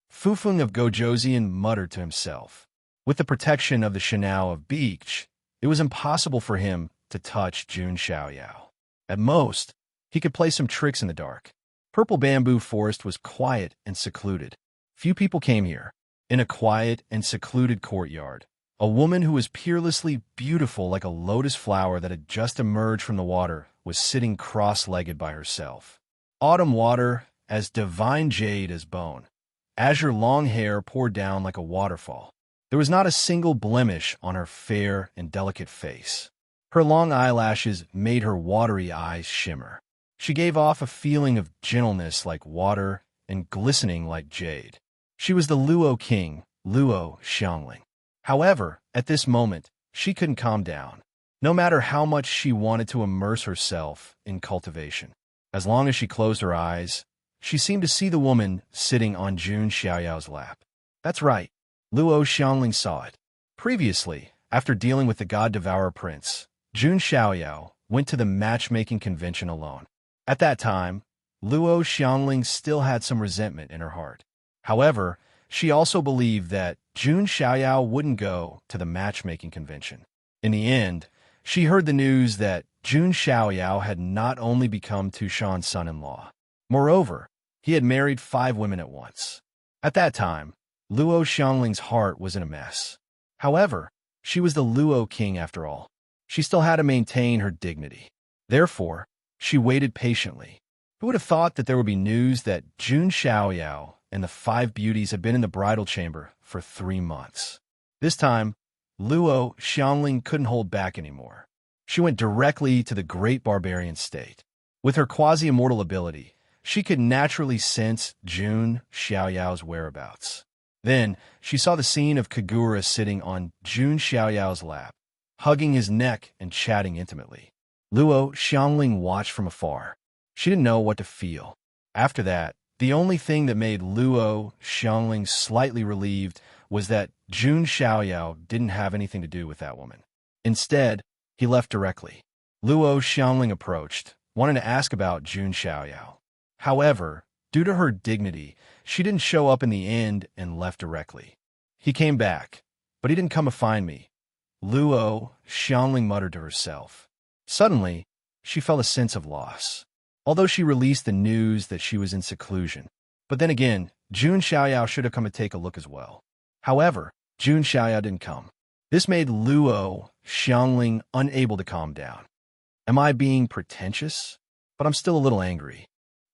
Fufeng of Gojoseon muttered to himself. With the protection of the Shanao of Beach, it was impossible for him to touch Jun Xiaoyao. At most, he could play some tricks in the dark. Purple Bamboo Forest was quiet and secluded. Few people came here. In a quiet and secluded courtyard, a woman who was peerlessly beautiful like a lotus flower that had just emerged from the water was sitting cross-legged by herself. Autumn water, as divine jade as bone. Azure long hair poured down like a waterfall. There was not a single blemish on her fair and delicate face. Her long eyelashes made her watery eyes shimmer. She gave off a feeling of gentleness like water and glistening like jade. She was the Luo King, Luo Xiangling. However, at this moment, she couldn't calm down, no matter how much she wanted to immerse herself in cultivation. As long as she closed her eyes, she seemed to see the woman sitting on Jun Xiaoyao's lap. That's right, Luo Xiangling saw it. Previously, after dealing with the God-Devourer Prince, Jun Xiaoyao went to the matchmaking convention alone. At that time, Luo Xiangling still had some resentment in her heart. However, she also believed that Jun Xiaoyao wouldn't go to the matchmaking convention. In the end, she heard the news that Jun Xiaoyao had not only become Tushan's son-in-law. Moreover, he had married 5 women at once. At that time, Luo Xiangling's heart was in a mess. However, she was the Luo King after all. She still had to maintain her dignity. Therefore, she waited patiently. Who would have thought that there would be news that Jun Xiaoyao and the 5 beauties had been in the bridal chamber for 3 months? This time, Luo Xiangling couldn't hold back anymore. She went directly to the great barbarian state. With her quasi-immortal ability, she could naturally sense Jun Xiaoyao's whereabouts. Then, she saw the scene of Kagura sitting on Jun Xiaoyao's lap, hugging his neck and chatting intimately. Luo Xiangling watched from afar. She didn't know what to feel. After that, the only thing that made Luo Xiangling slightly relieved was that Jun Xiaoyao didn't have anything to do with that woman. Instead, he left directly. Luo Xiangling approached, wanting to ask about Jun Xiaoyao. However, due to her dignity, she didn't show up in the end and left directly. He came back, but he didn't come to find me, Luo Xiangling muttered to herself. Suddenly, she felt a sense of loss, although she released the news that she was in seclusion. But then again, Jun Xiaoyao should have come to take a look as well. However, Jun Xiaoyao didn't come. This made Luo Xiangling unable to calm down. Am I being pretentious? But I'm still a little angry.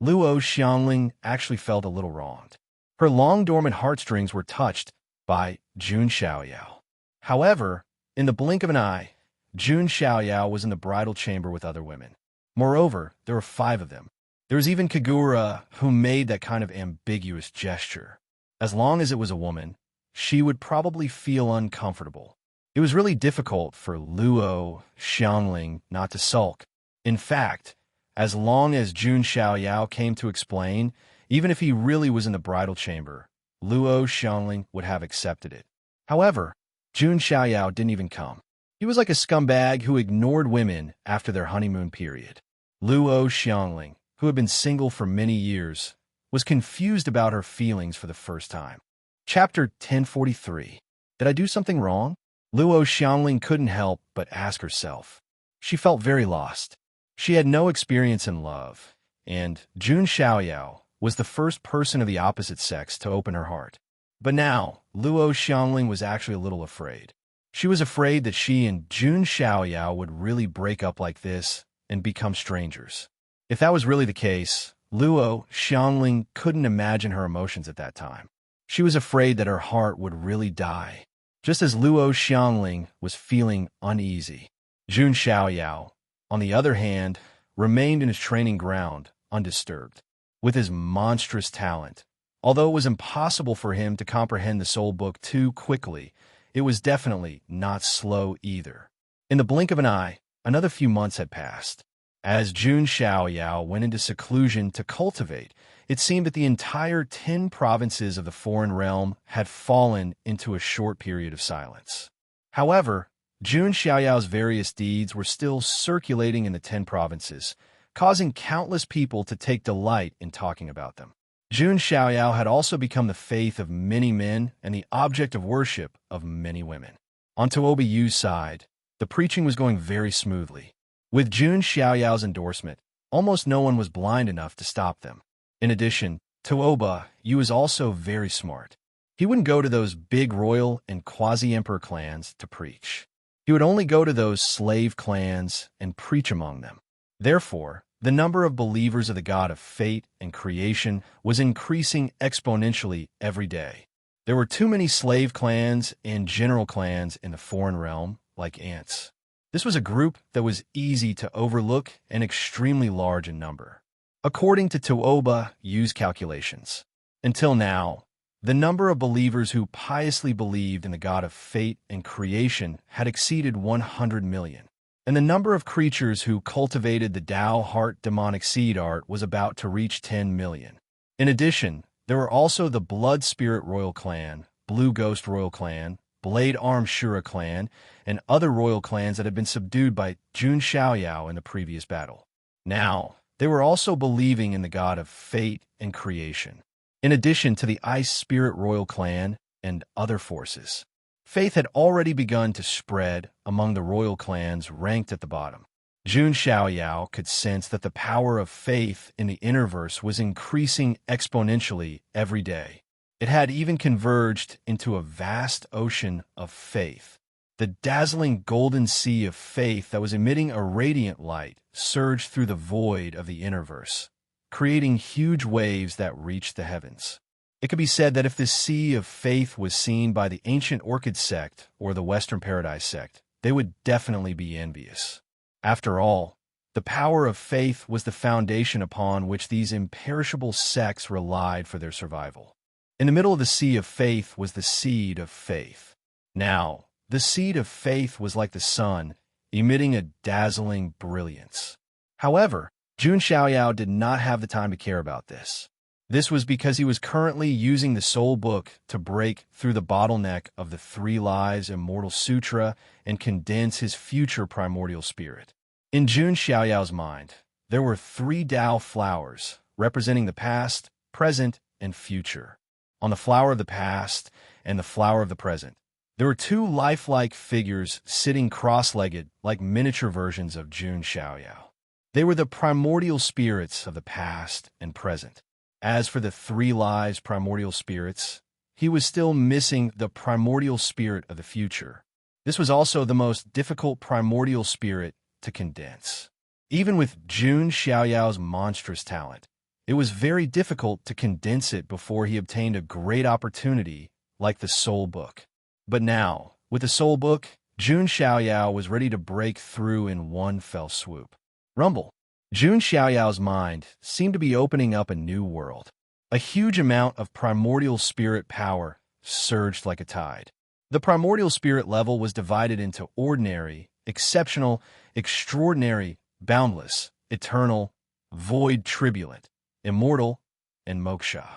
Luo Xiangling actually felt a little wronged. Her long-dormant heartstrings were touched by Jun Xiaoyao. However, in the blink of an eye, Jun Xiaoyao was in the bridal chamber with other women. Moreover, there were 5 of them. There was even Kagura, who made that kind of ambiguous gesture. As long as it was a woman, she would probably feel uncomfortable. It was really difficult for Luo Xiangling not to sulk. In fact, as long as Jun Xiaoyao came to explain, even if he really was in the bridal chamber, Luo Xiangling would have accepted it. However, Jun Xiaoyao didn't even come. He was like a scumbag who ignored women after their honeymoon period. Luo Xiangling, who had been single for many years, was confused about her feelings for the first time. Chapter 1043. Did I do something wrong? Luo Xiangling couldn't help but ask herself. She felt very lost. She had no experience in love, and Jun Xiaoyao was the first person of the opposite sex to open her heart. But now, Luo Xiangling was actually a little afraid. She was afraid that she and Jun Xiaoyao would really break up like this and become strangers. If that was really the case, Luo Xiangling couldn't imagine her emotions at that time. She was afraid that her heart would really die, just as Luo Xiangling was feeling uneasy. Jun Xiaoyao, on the other hand, remained in his training ground, undisturbed. With his monstrous talent, although it was impossible for him to comprehend the soul book too quickly, it was definitely not slow either. In the blink of an eye, another few months had passed. As Jun Xiaoyao went into seclusion to cultivate, it seemed that the entire 10 provinces of the foreign realm had fallen into a short period of silence. However, Jun Xiaoyao's various deeds were still circulating in the 10 provinces, causing countless people to take delight in talking about them. Jun Xiaoyao had also become the faith of many men and the object of worship of many women. On Tuoba Yu's side, the preaching was going very smoothly. With Jun Xiaoyao's endorsement, almost no one was blind enough to stop them. In addition, Tuoba Yu was also very smart. He wouldn't go to those big royal and quasi-emperor clans to preach. He would only go to those slave clans and preach among them. Therefore, the number of believers of the god of fate and creation was increasing exponentially every day. There were too many slave clans and general clans in the foreign realm, like ants. This was a group that was easy to overlook and extremely large in number. According to Tuoba Yu's calculations, until now, the number of believers who piously believed in the god of fate and creation had exceeded 100 million. And the number of creatures who cultivated the Tao Heart demonic seed art was about to reach 10 million. In addition, there were also the Blood Spirit Royal Clan, Blue Ghost Royal Clan, Blade Arm Shura Clan, and other royal clans that had been subdued by Jun Xiaoyao in the previous battle. Now, they were also believing in the god of fate and creation, in addition to the Ice Spirit Royal Clan and other forces. Faith had already begun to spread among the royal clans ranked at the bottom. Jun Xiaoyao could sense that the power of faith in the Innerverse was increasing exponentially every day. It had even converged into a vast ocean of faith. The dazzling golden sea of faith that was emitting a radiant light surged through the void of the Innerverse, creating huge waves that reached the heavens. It could be said that if this sea of faith was seen by the ancient Orchid sect or the Western Paradise sect, they would definitely be envious. After all, the power of faith was the foundation upon which these imperishable sects relied for their survival. In the middle of the sea of faith was the seed of faith. Now, the seed of faith was like the sun, emitting a dazzling brilliance. However, Jun Xiaoyao did not have the time to care about this. This was because he was currently using the Soul Book to break through the bottleneck of the 3 Lives Immortal Sutra and condense his future primordial spirit. In Jun Xiaoyao's mind, there were 3 Tao flowers representing the past, present, and future. On the flower of the past, and the flower of the present. There were two lifelike figures sitting cross-legged like miniature versions of Jun Xiaoyao. They were the primordial spirits of the past and present. As for the three lives primordial spirits, he was still missing the primordial spirit of the future. This was also the most difficult primordial spirit to condense. Even with Jun Xiaoyao's monstrous talent, it was very difficult to condense it before he obtained a great opportunity like the Soul Book. But now, with the Soul Book, Jun Xiaoyao was ready to break through in one fell swoop. Rumble. Jun Xiaoyao's mind seemed to be opening up a new world. A huge amount of primordial spirit power surged like a tide. The primordial spirit level was divided into ordinary, exceptional, extraordinary, boundless, eternal, void, turbulent, immortal, and moksha.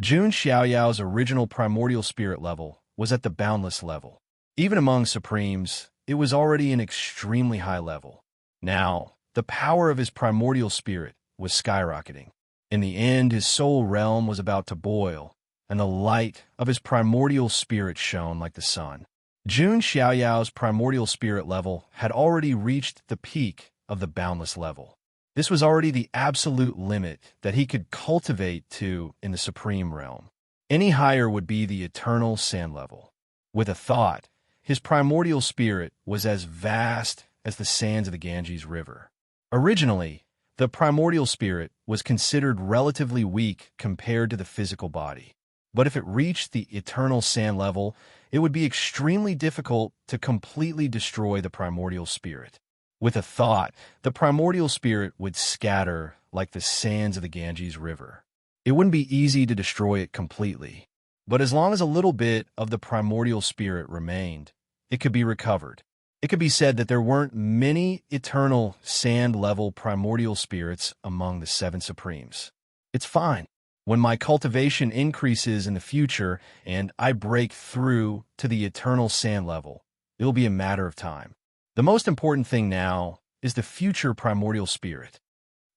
Jun Xiaoyao's original primordial spirit level was at the boundless level. Even among supremes, it was already an extremely high level. Now, the power of his primordial spirit was skyrocketing. In the end, his soul realm was about to boil, and the light of his primordial spirit shone like the sun. Jun Xiaoyao's primordial spirit level had already reached the peak of the boundless level. This was already the absolute limit that he could cultivate to in the supreme realm. Any higher would be the eternal sand level. With a thought, his primordial spirit was as vast as the sands of the Ganges River. Originally, the primordial spirit was considered relatively weak compared to the physical body. But if it reached the eternal sand level, it would be extremely difficult to completely destroy the primordial spirit. With a thought, the primordial spirit would scatter like the sands of the Ganges River. It wouldn't be easy to destroy it completely, but as long as a little bit of the primordial spirit remained, it could be recovered. It could be said that there weren't many eternal sand-level primordial spirits among the seven supremes. It's fine. When my cultivation increases in the future and I break through to the eternal sand level, it'll be a matter of time. The most important thing now is the future primordial spirit.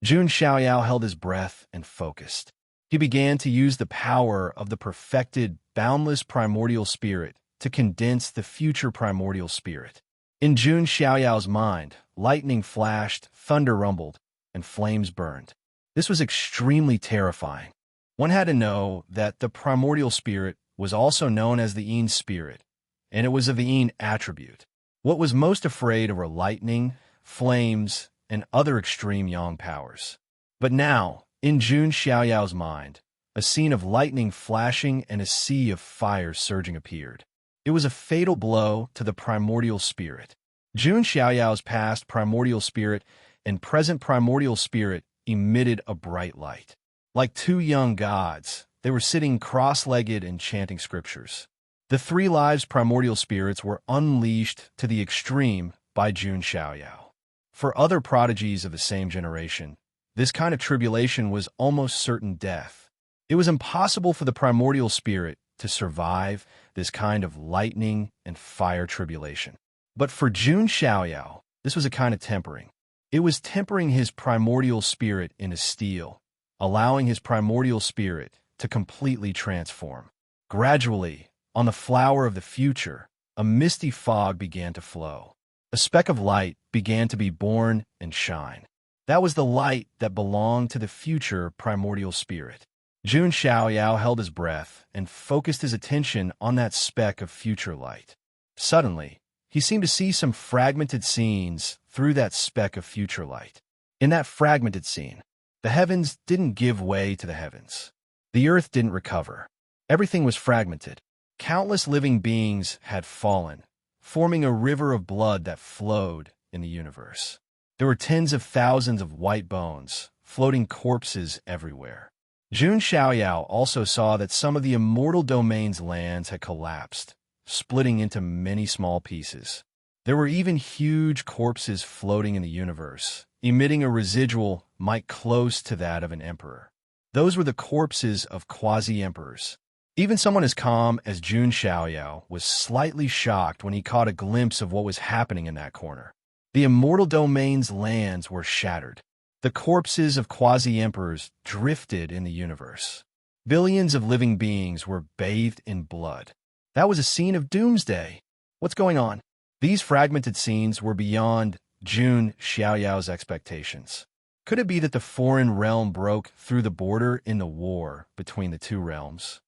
Jun Xiaoyao held his breath and focused. He began to use the power of the perfected, boundless primordial spirit to condense the future primordial spirit. In Jun Xiaoyao's mind, lightning flashed, thunder rumbled, and flames burned. This was extremely terrifying. One had to know that the primordial spirit was also known as the Yin spirit, and it was of the Yin attribute. What was most afraid were lightning, flames, and other extreme yang powers. But now, in Jun Xiaoyao's mind, a scene of lightning flashing and a sea of fire surging appeared. It was a fatal blow to the primordial spirit. Jun Xiaoyao's past primordial spirit and present primordial spirit emitted a bright light. Like two young gods, they were sitting cross-legged and chanting scriptures. The three lives primordial spirits were unleashed to the extreme by Jun Xiaoyao. For other prodigies of the same generation, this kind of tribulation was almost certain death. It was impossible for the primordial spirit to survive this kind of lightning and fire tribulation. But for Jun Xiaoyao, this was a kind of tempering. It was tempering his primordial spirit into steel, allowing his primordial spirit to completely transform. Gradually, on the flower of the future, a misty fog began to flow. A speck of light began to be born and shine. That was the light that belonged to the future primordial spirit. Jun Xiaoyao held his breath and focused his attention on that speck of future light. Suddenly, he seemed to see some fragmented scenes through that speck of future light. In that fragmented scene, the heavens didn't give way to the heavens. The earth didn't recover. Everything was fragmented. Countless living beings had fallen, forming a river of blood that flowed in the universe. There were tens of thousands of white bones, floating corpses everywhere. Jun Xiaoyao also saw that some of the immortal domain's lands had collapsed, splitting into many small pieces. There were even huge corpses floating in the universe, emitting a residual might close to that of an emperor. Those were the corpses of quasi-emperors. Even someone as calm as Jun Xiaoyao was slightly shocked when he caught a glimpse of what was happening in that corner. The immortal domain's lands were shattered. The corpses of quasi-emperors drifted in the universe. Billions of living beings were bathed in blood. That was a scene of doomsday. What's going on? These fragmented scenes were beyond Jun Xiaoyao's expectations. Could it be that the foreign realm broke through the border in the war between the two realms?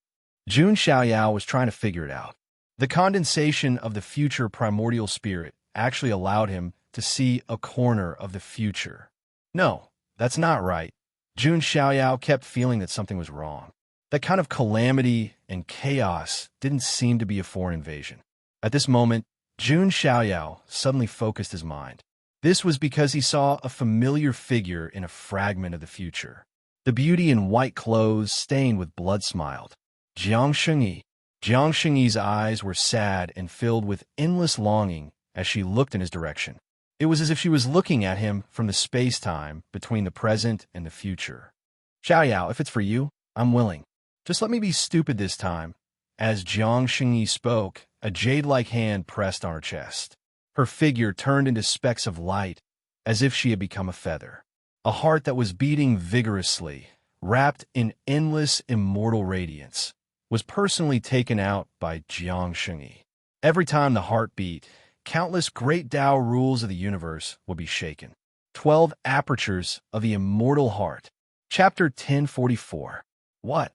Jun Xiaoyao was trying to figure it out. The condensation of the future primordial spirit actually allowed him to see a corner of the future. No, that's not right. Jun Xiaoyao kept feeling that something was wrong. That kind of calamity and chaos didn't seem to be a foreign invasion. At this moment, Jun Xiaoyao suddenly focused his mind. This was because he saw a familiar figure in a fragment of the future. The beauty in white clothes stained with blood smiled. Jiang Shengyi. Jiang Shengyi's eyes were sad and filled with endless longing as she looked in his direction. It was as if she was looking at him from the space-time between the present and the future. Xiaoyao, if it's for you, I'm willing. Just let me be stupid this time. As Jiang Shengyi spoke, a jade-like hand pressed on her chest. Her figure turned into specks of light, as if she had become a feather. A heart that was beating vigorously, wrapped in endless immortal radiance, was personally taken out by Jiang Shengyi. Every time the heart beat, countless great Tao rules of the universe would be shaken. 12 apertures of the immortal heart. Chapter 1044. What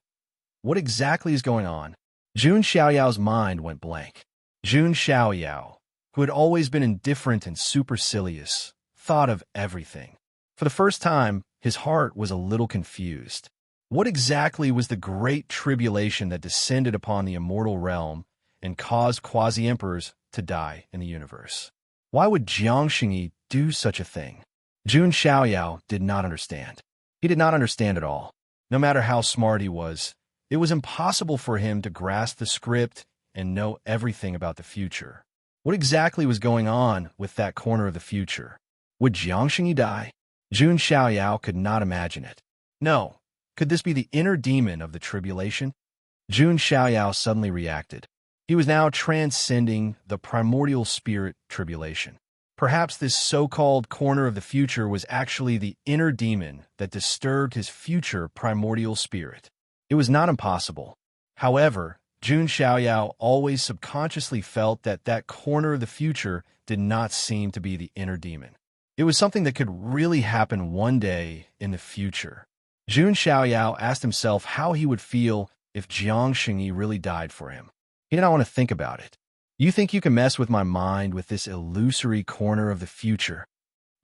exactly is going on? Jun Xiaoyao's mind went blank. Jun Xiaoyao, who had always been indifferent and supercilious, thought of everything. For the first time, his heart was a little confused. What exactly was the great tribulation that descended upon the immortal realm and caused quasi-emperors to die in the universe? Why would Jiang Shengyi do such a thing? Jun Xiaoyao did not understand. He did not understand at all. No matter how smart he was, it was impossible for him to grasp the script and know everything about the future. What exactly was going on with that corner of the future? Would Jiang Shengyi die? Jun Xiaoyao could not imagine it. No. Could this be the inner demon of the tribulation? Jun Xiaoyao suddenly reacted. He was now transcending the primordial spirit tribulation. Perhaps this so-called corner of the future was actually the inner demon that disturbed his future primordial spirit. It was not impossible. However, Jun Xiaoyao always subconsciously felt that that corner of the future did not seem to be the inner demon. It was something that could really happen one day in the future. Jun Xiaoyao asked himself how he would feel if Jiang Shengyi really died for him. He did not want to think about it. You think you can mess with my mind with this illusory corner of the future?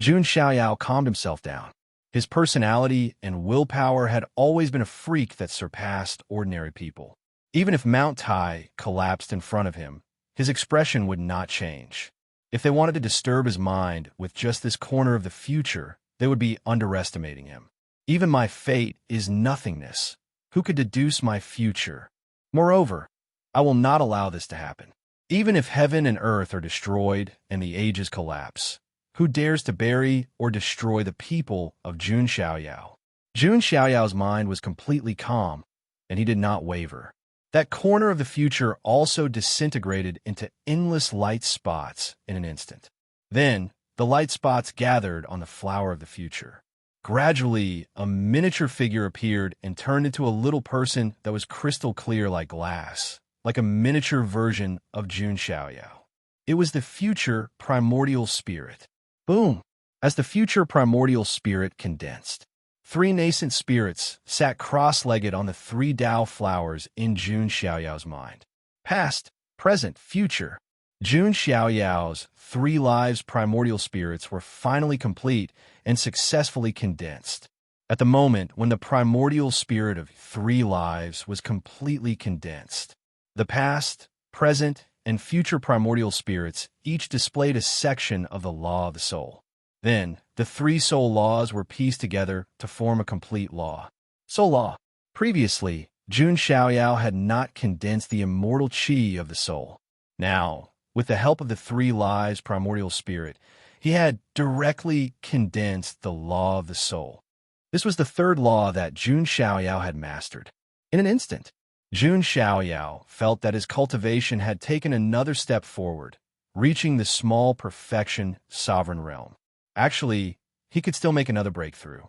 Jun Xiaoyao calmed himself down. His personality and willpower had always been a freak that surpassed ordinary people. Even if Mount Tai collapsed in front of him, his expression would not change. If they wanted to disturb his mind with just this corner of the future, they would be underestimating him. Even my fate is nothingness. Who could deduce my future? Moreover, I will not allow this to happen. Even if heaven and earth are destroyed and the ages collapse, who dares to bury or destroy the people of Jun Xiaoyao? Jun Xiaoyao's mind was completely calm, and he did not waver. That corner of the future also disintegrated into endless light spots in an instant. Then, the light spots gathered on the flower of the future. Gradually, a miniature figure appeared and turned into a little person that was crystal clear like glass, like a miniature version of Jun Xiaoyao. It was the future primordial spirit. Boom! As the future primordial spirit condensed, 3 nascent spirits sat cross-legged on the 3 Tao flowers in Jun Xiaoyao's mind. Past, present, future. Jun Xiaoyao's 3 lives primordial spirits were finally complete and successfully condensed. At the moment when the primordial spirit of 3 lives was completely condensed, the past, present, and future primordial spirits each displayed a section of the law of the soul. Then, the 3 soul laws were pieced together to form a complete law. Soul law. Previously, Jun Xiaoyao had not condensed the immortal qi of the soul. Now, with the help of the 3 lives primordial spirit, he had directly condensed the law of the soul. This was the 3rd law that Jun Xiaoyao had mastered. In an instant, Jun Xiaoyao felt that his cultivation had taken another step forward, reaching the small perfection sovereign realm. Actually, he could still make another breakthrough.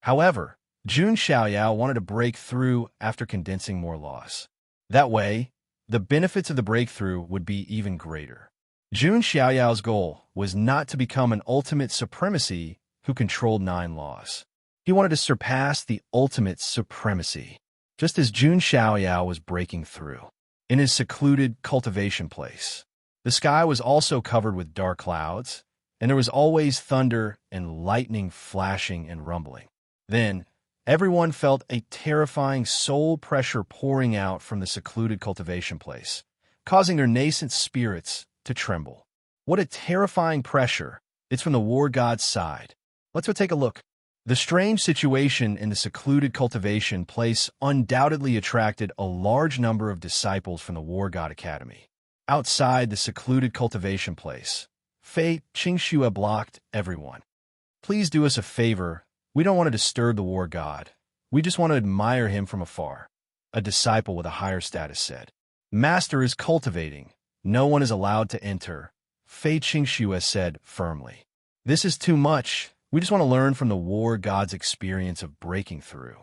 However, Jun Xiaoyao wanted to break through after condensing more laws. That way, the benefits of the breakthrough would be even greater. Jun Xiaoyao's goal was not to become an ultimate supremacy who controlled 9 laws. He wanted to surpass the ultimate supremacy, just as Jun Xiaoyao was breaking through. In his secluded cultivation place, the sky was also covered with dark clouds, and there was always thunder and lightning flashing and rumbling. Then, everyone felt a terrifying soul pressure pouring out from the secluded cultivation place, causing their nascent spirits to tremble. What a terrifying pressure! It's from the war god's side. Let's go take a look. The strange situation in the secluded cultivation place undoubtedly attracted a large number of disciples from the War God Academy. Outside the secluded cultivation place, Fei Qingxue blocked everyone. Please do us a favor. We don't want to disturb the War God. We just want to admire him from afar. A disciple with a higher status said. Master is cultivating. No one is allowed to enter, Fei Qingxue said firmly. This is too much. We just want to learn from the war god's experience of breaking through.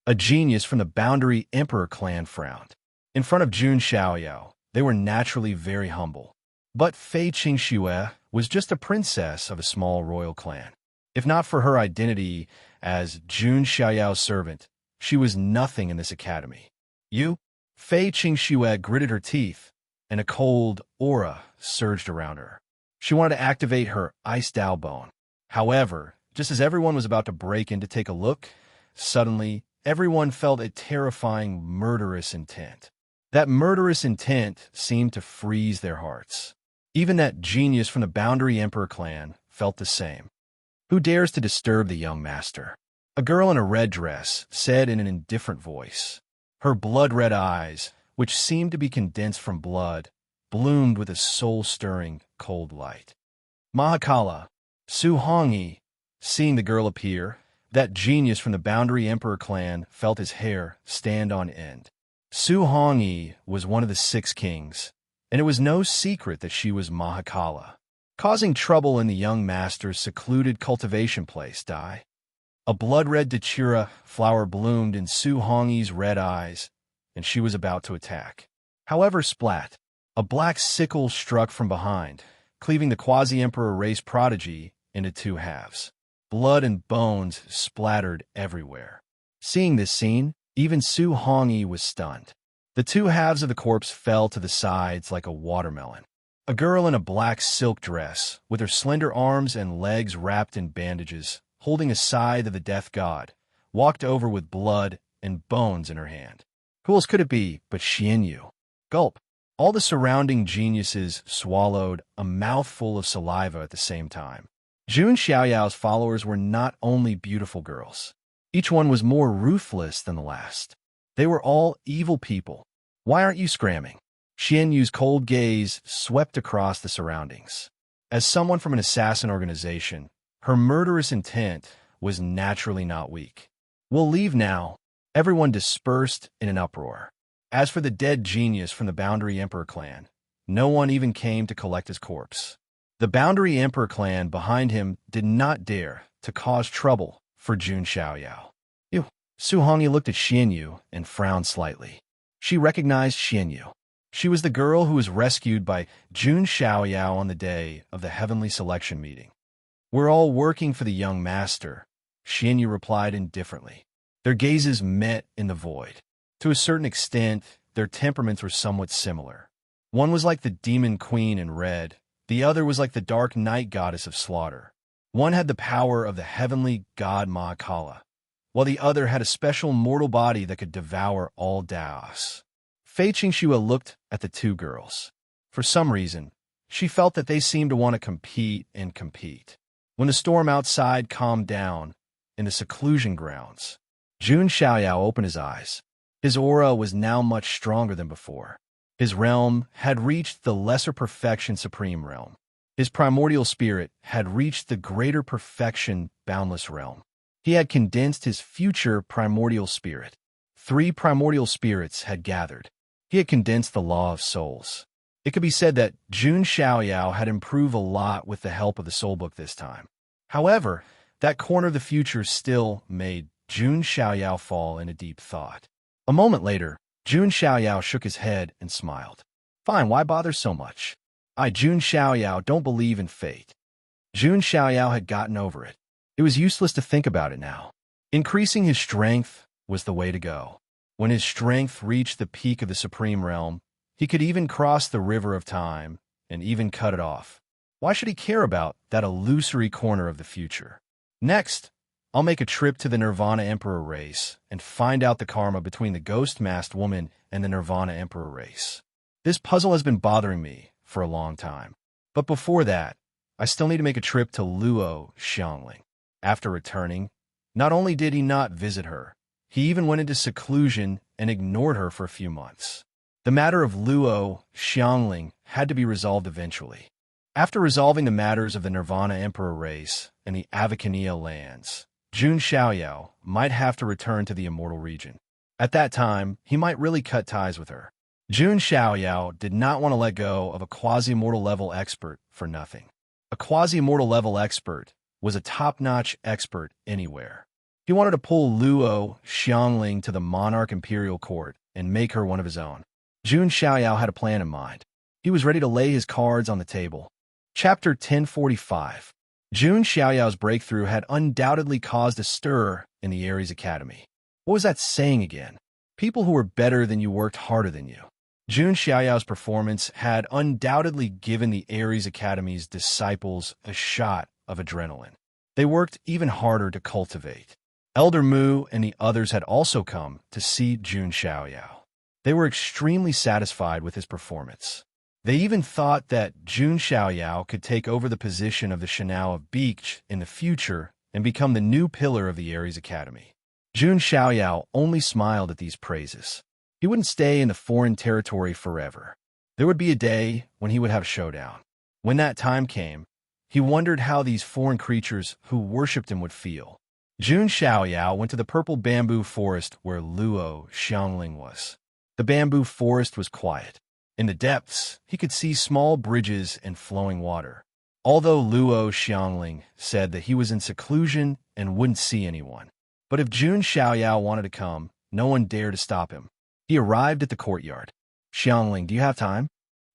A genius from the Boundary Emperor clan frowned. In front of Jun Xiaoyao, they were naturally very humble. But Fei Qingxue was just a princess of a small royal clan. If not for her identity as Jun Xiaoyao's servant, she was nothing in this academy. You? Fei Qingxue gritted her teeth, and a cold aura surged around her. She wanted to activate her Ice Dao Bone. However, just as everyone was about to break in to take a look, suddenly everyone felt a terrifying, murderous intent. That murderous intent seemed to freeze their hearts. Even that genius from the Boundary Emperor clan felt the same. Who dares to disturb the young master? A girl in a red dress said in an indifferent voice. Her blood-red eyes, which seemed to be condensed from blood, bloomed with a soul-stirring, cold light. Mahakala, Su Hongyi, seeing the girl appear, that genius from the Boundary Emperor clan felt his hair stand on end. Su Hongyi was one of the 6 kings, and it was no secret that she was Mahakala, causing trouble in the young master's secluded cultivation place. A blood-red datura flower bloomed in Su Hongyi's red eyes, and she was about to attack. However, splat, a black sickle struck from behind, cleaving the quasi-emperor race prodigy into 2 halves. Blood and bones splattered everywhere. Seeing this scene, even Su Hongyi was stunned. The 2 halves of the corpse fell to the sides like a watermelon. A girl in a black silk dress, with her slender arms and legs wrapped in bandages, holding a scythe of the death god, walked over with blood and bones in her hand. Who else could it be but Xianyu? Gulp. All the surrounding geniuses swallowed a mouthful of saliva at the same time. Jun Xiaoyao's followers were not only beautiful girls. Each one was more ruthless than the last. They were all evil people. Why aren't you scramming? Xianyu's cold gaze swept across the surroundings. As someone from an assassin organization, her murderous intent was naturally not weak. We'll leave now. Everyone dispersed in an uproar. As for the dead genius from the Boundary Emperor clan, no one even came to collect his corpse. The Boundary Emperor clan behind him did not dare to cause trouble for Jun Xiaoyao. Su Hongyi looked at Xianyu and frowned slightly. She recognized Xianyu. She was the girl who was rescued by Jun Xiaoyao on the day of the heavenly selection meeting. We're all working for the young master, Xianyu replied indifferently. Their gazes met in the void. To a certain extent, their temperaments were somewhat similar. One was like the demon queen in red, the other was like the dark night goddess of slaughter. One had the power of the heavenly god Mahakala, while the other had a special mortal body that could devour all Daos. Fei Qingxue looked at the 2 girls. For some reason, she felt that they seemed to want to compete and compete. When the storm outside calmed down, in the seclusion grounds, Jun Xiaoyao opened his eyes. His aura was now much stronger than before. His realm had reached the lesser perfection supreme realm. His primordial spirit had reached the greater perfection boundless realm. He had condensed his future primordial spirit. 3 primordial spirits had gathered. He had condensed the law of souls. It could be said that Jun Xiaoyao had improved a lot with the help of the soul book this time. However, that corner of the future still made Jun Xiaoyao fall into deep thought. A moment later, Jun Xiaoyao shook his head and smiled. Fine, why bother so much? Jun Xiaoyao don't believe in fate. Jun Xiaoyao had gotten over it. It was useless to think about it now. Increasing his strength was the way to go. When his strength reached the peak of the Supreme Realm, he could even cross the river of time and even cut it off. Why should he care about that illusory corner of the future? Next, I'll make a trip to the Nirvana Emperor race and find out the karma between the ghost-masked woman and the Nirvana Emperor race. This puzzle has been bothering me for a long time. But before that, I still need to make a trip to Luo Xiangling. After returning, not only did he not visit her, he even went into seclusion and ignored her for a few months. The matter of Luo Xiangling had to be resolved eventually. After resolving the matters of the Nirvana Emperor race and the Avicania lands, Jun Xiaoyao might have to return to the Immortal region. At that time, he might really cut ties with her. Jun Xiaoyao did not want to let go of a quasi-immortal level expert for nothing. A quasi-immortal level expert was a top-notch expert anywhere. He wanted to pull Luo Xiangling to the Monarch Imperial Court and make her one of his own. Jun Xiaoyao had a plan in mind. He was ready to lay his cards on the table. Chapter 1045. Jun Xiaoyao's breakthrough had undoubtedly caused a stir in the Ares Academy. What was that saying again? People who were better than you worked harder than you. Jun Xiaoyao's performance had undoubtedly given the Ares Academy's disciples a shot of adrenaline. They worked even harder to cultivate. Elder Mu and the others had also come to see Jun Xiaoyao. They were extremely satisfied with his performance. They even thought that Jun Xiaoyao could take over the position of the Shanao of Beach in the future and become the new pillar of the Ares Academy. Jun Xiaoyao only smiled at these praises. He wouldn't stay in the foreign territory forever. There would be a day when he would have a showdown. When that time came, he wondered how these foreign creatures who worshipped him would feel. Jun Xiaoyao went to the purple bamboo forest where Luo Xiangling was. The bamboo forest was quiet. In the depths, he could see small bridges and flowing water. Although Luo Xiangling said that he was in seclusion and wouldn't see anyone. But if Jun Xiaoyao wanted to come, no one dared to stop him. He arrived at the courtyard. Xiangling, do you have time?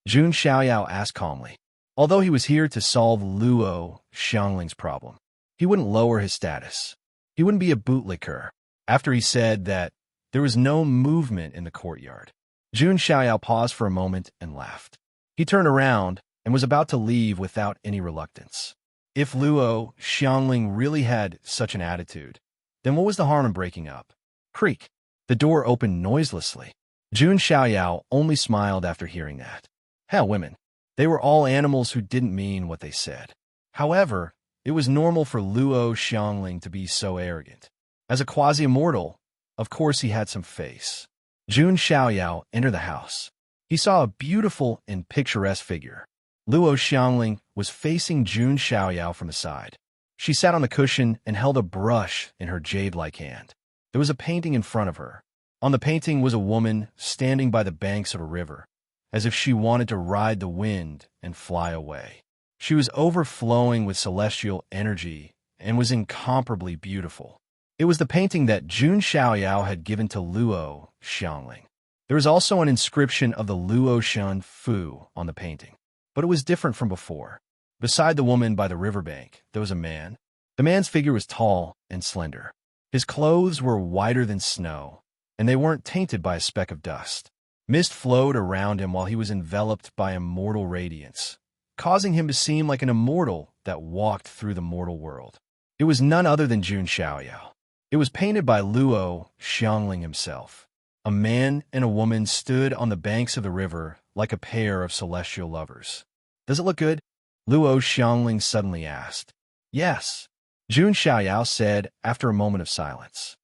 Jun Xiaoyao asked calmly. Although he was here to solve Luo Xiangling's problem, he wouldn't lower his status. He wouldn't be a bootlicker. After he said that there was no movement in the courtyard, Jun Xiaoyao paused for a moment and laughed. He turned around and was about to leave without any reluctance. If Luo Xiangling really had such an attitude, then what was the harm in breaking up? Creak. The door opened noiselessly. Jun Xiaoyao only smiled after hearing that. Hell, women. They were all animals who didn't mean what they said. However, it was normal for Luo Xiangling to be so arrogant. As a quasi-immortal, of course he had some face. Jun Xiaoyao entered the house. He saw a beautiful and picturesque figure. Luo Xiangling was facing Jun Xiaoyao from the side. She sat on the cushion and held a brush in her jade-like hand. There was a painting in front of her. On the painting was a woman standing by the banks of a river, as if she wanted to ride the wind and fly away. She was overflowing with celestial energy and was incomparably beautiful. It was the painting that Jun Xiaoyao had given to Luo Xiangling. There was also an inscription of the Luo Shan Fu on the painting, but it was different from before. Beside the woman by the riverbank, there was a man. The man's figure was tall and slender. His clothes were whiter than snow, and they weren't tainted by a speck of dust. Mist flowed around him while he was enveloped by immortal radiance, causing him to seem like an immortal that walked through the mortal world. It was none other than Jun Xiaoyao. It was painted by Luo Xiangling himself. A man and a woman stood on the banks of the river like a pair of celestial lovers. Does it look good? Luo Xiangling suddenly asked. Yes, Jun Xiaoyao said after a moment of silence.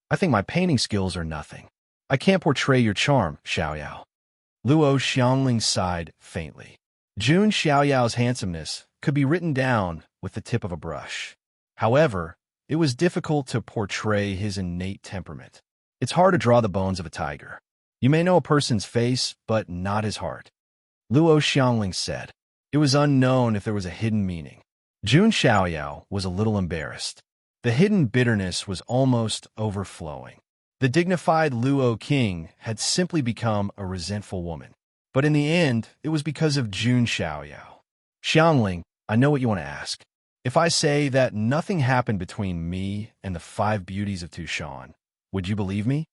I think my painting skills are nothing. I can't portray your charm, Xiaoyao. Luo Xiangling sighed faintly. Jun Xiaoyao's handsomeness could be written down with the tip of a brush. However, it was difficult to portray his innate temperament. It's hard to draw the bones of a tiger. You may know a person's face, but not his heart. Luo Xiangling said. It was unknown if there was a hidden meaning. Jun Xiaoyao was a little embarrassed. The hidden bitterness was almost overflowing. The dignified Luo king had simply become a resentful woman. But in the end, it was because of Jun Xiaoyao. Xiangling, I know what you want to ask. If I say that nothing happened between me and the 5 beauties of Tushan, would you believe me?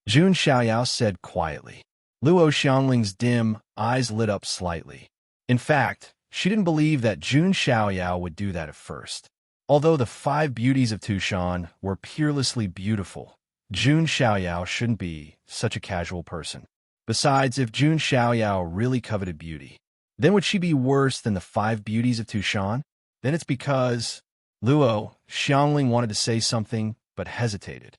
Jun Xiaoyao said quietly. Luo Xiangling's dim eyes lit up slightly. In fact, she didn't believe that Jun Xiaoyao would do that at first. Although the 5 beauties of Tushan were peerlessly beautiful, Jun Xiaoyao shouldn't be such a casual person. Besides, if Jun Xiaoyao really coveted beauty, then would she be worse than the 5 beauties of Tushan? Then it's because Luo Xiangling wanted to say something but hesitated.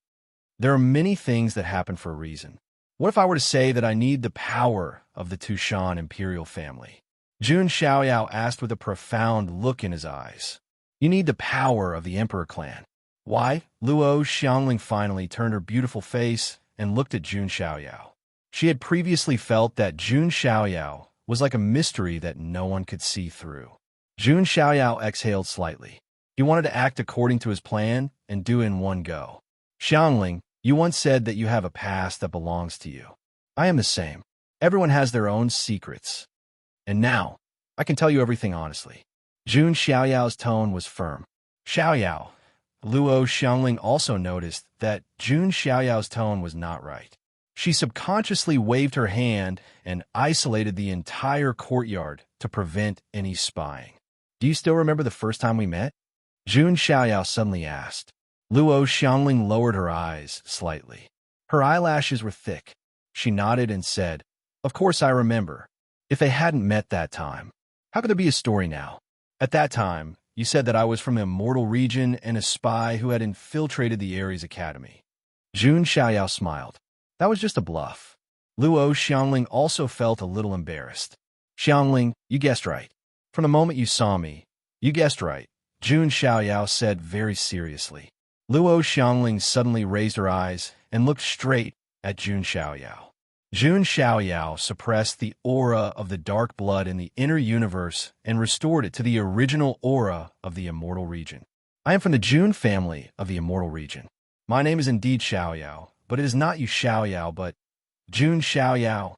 There are many things that happen for a reason. What if I were to say that I need the power of the Tushan imperial family? Jun Xiaoyao asked with a profound look in his eyes. You need the power of the emperor clan. Why? Luo Xiangling finally turned her beautiful face and looked at Jun Xiaoyao. She had previously felt that Jun Xiaoyao was like a mystery that no one could see through. Jun Xiaoyao exhaled slightly. He wanted to act according to his plan and do it in one go. Xiangling, you once said that you have a past that belongs to you. I am the same. Everyone has their own secrets. And now, I can tell you everything honestly. Jun Xiaoyao's tone was firm. Xiaoyao. Luo Xiangling also noticed that Jun Xiaoyao's tone was not right. She subconsciously waved her hand and isolated the entire courtyard to prevent any spying. Do you still remember the first time we met? Jun Xiaoyao suddenly asked. Luo Xiangling lowered her eyes slightly. Her eyelashes were thick. She nodded and said, Of course I remember. If they hadn't met that time, how could there be a story now? At that time, you said that I was from the Immortal region and a spy who had infiltrated the Ares Academy. Jun Xiaoyao smiled. That was just a bluff. Luo Xiangling also felt a little embarrassed. Xiangling, you guessed right. From the moment you saw me, you guessed right, Jun Xiaoyao said very seriously. Luo Xiangling suddenly raised her eyes and looked straight at Jun Xiaoyao. Jun Xiaoyao suppressed the aura of the dark blood in the inner universe and restored it to the original aura of the Immortal region. I am from the Jun family of the Immortal region. My name is indeed Xiaoyao, but it is not you Xiaoyao, but Jun Xiaoyao.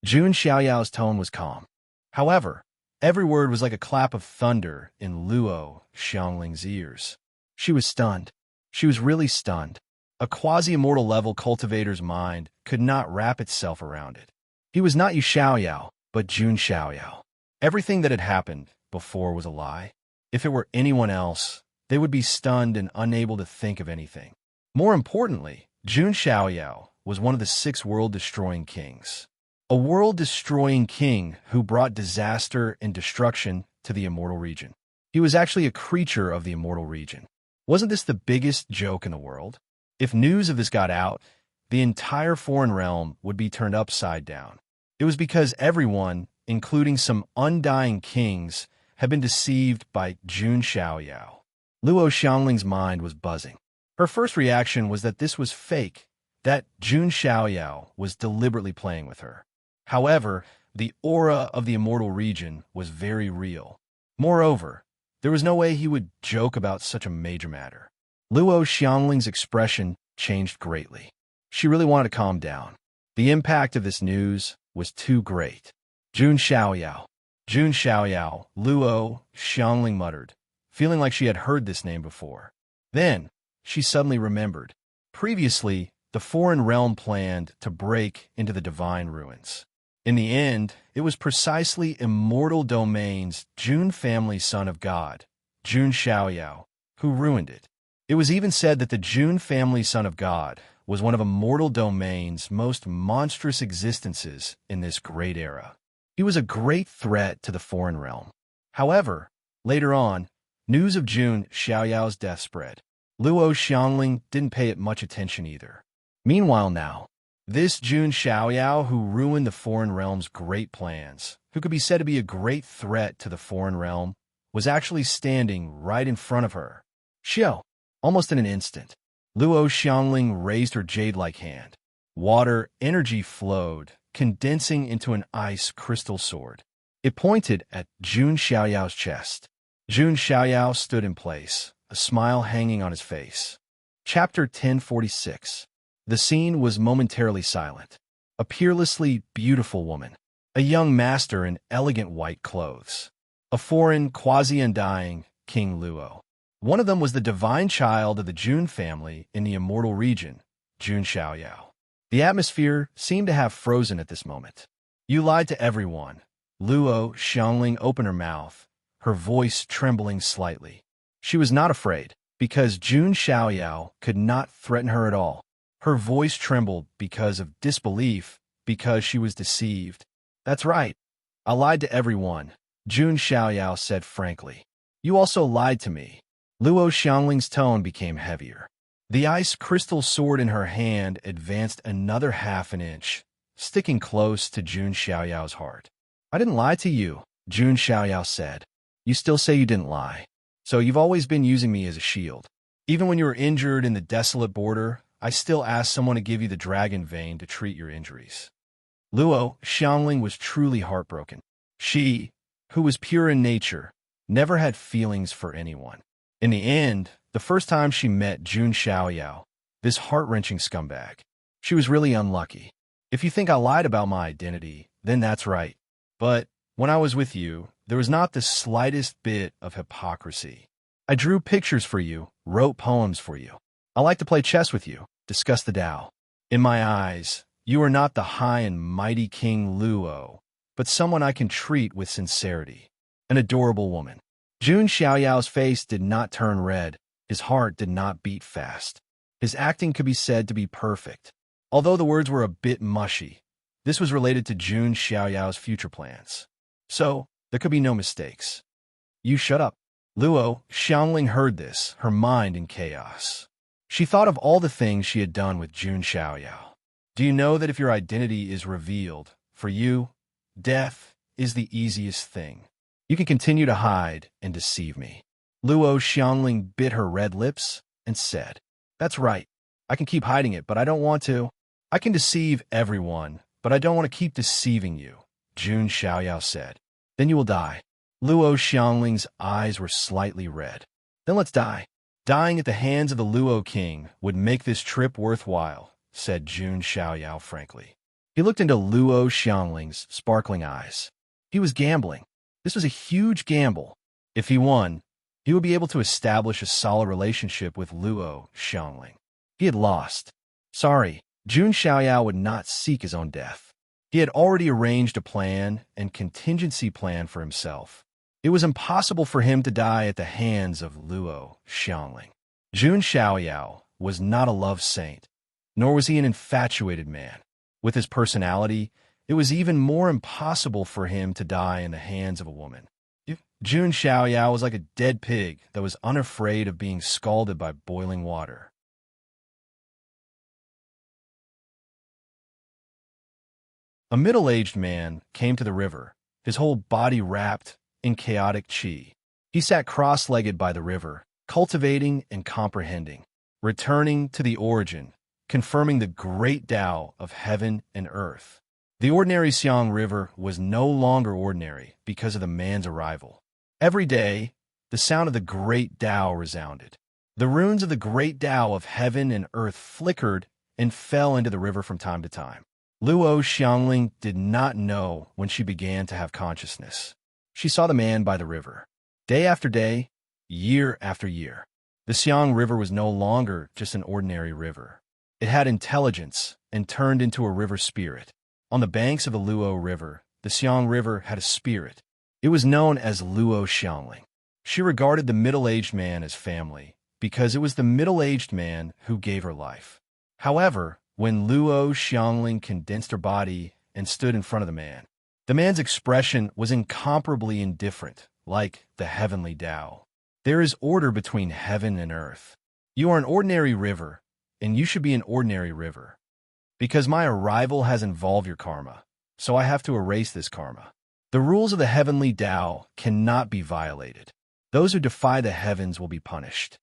Jun Xiaoyao's tone was calm. However, every word was like a clap of thunder in Luo Xiangling's ears. She was stunned. She was really stunned. A quasi-immortal level cultivator's mind could not wrap itself around it. He was not Yu Xiaoyao, but Jun Xiaoyao. Everything that had happened before was a lie. If it were anyone else, they would be stunned and unable to think of anything. More importantly, Jun Xiaoyao was one of the 6 world-destroying kings. A world-destroying king who brought disaster and destruction to the Immortal region. He was actually a creature of the Immortal region. Wasn't this the biggest joke in the world? If news of this got out, the entire foreign realm would be turned upside down. It was because everyone, including some undying kings, had been deceived by Jun Xiaoyao. Luo Xiangling's mind was buzzing. Her first reaction was that this was fake, that Jun Xiaoyao was deliberately playing with her. However, the aura of the Immortal region was very real. Moreover, there was no way he would joke about such a major matter. Luo Xiangling's expression changed greatly. She really wanted to calm down. The impact of this news was too great. Jun Xiaoyao. Jun Xiaoyao, Luo Xiangling muttered, feeling like she had heard this name before. Then, she suddenly remembered. Previously, the foreign realm planned to break into the divine ruins. In the end, it was precisely Immortal Domain's Jun family son of God, Jun Xiaoyao, who ruined it. It was even said that the Jun family son of God was one of Immortal Domain's most monstrous existences in this great era. He was a great threat to the foreign realm. However, later on, news of Jun Xiaoyao's death spread. Luo Xiangling didn't pay it much attention either. Meanwhile now, this Jun Xiaoyao who ruined the foreign realm's great plans, who could be said to be a great threat to the foreign realm, was actually standing right in front of her. Xiao! Almost in an instant, Luo Xiangling raised her jade-like hand. Water energy flowed, condensing into an ice crystal sword. It pointed at Jun Xiaoyao's chest. Jun Xiaoyao stood in place, a smile hanging on his face. Chapter 1046. The scene was momentarily silent. A peerlessly beautiful woman. A young master in elegant white clothes. A foreign, quasi-undying King Luo. One of them was the divine child of the Jun family in the immortal region, Jun Xiaoyao. The atmosphere seemed to have frozen at this moment. You lied to everyone. Luo Xiangling opened her mouth, her voice trembling slightly. She was not afraid, because Jun Xiaoyao could not threaten her at all. Her voice trembled because of disbelief, because she was deceived. That's right. I lied to everyone, Jun Xiaoyao said frankly. You also lied to me. Luo Xiangling's tone became heavier. The ice crystal sword in her hand advanced another half an inch, sticking close to Jun Xiaoyao's heart. I didn't lie to you, Jun Xiaoyao said. You still say you didn't lie. So you've always been using me as a shield. Even when you were injured in the desolate border, I still asked someone to give you the dragon vein to treat your injuries. Luo Xiangling was truly heartbroken. She, who was pure in nature, never had feelings for anyone. In the end, the first time she met Jun Xiaoyao, this heart-wrenching scumbag, she was really unlucky. If you think I lied about my identity, then that's right. But when I was with you, there was not the slightest bit of hypocrisy. I drew pictures for you, wrote poems for you. I like to play chess with you, discuss the Tao. In my eyes, you are not the high and mighty King Luo, but someone I can treat with sincerity. An adorable woman. Jun Xiaoyao's face did not turn red. His heart did not beat fast. His acting could be said to be perfect. Although the words were a bit mushy, this was related to Jun Xiaoyao's future plans. So, there could be no mistakes. You shut up. Luo Xiangling heard this, her mind in chaos. She thought of all the things she had done with Jun Xiaoyao. Do you know that if your identity is revealed, for you, death is the easiest thing? You can continue to hide and deceive me. Luo Xiangling bit her red lips and said, That's right. I can keep hiding it, but I don't want to. I can deceive everyone, but I don't want to keep deceiving you, Jun Xiaoyao said. Then you will die. Luo Xiangling's eyes were slightly red. Then let's die. Dying at the hands of the Luo king would make this trip worthwhile, said Jun Xiaoyao frankly. He looked into Luo Xiangling's sparkling eyes. He was gambling. This was a huge gamble. If he won, he would be able to establish a solid relationship with Luo Xiangling. He had lost. Sorry, Jun Xiaoyao would not seek his own death. He had already arranged a plan and contingency plan for himself. It was impossible for him to die at the hands of Luo Xiangling. Jun Xiaoyao was not a love saint, nor was he an infatuated man. With his personality, it was even more impossible for him to die in the hands of a woman. Jun Xiaoyao was like a dead pig that was unafraid of being scalded by boiling water. A middle-aged man came to the river, his whole body wrapped in chaotic qi. He sat cross-legged by the river, cultivating and comprehending, returning to the origin, confirming the great Tao of heaven and earth. The ordinary Xiang River was no longer ordinary because of the man's arrival. Every day, the sound of the great Tao resounded. The runes of the great Tao of heaven and earth flickered and fell into the river from time to time. Luo Xiangling did not know when she began to have consciousness. She saw the man by the river. Day after day, year after year. The Xiang River was no longer just an ordinary river. It had intelligence and turned into a river spirit. On the banks of the Luo River, the Xiang River had a spirit. It was known as Luo Xiangling. She regarded the middle-aged man as family because it was the middle-aged man who gave her life. However, when Luo Xiangling condensed her body and stood in front of the man's expression was incomparably indifferent, like the heavenly Tao. There is order between heaven and earth. You are an ordinary river, and you should be an ordinary river. Because my arrival has involved your karma, so I have to erase this karma. The rules of the heavenly Tao cannot be violated. Those who defy the heavens will be punished.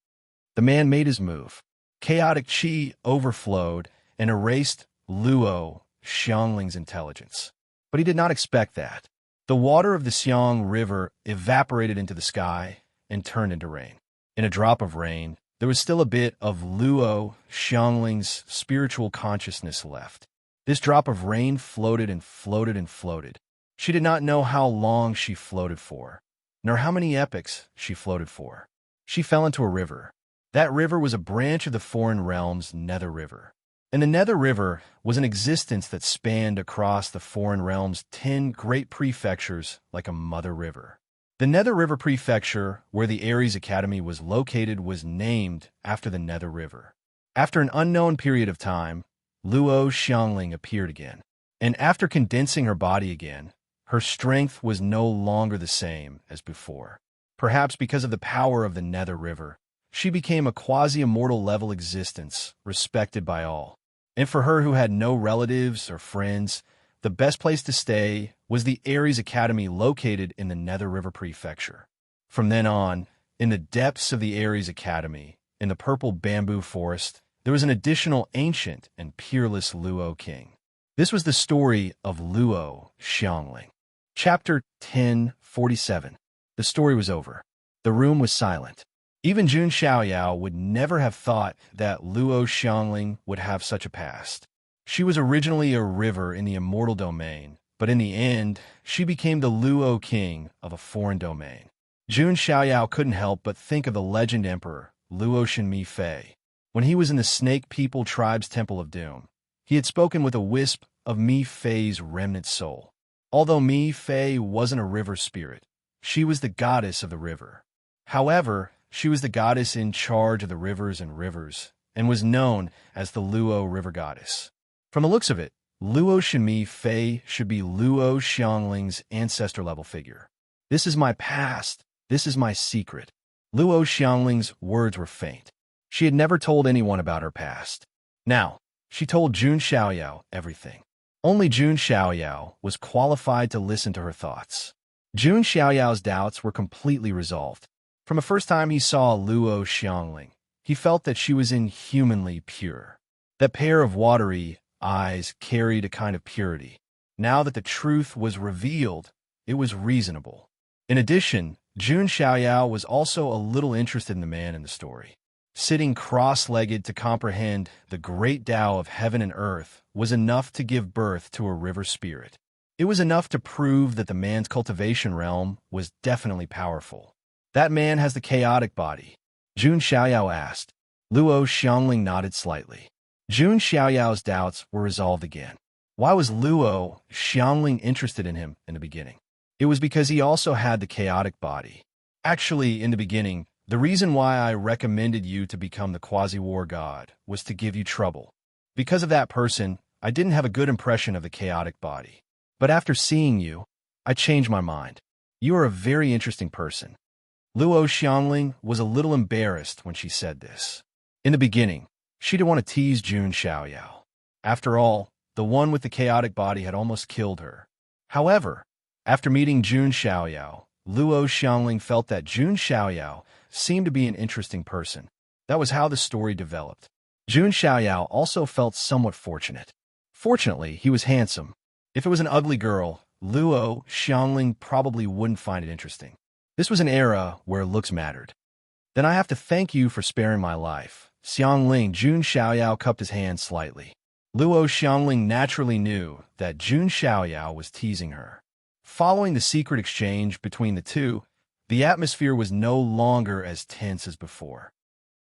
The man made his move. Chaotic qi overflowed and erased Luo Xiangling's intelligence. But he did not expect that. The water of the Xiang River evaporated into the sky and turned into rain. In a drop of rain, there was still a bit of Luo Xiangling's spiritual consciousness left. This drop of rain floated and floated and floated. She did not know how long she floated for, nor how many epochs she floated for. She fell into a river. That river was a branch of the foreign realm's Nether River. And the Nether River was an existence that spanned across the foreign realm's 10 great prefectures like a mother river. The Nether River Prefecture, where the Ares Academy was located, was named after the Nether River. After an unknown period of time, Luo Xiangling appeared again. And after condensing her body again, her strength was no longer the same as before. Perhaps because of the power of the Nether River, she became a quasi-immortal level existence, respected by all. And for her who had no relatives or friends, the best place to stay was the Ares Academy located in the Nether River Prefecture. From then on, in the depths of the Ares Academy, in the purple bamboo forest, there was an additional ancient and peerless Luo king. This was the story of Luo Xiangling. Chapter 1047. The story was over. The room was silent. Even Jun Xiaoyao would never have thought that Luo Xiangling would have such a past. She was originally a river in the immortal domain, but in the end, she became the Luo king of a foreign domain. Jun Xiaoyao couldn't help but think of the legend emperor, Luo Shenmi Fei. When he was in the Snake People tribe's Temple of Doom, he had spoken with a wisp of Mi Fei's remnant soul. Although Mi Fei wasn't a river spirit, she was the goddess of the river. However, she was the goddess in charge of the rivers and was known as the Luo River Goddess. From the looks of it, Luo Shenmi Fei should be Luo Xiangling's ancestor-level figure. This is my past. This is my secret. Luo Xiangling's words were faint. She had never told anyone about her past. Now, she told Jun Xiaoyao everything. Only Jun Xiaoyao was qualified to listen to her thoughts. Jun Xiaoyao's doubts were completely resolved. From the first time he saw Luo Xiangling, he felt that she was inhumanly pure. That pair of watery eyes carried a kind of purity. Now that the truth was revealed, it was reasonable. In addition, Jun Xiaoyao was also a little interested in the man in the story. Sitting cross-legged to comprehend the great Tao of heaven and earth was enough to give birth to a river spirit. It was enough to prove that the man's cultivation realm was definitely powerful. That man has the chaotic body, Jun Xiaoyao asked. Luo Xiangling nodded slightly. Jun Xiaoyao's doubts were resolved again. Why was Luo Xiangling interested in him in the beginning? It was because he also had the chaotic body. Actually, in the beginning, the reason why I recommended you to become the quasi-war god was to give you trouble. Because of that person, I didn't have a good impression of the chaotic body. But after seeing you, I changed my mind. You are a very interesting person. Luo Xiangling was a little embarrassed when she said this. In the beginning, she didn't want to tease Jun Xiaoyao. After all, the one with the chaotic body had almost killed her. However, after meeting Jun Xiaoyao, Luo Xiangling felt that Jun Xiaoyao seemed to be an interesting person. That was how the story developed. Jun Xiaoyao also felt somewhat fortunate. Fortunately, he was handsome. If it was an ugly girl, Luo Xiangling probably wouldn't find it interesting. This was an era where looks mattered. Then I have to thank you for sparing my life. Xiangling. Jun Xiaoyao cupped his hand slightly. Luo Xiangling naturally knew that Jun Xiaoyao was teasing her. Following the secret exchange between the two, the atmosphere was no longer as tense as before.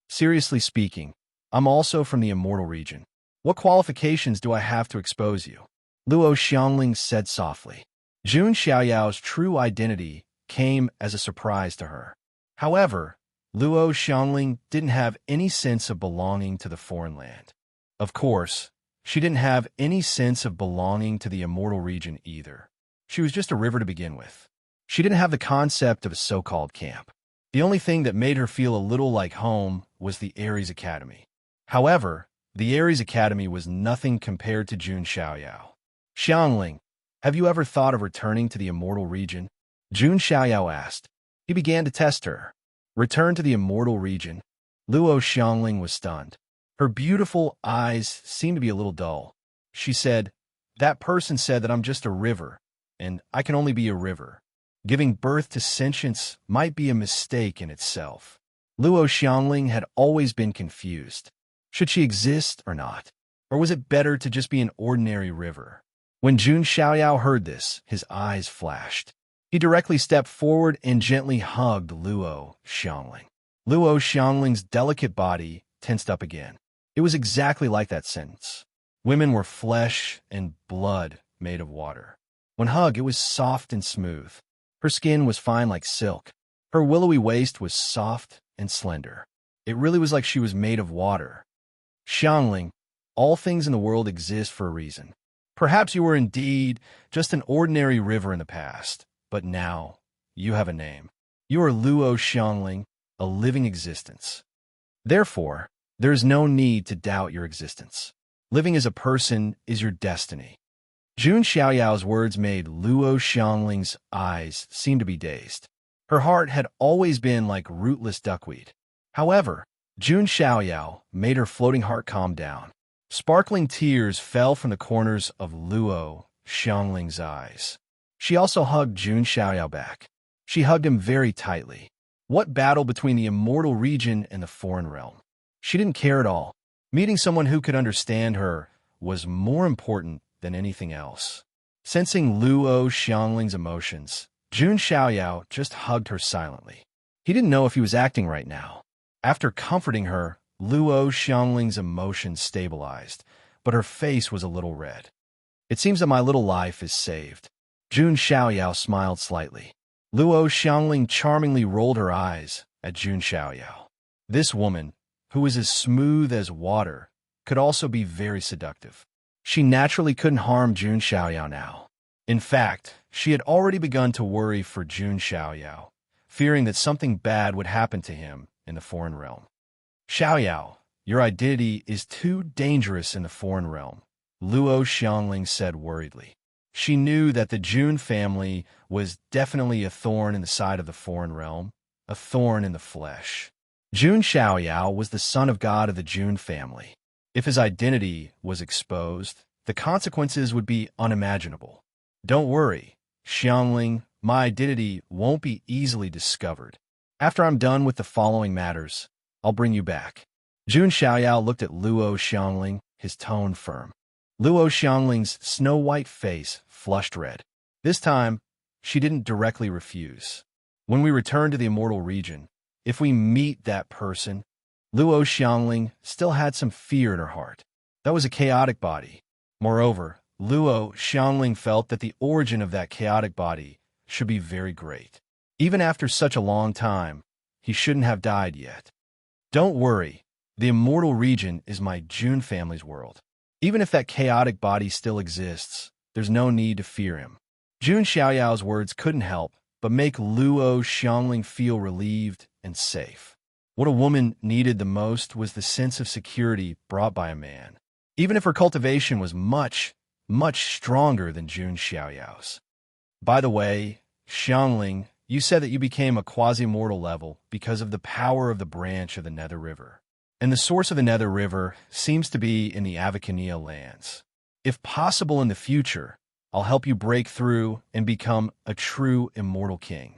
Seriously speaking, I'm also from the immortal region. What qualifications do I have to expose you? Luo Xiangling said softly. Jun Xiaoyao's true identity came as a surprise to her. However, Luo Xiangling didn't have any sense of belonging to the foreign land. Of course, she didn't have any sense of belonging to the immortal region either. She was just a river to begin with. She didn't have the concept of a so-called camp. The only thing that made her feel a little like home was the Ares Academy. However, the Ares Academy was nothing compared to Jun Xiaoyao. Xiangling, have you ever thought of returning to the immortal region? Jun Xiaoyao asked. He began to test her. Return to the immortal region? Luo Xiangling was stunned. Her beautiful eyes seemed to be a little dull. She said, that person said that I'm just a river, and I can only be a river. Giving birth to sentience might be a mistake in itself. Luo Xiangling had always been confused. Should she exist or not? Or was it better to just be an ordinary river? When Jun Xiaoyao heard this, his eyes flashed. He directly stepped forward and gently hugged Luo Xiangling. Luo Xiangling's delicate body tensed up again. It was exactly like that sentence. Women were flesh and blood made of water. When hugged, it was soft and smooth. Her skin was fine like silk. Her willowy waist was soft and slender. It really was like she was made of water. Xiangling, all things in the world exist for a reason. Perhaps you were indeed just an ordinary river in the past, but now you have a name. You are Luo Xiangling, a living existence. Therefore, there is no need to doubt your existence. Living as a person is your destiny. Jun Xiaoyao's words made Luo Xiangling's eyes seem to be dazed. Her heart had always been like rootless duckweed. However, Jun Xiaoyao made her floating heart calm down. Sparkling tears fell from the corners of Luo Xiangling's eyes. She also hugged Jun Xiaoyao back. She hugged him very tightly. What battle between the immortal region and the foreign realm? She didn't care at all. Meeting someone who could understand her was more important than anything else. Sensing Luo Xiangling's emotions, Jun Xiaoyao just hugged her silently. He didn't know if he was acting right now. After comforting her, Luo Xiangling's emotions stabilized, but her face was a little red. It seems that my little life is saved. Jun Xiaoyao smiled slightly. Luo Xiangling charmingly rolled her eyes at Jun Xiaoyao. This woman, who was as smooth as water, could also be very seductive. She naturally couldn't harm Jun Xiaoyao now. In fact, she had already begun to worry for Jun Xiaoyao, fearing that something bad would happen to him in the foreign realm. Xiaoyao, your identity is too dangerous in the foreign realm, Luo Xiangling said worriedly. She knew that the Jun family was definitely a thorn in the side of the foreign realm, a thorn in the flesh. Jun Xiaoyao was the son of God of the Jun family. If his identity was exposed, the consequences would be unimaginable. Don't worry, Xiangling, my identity won't be easily discovered. After I'm done with the following matters, I'll bring you back. Jun Xiaoyao looked at Luo Xiangling, his tone firm. Luo Xiangling's snow-white face flushed red. This time, she didn't directly refuse. When we return to the immortal region, if we meet that person, Luo Xiangling still had some fear in her heart. That was a chaotic body. Moreover, Luo Xiangling felt that the origin of that chaotic body should be very great. Even after such a long time, he shouldn't have died yet. Don't worry, the immortal region is my Jun family's world. Even if that chaotic body still exists, there's no need to fear him. Jun Xiaoyao's words couldn't help but make Luo Xiangling feel relieved and safe. What a woman needed the most was the sense of security brought by a man, even if her cultivation was much, much stronger than Jun Xiaoyao's. By the way, Xiangling, you said that you became a quasi-mortal level because of the power of the branch of the Nether River. And the source of the Nether River seems to be in the Avacania lands. If possible in the future, I'll help you break through and become a true immortal king.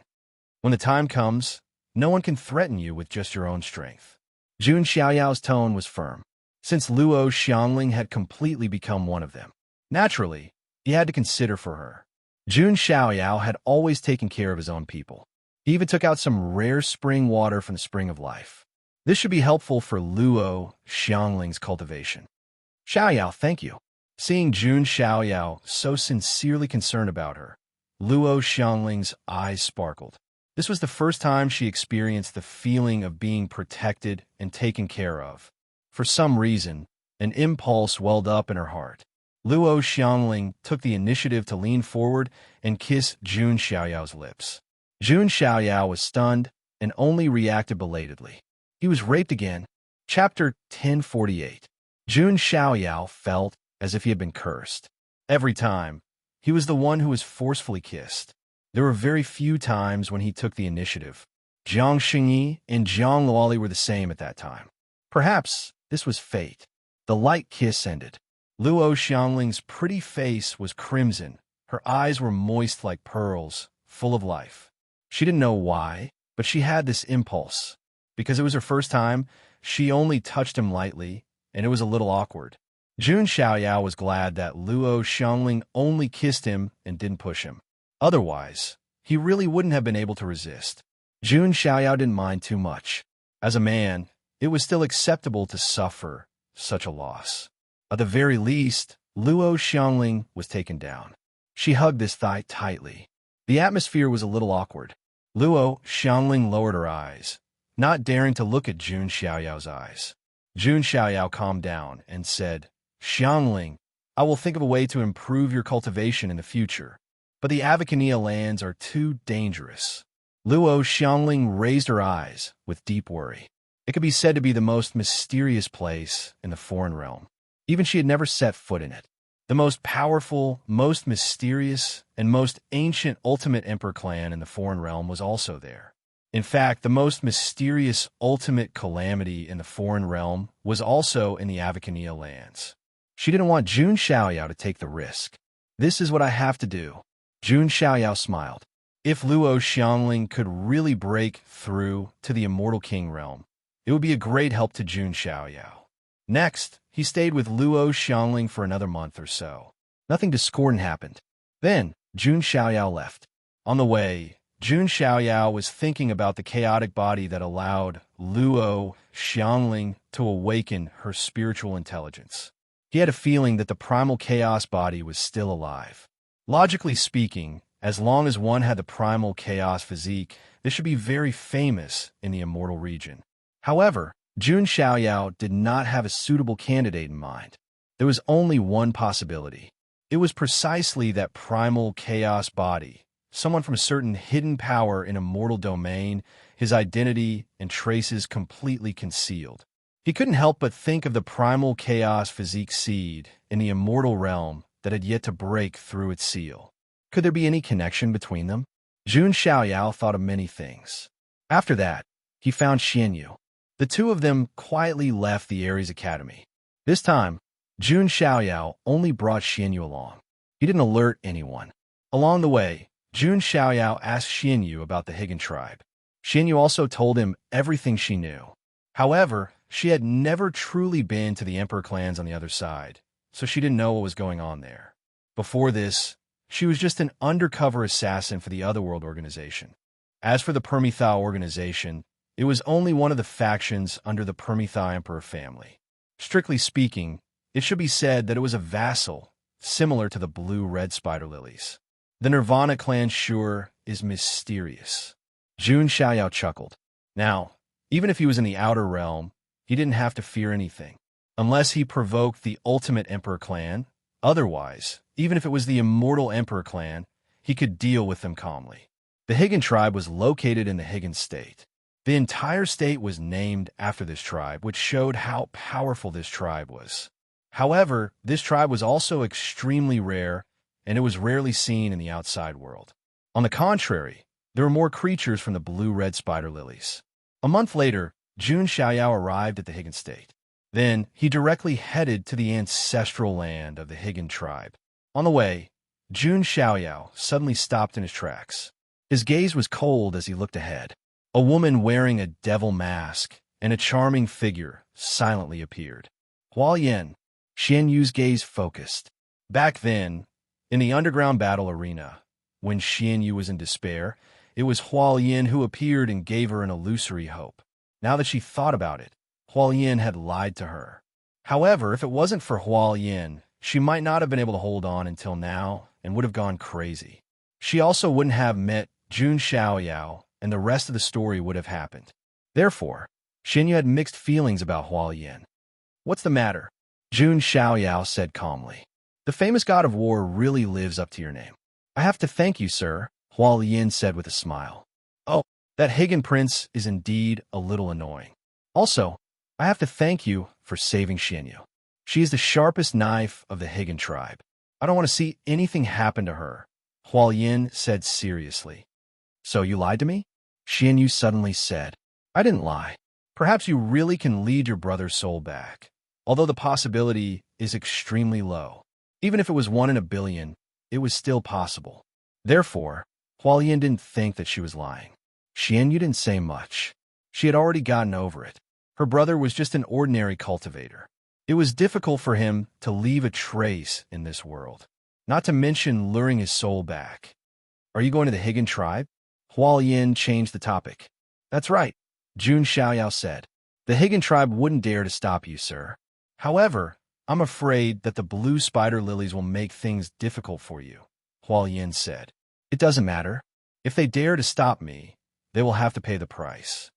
When the time comes, no one can threaten you with just your own strength. Jun Xiaoyao's tone was firm. Since Luo Xiangling had completely become one of them, naturally, he had to consider for her. Jun Xiaoyao had always taken care of his own people. He even took out some rare spring water from the spring of life. This should be helpful for Luo Xiangling's cultivation. Xiaoyao, thank you. Seeing Jun Xiaoyao so sincerely concerned about her, Luo Xiangling's eyes sparkled. This was the first time she experienced the feeling of being protected and taken care of. For some reason, an impulse welled up in her heart. Luo Xiangling took the initiative to lean forward and kiss Jun Xiaoyao's lips. Jun Xiaoyao was stunned and only reacted belatedly. He was raped again. Chapter 1048. Jun Xiaoyao felt as if he had been cursed. Every time, he was the one who was forcefully kissed. There were very few times when he took the initiative. Jiang Xingyi and Jiang Luoli were the same at that time. Perhaps this was fate. The light kiss ended. Luo Xiangling's pretty face was crimson. Her eyes were moist like pearls, full of life. She didn't know why, but she had this impulse. Because it was her first time, she only touched him lightly, and it was a little awkward. Jun Xiaoyao was glad that Luo Xiangling only kissed him and didn't push him. Otherwise, he really wouldn't have been able to resist. Jun Xiaoyao didn't mind too much. As a man, it was still acceptable to suffer such a loss. At the very least, Luo Xiangling was taken down. She hugged his thigh tightly. The atmosphere was a little awkward. Luo Xiangling lowered her eyes, not daring to look at Jun Xiaoyao's eyes. Jun Xiaoyao calmed down and said, "Xiangling, I will think of a way to improve your cultivation in the future, but the Avacania lands are too dangerous." Luo Xiangling raised her eyes with deep worry. It could be said to be the most mysterious place in the foreign realm. Even she had never set foot in it. The most powerful, most mysterious, and most ancient ultimate emperor clan in the foreign realm was also there. In fact, the most mysterious ultimate calamity in the foreign realm was also in the Avacania lands. She didn't want Jun Xiaoyao to take the risk. "This is what I have to do." Jun Xiaoyao smiled. If Luo Xiangling could really break through to the Immortal King realm, it would be a great help to Jun Xiaoyao. Next, he stayed with Luo Xiangling for another month or so. Nothing discordant happened. Then, Jun Xiaoyao left. On the way, Jun Xiaoyao was thinking about the chaotic body that allowed Luo Xiangling to awaken her spiritual intelligence. He had a feeling that the primal chaos body was still alive. Logically speaking, as long as one had the primal chaos physique, this should be very famous in the immortal region. However, Jun Xiaoyao did not have a suitable candidate in mind. There was only one possibility. It was precisely that primal chaos body, someone from a certain hidden power in a mortal domain, his identity and traces completely concealed. He couldn't help but think of the primal chaos physique seed in the immortal realm that had yet to break through its seal. Could there be any connection between them? Jun Xiaoyao thought of many things. After that, he found Xianyu. The two of them quietly left the Ares Academy. This time, Jun Xiaoyao only brought Xianyu along. He didn't alert anyone. Along the way, Jun Xiaoyao asked Xianyu about the Higan tribe. Xianyu also told him everything she knew. However, she had never truly been to the Emperor clans on the other side, so she didn't know what was going on there. Before this, she was just an undercover assassin for the Otherworld organization. As for the Permethau organization, it was only one of the factions under the Permethau Emperor family. Strictly speaking, it should be said that it was a vassal, similar to the blue-red spider lilies. The Nirvana clan sure is mysterious. Jun Xiaoyao chuckled. Now, even if he was in the outer realm, he didn't have to fear anything, unless he provoked the ultimate Emperor clan. Otherwise, even if it was the immortal Emperor clan, he could deal with them calmly. The Higan tribe was located in the Higan state. The entire state was named after this tribe, which showed how powerful this tribe was. However, this tribe was also extremely rare, and it was rarely seen in the outside world. On the contrary, there were more creatures from the blue-red spider lilies. A month later, Jun Xiaoyao arrived at the Higan state. Then, he directly headed to the ancestral land of the Higan tribe. On the way, Jun Xiaoyao suddenly stopped in his tracks. His gaze was cold as he looked ahead. A woman wearing a devil mask and a charming figure silently appeared. Hualien. Xianyu's gaze focused. Back then, in the underground battle arena, when Xianyu was in despair, it was Hualien who appeared and gave her an illusory hope. Now that she thought about it, Hualien had lied to her. However, if it wasn't for Hualien, she might not have been able to hold on until now and would have gone crazy. She also wouldn't have met Jun Xiaoyao, and the rest of the story would have happened. Therefore, Xianyu had mixed feelings about Hualien. "What's the matter?" Jun Xiaoyao said calmly. "The famous god of war really lives up to your name." "I have to thank you, sir," Hualien said with a smile. "Oh, that Higan prince is indeed a little annoying. Also, I have to thank you for saving Xianyu. She is the sharpest knife of the Higan tribe. I don't want to see anything happen to her," Hualien said seriously. "So you lied to me?" Xianyu suddenly said. "I didn't lie. Perhaps you really can lead your brother's soul back, although the possibility is extremely low. Even if it was 1 in a billion, it was still possible." Therefore, Hualien didn't think that she was lying. Xianyu didn't say much. She had already gotten over it. Her brother was just an ordinary cultivator. It was difficult for him to leave a trace in this world, not to mention luring his soul back. Are you going to the Higgin tribe? Hualien changed the topic. That's right, Jun Xiaoyao said. The Higgin tribe wouldn't dare to stop you, sir. However, I'm afraid that the blue spider lilies will make things difficult for you, Hualien said. It doesn't matter. If they dare to stop me, they will have to pay the price.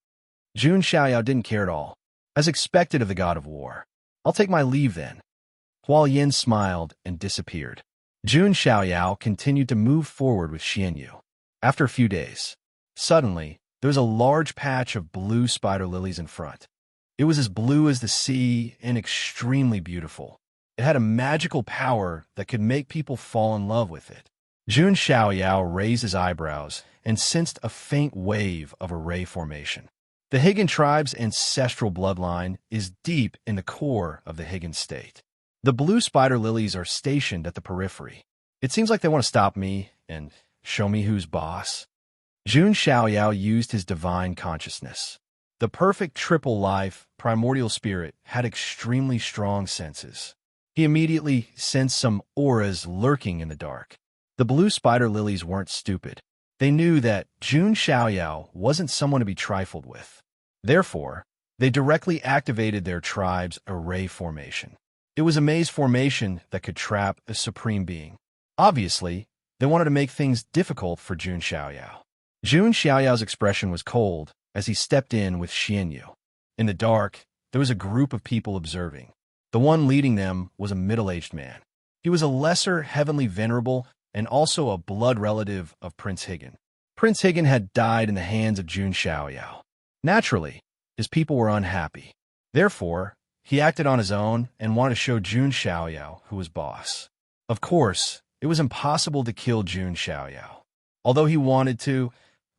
Jun Xiaoyao didn't care at all, as expected of the god of war. I'll take my leave then. Hualien smiled and disappeared. Jun Xiaoyao continued to move forward with Xianyu. After a few days, suddenly, there was a large patch of blue spider lilies in front. It was as blue as the sea and extremely beautiful. It had a magical power that could make people fall in love with it. Jun Xiaoyao raised his eyebrows and sensed a faint wave of a ray formation. The Higgin tribe's ancestral bloodline is deep in the core of the Higgin state. The blue spider lilies are stationed at the periphery. It seems like they want to stop me and show me who's boss. Jun Xiaoyao used his divine consciousness. The perfect triple life, primordial spirit, had extremely strong senses. He immediately sensed some auras lurking in the dark. The blue spider lilies weren't stupid. They knew that Jun Xiaoyao wasn't someone to be trifled with. Therefore, they directly activated their tribe's array formation. It was a maze formation that could trap a supreme being. Obviously, they wanted to make things difficult for Jun Xiaoyao. Jun Xiaoyao's expression was cold as he stepped in with Xianyu. In the dark, there was a group of people observing. The one leading them was a middle-aged man. He was a lesser heavenly venerable and also a blood relative of Prince Higgin. Prince Higgin had died in the hands of Jun Xiaoyao. Naturally, his people were unhappy. Therefore, he acted on his own and wanted to show Jun Xiaoyao who was boss. Of course, it was impossible to kill Jun Xiaoyao. Although he wanted to,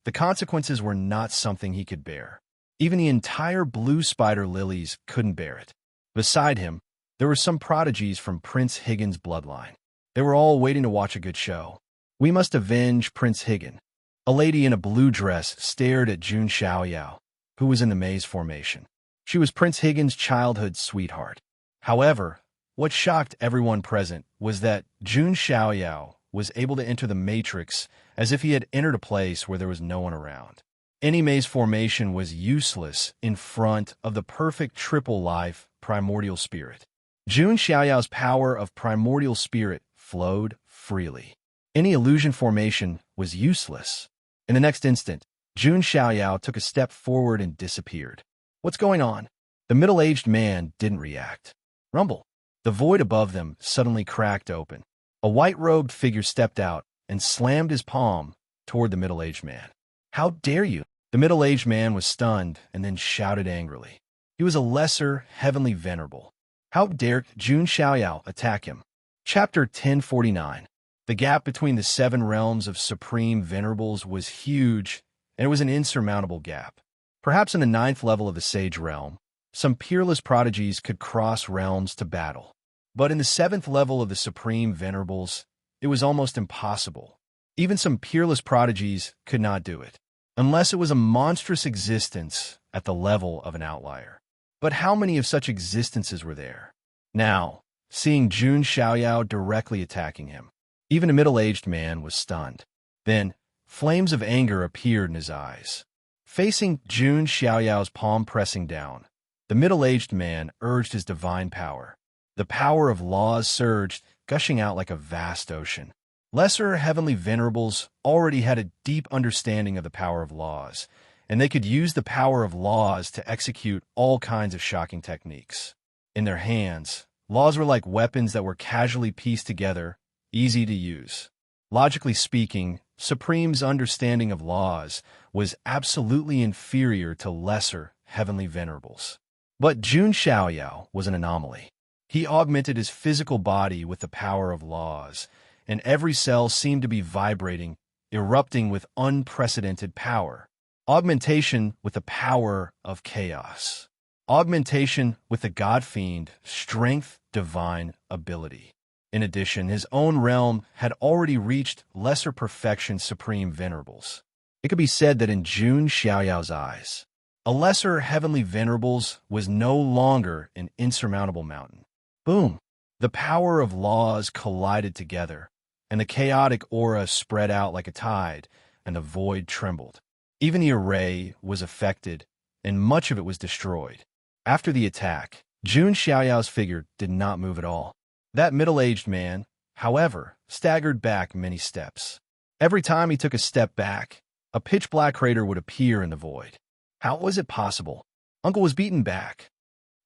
the consequences were not something he could bear. Even the entire blue spider lilies couldn't bear it. Beside him, there were some prodigies from Prince Higgin's bloodline. They were all waiting to watch a good show. We must avenge Prince Higgin. A lady in a blue dress stared at Jun Xiaoyao, who was in the maze formation. She was Prince Higgin's childhood sweetheart. However, what shocked everyone present was that Jun Xiaoyao was able to enter the matrix as if he had entered a place where there was no one around. Any maze formation was useless in front of the perfect triple life primordial spirit. Jun Xiaoyao's power of primordial spirit flowed freely. Any illusion formation was useless. In the next instant, Jun Xiaoyao took a step forward and disappeared. What's going on? The middle-aged man didn't react. Rumble. The void above them suddenly cracked open. A white-robed figure stepped out and slammed his palm toward the middle-aged man. How dare you? The middle-aged man was stunned and then shouted angrily. He was a lesser heavenly venerable. How dare Jun Xiaoyao attack him? Chapter 1049. The gap between the 7 realms of supreme venerables was huge, and it was an insurmountable gap. Perhaps in the 9th level of the Sage realm, some peerless prodigies could cross realms to battle. But in the 7th level of the Supreme Venerables, it was almost impossible. Even some peerless prodigies could not do it, unless it was a monstrous existence at the level of an outlier. But how many of such existences were there? Now, seeing Jun Xiaoyao directly attacking him, even a middle-aged man was stunned. Then, flames of anger appeared in his eyes. Facing Jun Xiaoyao's palm pressing down, the middle-aged man urged his divine power. The power of laws surged, gushing out like a vast ocean. Lesser heavenly venerables already had a deep understanding of the power of laws, and they could use the power of laws to execute all kinds of shocking techniques. In their hands, laws were like weapons that were casually pieced together, easy to use. Logically speaking, Supreme's understanding of laws was absolutely inferior to lesser heavenly venerables. But Jun Xiaoyao was an anomaly. He augmented his physical body with the power of laws, and every cell seemed to be vibrating, erupting with unprecedented power. Augmentation with the power of chaos. Augmentation with the God-fiend, strength, divine ability. In addition, his own realm had already reached lesser perfection supreme venerables. It could be said that in Jun Xiaoyao's eyes, A lesser heavenly venerables was no longer an insurmountable mountain. Boom! The power of laws collided together, and the chaotic aura spread out like a tide, and the void trembled. Even the array was affected, and much of it was destroyed. After the attack, Jun Xiaoyao's figure did not move at all. That middle-aged man, however, staggered back many steps. Every time he took a step back, a pitch-black crater would appear in the void. How was it possible? Uncle was beaten back.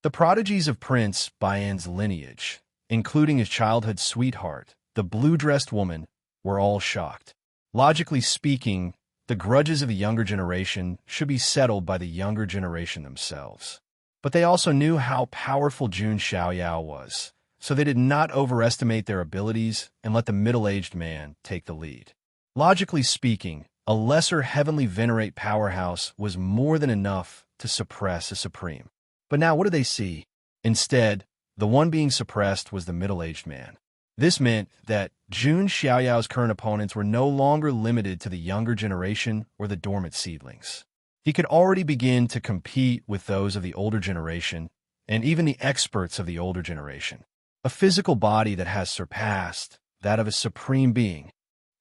The prodigies of Prince Bayan's lineage, including his childhood sweetheart, the blue-dressed woman, were all shocked. Logically speaking, the grudges of the younger generation should be settled by the younger generation themselves. But they also knew how powerful Jun Xiaoyao was, so they did not overestimate their abilities and let the middle-aged man take the lead. Logically speaking, a lesser heavenly venerate powerhouse was more than enough to suppress a supreme. But now what did they see? Instead, the one being suppressed was the middle-aged man. This meant that Jun Xiaoyao's current opponents were no longer limited to the younger generation or the dormant seedlings. He could already begin to compete with those of the older generation and even the experts of the older generation. A physical body that has surpassed that of a supreme being.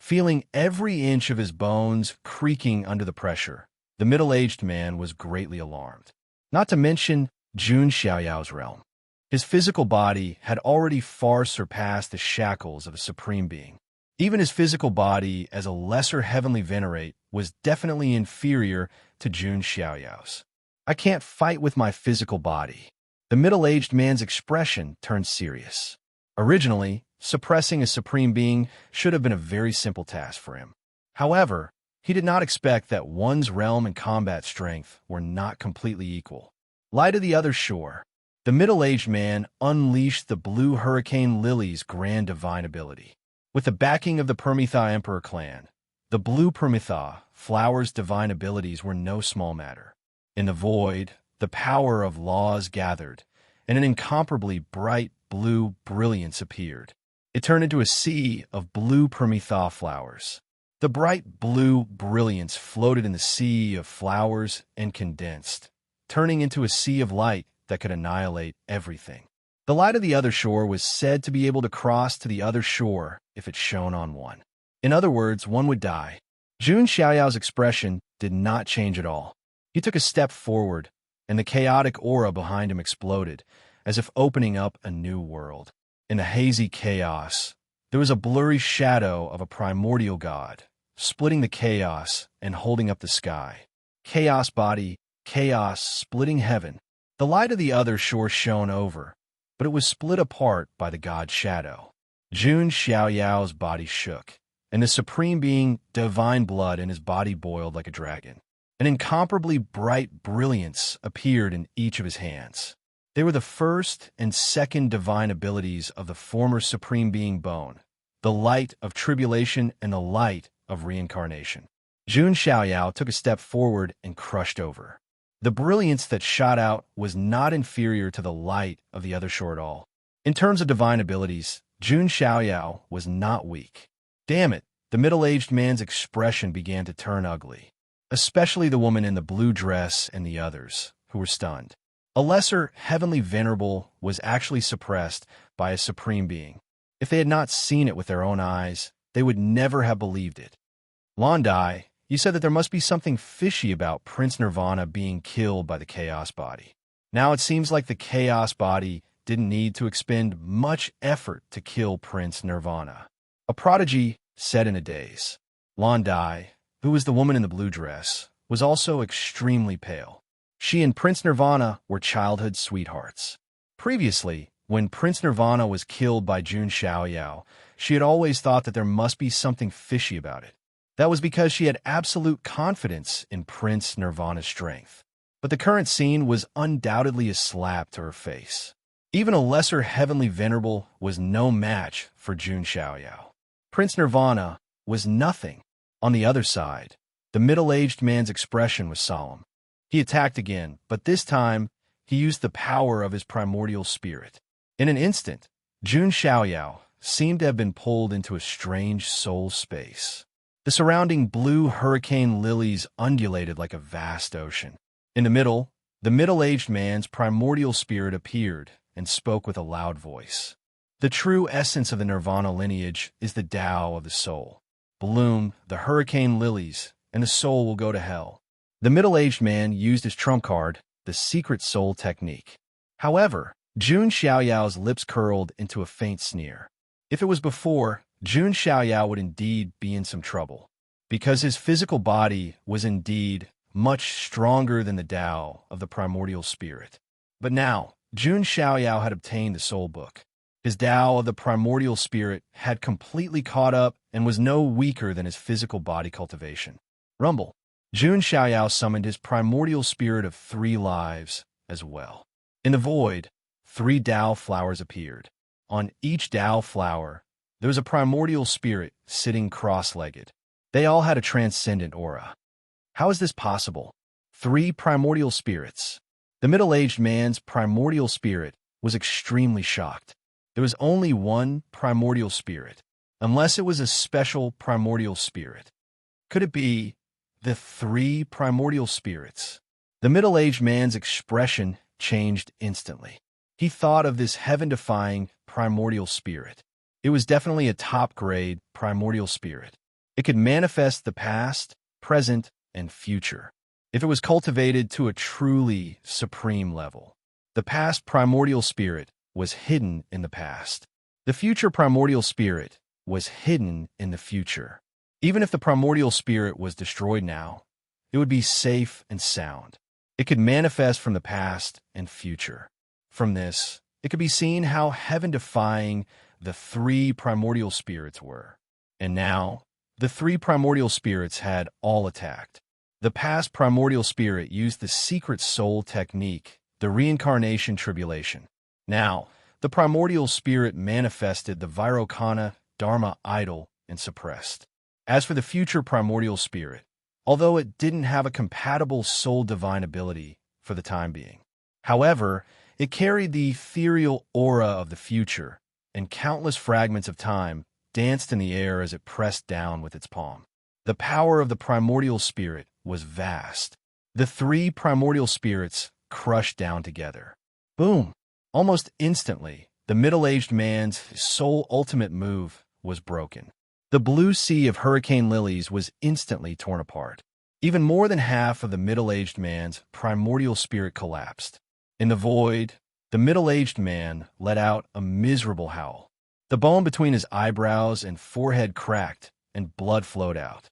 Feeling every inch of his bones creaking under the pressure, the middle-aged man was greatly alarmed. Not to mention Jun Xiaoyao's realm. His physical body had already far surpassed the shackles of a supreme being. Even his physical body as a lesser heavenly venerate was definitely inferior to Jun Xiaoyao's. I can't fight with my physical body. The middle-aged man's expression turned serious. Originally, suppressing a supreme being should have been a very simple task for him. However, he did not expect that one's realm and combat strength were not completely equal. Light of the other shore, the middle-aged man unleashed the blue hurricane lily's grand divine ability. With the backing of the Permitha Emperor clan, the blue Permitha flower's divine abilities were no small matter. In the void, the power of laws gathered, and an incomparably bright blue brilliance appeared. It turned into a sea of blue Permitha flowers. The bright blue brilliance floated in the sea of flowers and condensed, turning into a sea of light that could annihilate everything. The light of the other shore was said to be able to cross to the other shore if it shone on one. In other words, one would die. Jun Xiaoyao's expression did not change at all. He took a step forward, and the chaotic aura behind him exploded, as if opening up a new world. In the hazy chaos, there was a blurry shadow of a primordial god, splitting the chaos and holding up the sky. Chaos body, chaos splitting heaven. The light of the other shore shone over, but it was split apart by the god's shadow. Jun Xiaoyao's body shook, and the supreme being, divine blood in his body boiled like a dragon. An incomparably bright brilliance appeared in each of his hands. They were the first and second divine abilities of the former supreme being Bone, the light of tribulation and the light of reincarnation. Jun Xiaoyao took a step forward and crushed over. The brilliance that shot out was not inferior to the light of the other shore at all. In terms of divine abilities, Jun Xiaoyao was not weak. Damn it, the middle-aged man's expression began to turn ugly, especially the woman in the blue dress and the others, who were stunned. A lesser heavenly venerable was actually suppressed by a supreme being. If they had not seen it with their own eyes, they would never have believed it. Londai, you said that there must be something fishy about Prince Nirvana being killed by the Chaos Body. Now it seems like the Chaos Body didn't need to expend much effort to kill Prince Nirvana. A prodigy said in a daze. Londai, who was the woman in the blue dress, was also extremely pale. She and Prince Nirvana were childhood sweethearts. Previously, when Prince Nirvana was killed by Jun Xiaoyao, she had always thought that there must be something fishy about it. That was because she had absolute confidence in Prince Nirvana's strength. But the current scene was undoubtedly a slap to her face. Even a lesser heavenly venerable was no match for Jun Xiaoyao. Prince Nirvana was nothing. On the other side, the middle-aged man's expression was solemn. He attacked again, but this time, he used the power of his primordial spirit. In an instant, Jun Xiaoyao seemed to have been pulled into a strange soul space. The surrounding blue hurricane lilies undulated like a vast ocean. In the middle, the middle-aged man's primordial spirit appeared and spoke with a loud voice. The true essence of the Nirvana lineage is the Tao of the soul. Bloom the hurricane lilies, and the soul will go to hell. The middle-aged man used his trump card, the secret soul technique. However, Jun Xiaoyao's lips curled into a faint sneer. If it was before, Jun Xiaoyao would indeed be in some trouble, because his physical body was indeed much stronger than the Tao of the primordial spirit. But now, Jun Xiaoyao had obtained the soul book. His Tao of the primordial spirit had completely caught up and was no weaker than his physical body cultivation. Rumble. Jun Xiaoyao summoned his primordial spirit of 3 lives as well. In the void, 3 Tao flowers appeared. On each Tao flower, there was a primordial spirit sitting cross-legged. They all had a transcendent aura. How is this possible? 3 primordial spirits. The middle-aged man's primordial spirit was extremely shocked. There was only one primordial spirit, unless it was a special primordial spirit. Could it be the 3 primordial spirits? The middle-aged man's expression changed instantly. He thought of this heaven-defying primordial spirit. It was definitely a top-grade primordial spirit. It could manifest the past, present, and future. If it was cultivated to a truly supreme level, the past primordial spirit was hidden in the past. The future primordial spirit was hidden in the future. Even if the primordial spirit was destroyed now, it would be safe and sound. It could manifest from the past and future. From this, it could be seen how heaven-defying the 3 primordial spirits were. And now, the 3 primordial spirits had all attacked. The past primordial spirit used the secret soul technique, the reincarnation tribulation. Now, the primordial spirit manifested the Vairocana Dharma idol and suppressed. As for the future primordial spirit, although it didn't have a compatible soul divine ability for the time being, however, it carried the ethereal aura of the future, and countless fragments of time danced in the air as it pressed down with its palm. The power of the primordial spirit was vast. The 3 primordial spirits crushed down together. Boom! Almost instantly, the middle-aged man's soul ultimate move was broken. The blue sea of hurricane lilies was instantly torn apart. Even more than half of the middle-aged man's primordial spirit collapsed. In the void, the middle-aged man let out a miserable howl. The bone between his eyebrows and forehead cracked, and blood flowed out.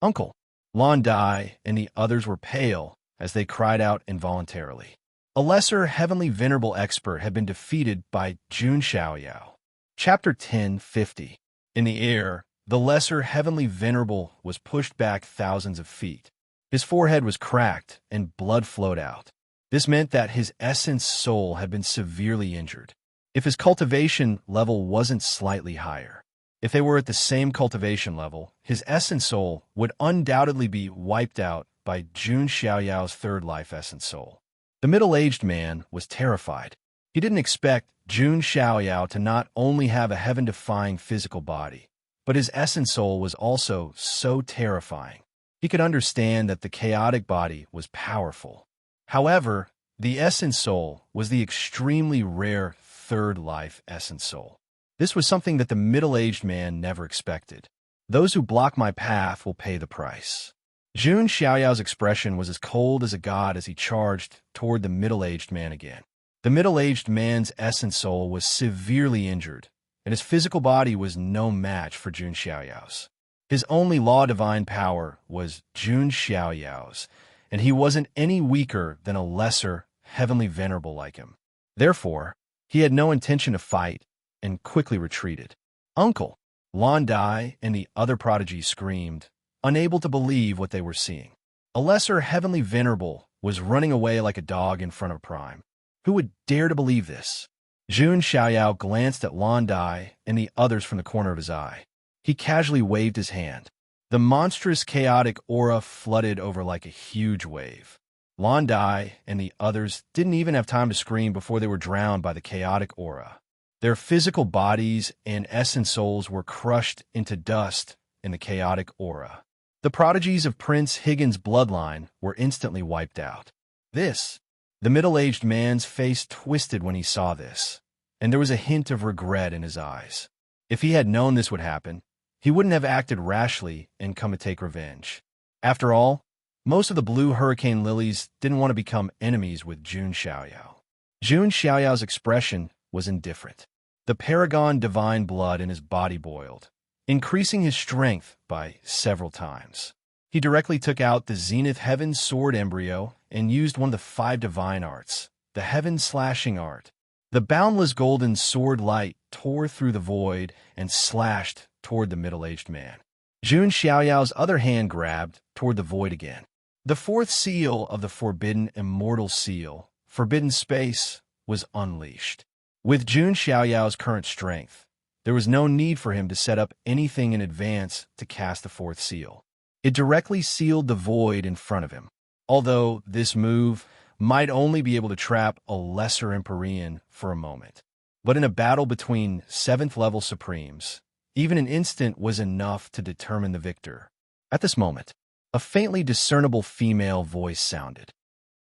Uncle! Lon Dai and the others were pale as they cried out involuntarily. A lesser heavenly venerable expert had been defeated by Jun Xiaoyao. Chapter 10:50. In the air, the lesser heavenly venerable was pushed back thousands of feet. His forehead was cracked and blood flowed out. This meant that his essence soul had been severely injured. If his cultivation level wasn't slightly higher, if they were at the same cultivation level, his essence soul would undoubtedly be wiped out by Jun Xiaoyao's 3rd life essence soul. The middle-aged man was terrified. He didn't expect Jun Xiaoyao to not only have a heaven-defying physical body, but his essence soul was also so terrifying. He could understand that the chaotic body was powerful. However, the essence soul was the extremely rare 3rd life essence soul. This was something that the middle-aged man never expected. Those who block my path will pay the price. Jun Xiaoyao's expression was as cold as a god as he charged toward the middle-aged man again. The middle-aged man's essence soul was severely injured, and his physical body was no match for Jun Xiaoyao's. His only law divine power was Jun Xiaoyao's, and he wasn't any weaker than a lesser heavenly venerable like him. Therefore, he had no intention to fight and quickly retreated. Uncle! Lon Dai and the other prodigies screamed, unable to believe what they were seeing. A lesser heavenly venerable was running away like a dog in front of Prime. Who would dare to believe this? Jun Xiaoyao glanced at Lon Dai and the others from the corner of his eye. He casually waved his hand. The monstrous chaotic aura flooded over like a huge wave. Lon Dai and the others didn't even have time to scream before they were drowned by the chaotic aura. Their physical bodies and essence souls were crushed into dust in the chaotic aura. The prodigies of Prince Higgins' bloodline were instantly wiped out. This. The middle-aged man's face twisted when he saw this, and there was a hint of regret in his eyes. If he had known this would happen, he wouldn't have acted rashly and come to take revenge. After all, most of the blue hurricane lilies didn't want to become enemies with Jun Xiaoyao. Jun Xiaoyao's expression was indifferent. The paragon divine blood in his body boiled, increasing his strength by several times. He directly took out the Zenith Heaven Sword embryo and used one of the 5 divine arts, the Heaven Slashing Art. The boundless golden sword light tore through the void and slashed toward the middle-aged man. Jun Xiaoyao's other hand grabbed toward the void again. The 4th seal of the forbidden immortal seal, forbidden space, was unleashed. With Jun Xiaoyao's current strength, there was no need for him to set up anything in advance to cast the 4th seal. It directly sealed the void in front of him, although this move might only be able to trap a lesser Empyrean for a moment. But in a battle between 7th-level Supremes, even an instant was enough to determine the victor. At this moment, a faintly discernible female voice sounded.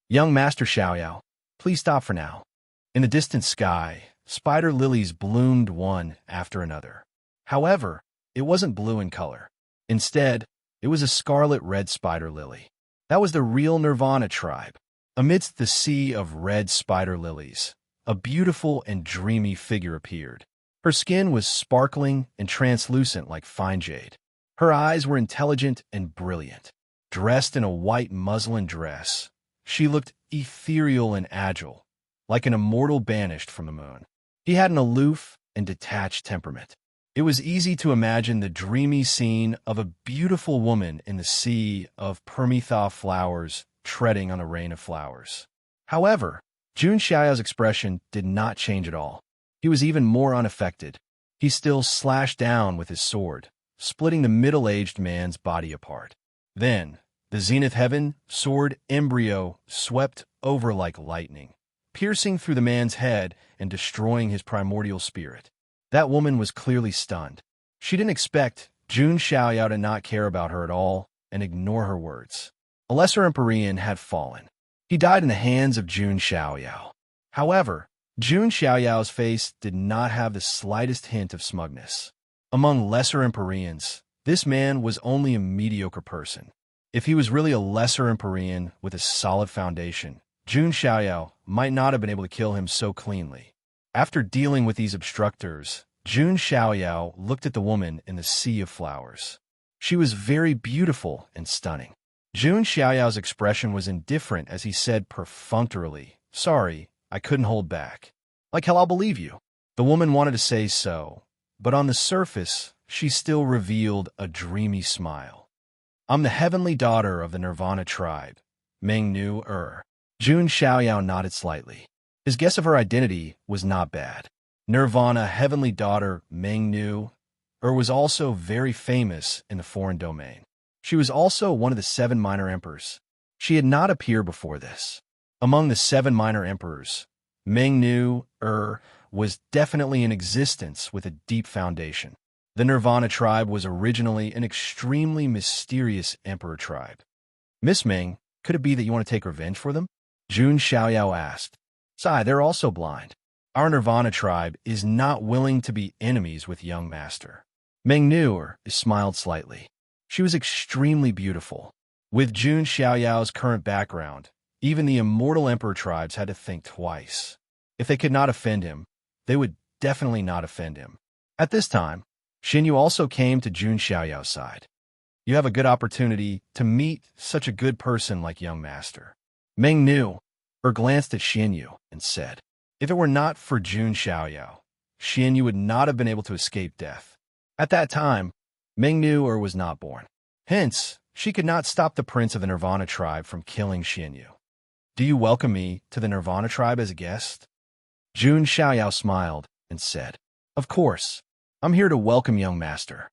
"Young Master Xiaoyao, please stop for now." In the distant sky, spider lilies bloomed one after another. However, it wasn't blue in color. Instead, it was a scarlet-red spider lily. That was the real Nirvana tribe. Amidst the sea of red spider lilies, a beautiful and dreamy figure appeared. Her skin was sparkling and translucent like fine jade. Her eyes were intelligent and brilliant. Dressed in a white muslin dress, she looked ethereal and agile, like an immortal banished from the moon. He had an aloof and detached temperament. It was easy to imagine the dreamy scene of a beautiful woman in the sea of permetha flowers treading on a rain of flowers. However, Jun Xiaoyao's expression did not change at all. He was even more unaffected. He still slashed down with his sword, splitting the middle-aged man's body apart. Then, the Zenith Heaven Sword embryo swept over like lightning, piercing through the man's head and destroying his primordial spirit. That woman was clearly stunned. She didn't expect Jun Xiaoyao to not care about her at all and ignore her words. A lesser Empyrean had fallen. He died in the hands of Jun Xiaoyao. However, Jun Xiaoyao's face did not have the slightest hint of smugness. Among lesser Empyreans, this man was only a mediocre person. If he was really a lesser Empyrean with a solid foundation, Jun Xiaoyao might not have been able to kill him so cleanly. After dealing with these obstructors, Jun Xiaoyao looked at the woman in the sea of flowers. She was very beautiful and stunning. Jun Xiaoyao's expression was indifferent as he said perfunctorily, "Sorry, I couldn't hold back." "Like hell, I'll believe you." The woman wanted to say so, but on the surface, she still revealed a dreamy smile. "I'm the heavenly daughter of the Nirvana tribe, Mengnu Er." Jun Xiaoyao nodded slightly. His guess of her identity was not bad. Nirvana heavenly daughter Mengnu Er was also very famous in the foreign domain. She was also one of the 7 minor emperors. She had not appeared before this. Among the 7 minor emperors, Mengnu Er was definitely in existence with a deep foundation. The Nirvana tribe was originally an extremely mysterious emperor tribe. "Miss Ming, could it be that you want to take revenge for them?" Jun Xiaoyao asked. "Sai, they're also blind. Our Nirvana tribe is not willing to be enemies with young master." Mengnu Er smiled slightly. She was extremely beautiful. With Jun Xiaoyao's current background, even the immortal emperor tribes had to think twice. If they could not offend him, they would definitely not offend him. At this time, Xinyu also came to Jun Xiaoyao's side. "You have a good opportunity to meet such a good person like young master." Mengnu Er glanced at Xinyu and said, "If it were not for Jun Xiaoyao, Xinyu would not have been able to escape death." At that time, Mengnu Er was not born. Hence, she could not stop the prince of the Nirvana tribe from killing Xinyu. "Do you welcome me to the Nirvana tribe as a guest?" Jun Xiaoyao smiled and said, "Of course. I'm here to welcome young master."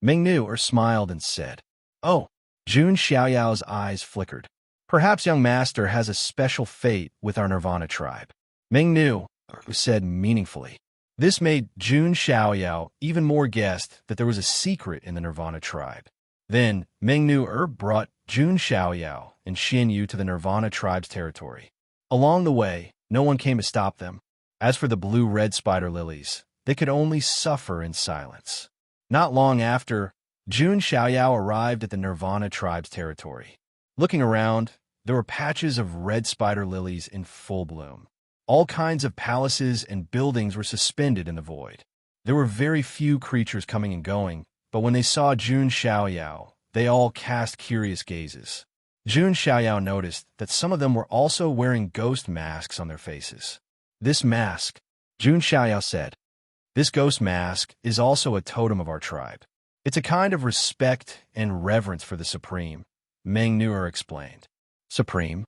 Mengnu Er smiled and said, "Oh." Jun Xiaoyao's eyes flickered. "Perhaps young master has a special fate with our Nirvana tribe." Mengnu Er said meaningfully. This made Jun Xiaoyao even more guessed that there was a secret in the Nirvana tribe. Then, Mengnu brought Jun Xiaoyao and Xian Yu to the Nirvana tribe's territory. Along the way, no one came to stop them. As for the blue-red spider lilies, they could only suffer in silence. Not long after, Jun Xiaoyao arrived at the Nirvana tribe's territory. Looking around, there were patches of red spider lilies in full bloom. All kinds of palaces and buildings were suspended in the void. There were very few creatures coming and going, but when they saw Jun Xiaoyao, they all cast curious gazes. Jun Xiaoyao noticed that some of them were also wearing ghost masks on their faces. This mask, Jun Xiaoyao said, this ghost mask is also a totem of our tribe. It's a kind of respect and reverence for the Supreme, Mengnu explained. Supreme?